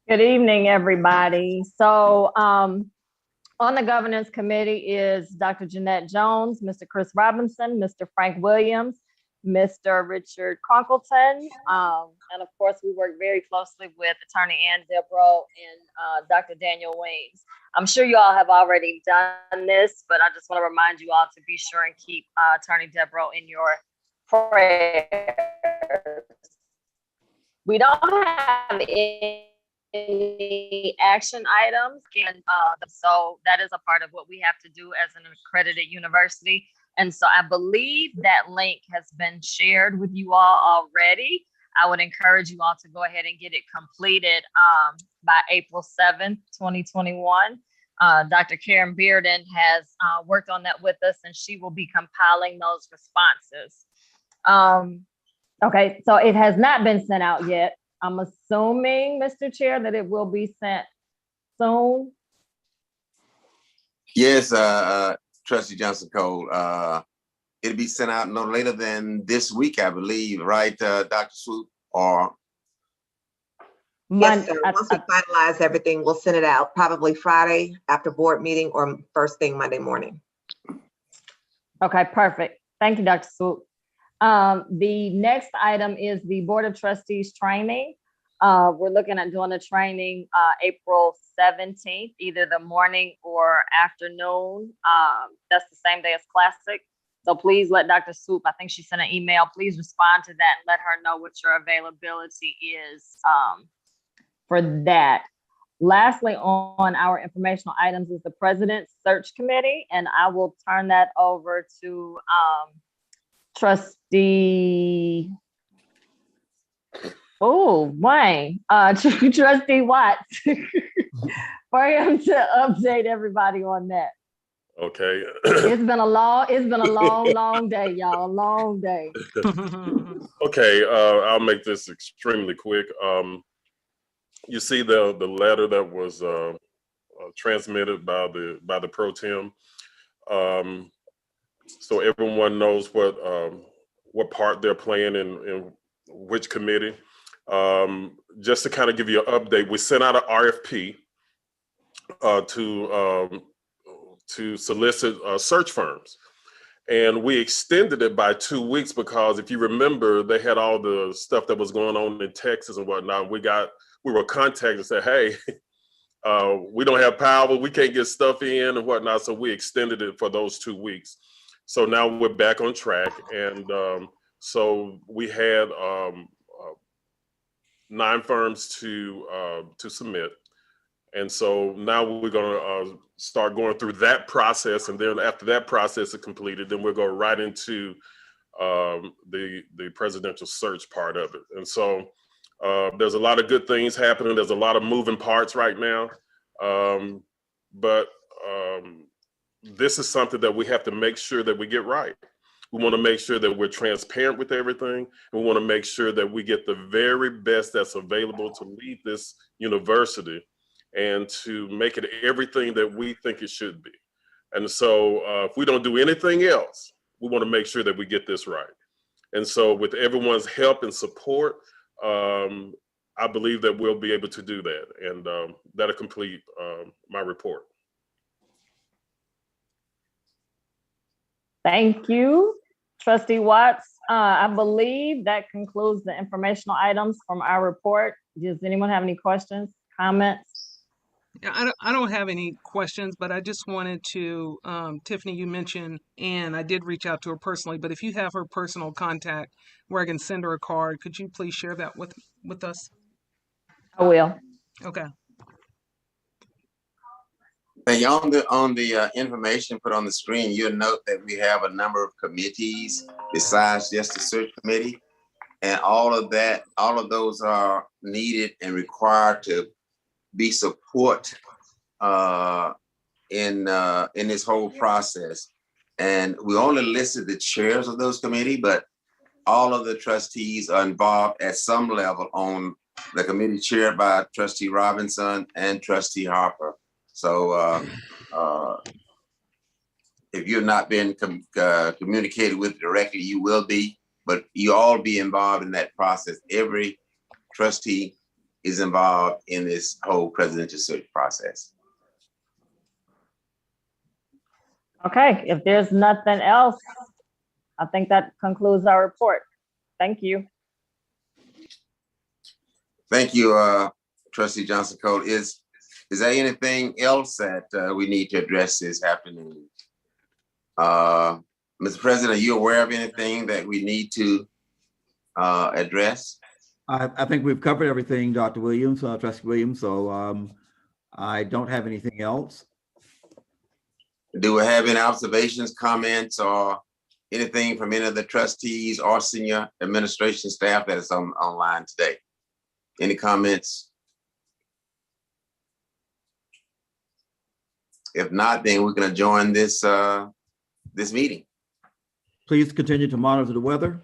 Good evening, everybody. So on the governance committee is Dr. Jeanette Jones, Mr. Chris Robinson, Mr. Frank Williams, Mr. Richard Conkleton, and of course we work very closely with Attorney Ann Debro and Dr. Daniel Waynes. I'm sure you all have already done this, but I just want to remind you all to be sure and keep Attorney Debro in your prayers. We don't have any action items, and so that is a part of what we have to do as an accredited university. And so I believe that link has been shared with you all already. I would encourage you all to go ahead and get it completed by April 7th, 2021. Dr. Karen Bearden has worked on that with us, and she will be compiling those responses. Okay, so it has not been sent out yet. I'm assuming, Mr. Chair, that it will be sent soon. Yes, Trustee Johnson Cole. It'll be sent out no later than this week, I believe, right, Dr. Swoop? Or yes, sir. Once we finalize everything, we'll send it out probably Friday after board meeting or first thing Monday morning. Okay, perfect. Thank you, Dr. Swoop. The next item is the Board of Trustees training. We're looking at doing the training April 17th, either the morning or afternoon. That's the same day as Classic. So please let Dr. Swoop, I think she sent an email, please respond to that and let her know what your availability is for that. Lastly, on our informational items is the President's Search Committee, and I will turn that over to Trustee, Wayne, Trustee Watts, for him to update everybody on that. Okay. It's been a long day, y'all. A long day. Okay, I'll make this extremely quick. You see the letter that was transmitted by the pro tem. So everyone knows what part they're playing in which committee. Just to kind of give you an update, we sent out an RFP to solicit search firms. And we extended it by 2 weeks because if you remember, they had all the stuff that was going on in Texas and whatnot. We were contacted and said, hey, we don't have power, we can't get stuff in and whatnot. So we extended it for those 2 weeks. So now we're back on track. And so we had 9 firms to submit. And so now we're going to start going through that process. And then after that process is completed, then we'll go right into the presidential search part of it. And so there's a lot of good things happening. There's a lot of moving parts right now. But this is something that we have to make sure that we get right. We want to make sure that we're transparent with everything. We want to make sure that we get the very best that's available to lead this university and to make it everything that we think it should be. And so if we don't do anything else, we want to make sure that we get this right. And so with everyone's help and support, I believe that we'll be able to do that. And that'll complete my report. Thank you, Trustee Watts. I believe that concludes the informational items from our report. Does anyone have any questions, comments? Yeah, I don't have any questions, but I just wanted to, Tiffany, you mentioned, and I did reach out to her personally, but if you have her personal contact where I can send her a card, could you please share that with us? I will. Okay. And on the information put on the screen, you'll note that we have a number of committees besides just the search committee. And all of those are needed and required to be support in this whole process. And we only listed the chairs of those committee, but all of the trustees are involved at some level on the committee chaired by Trustee Robinson and Trustee Harper. So if you've not been communicated with directly, you will be, but you all be involved in that process. Every trustee is involved in this whole presidential search process. Okay, if there's nothing else, I think that concludes our report. Thank you. Thank you, Trustee Johnson Cole. Is there anything else that we need to address this afternoon? Mr. President, are you aware of anything that we need to address? I think we've covered everything, Dr. Williams, Trustee Williams, so I don't have anything else. Do we have any observations, comments, or anything from any of the trustees or senior administration staff that is online today? Any comments? If not, then we're going to join this meeting. Please continue to monitor the weather.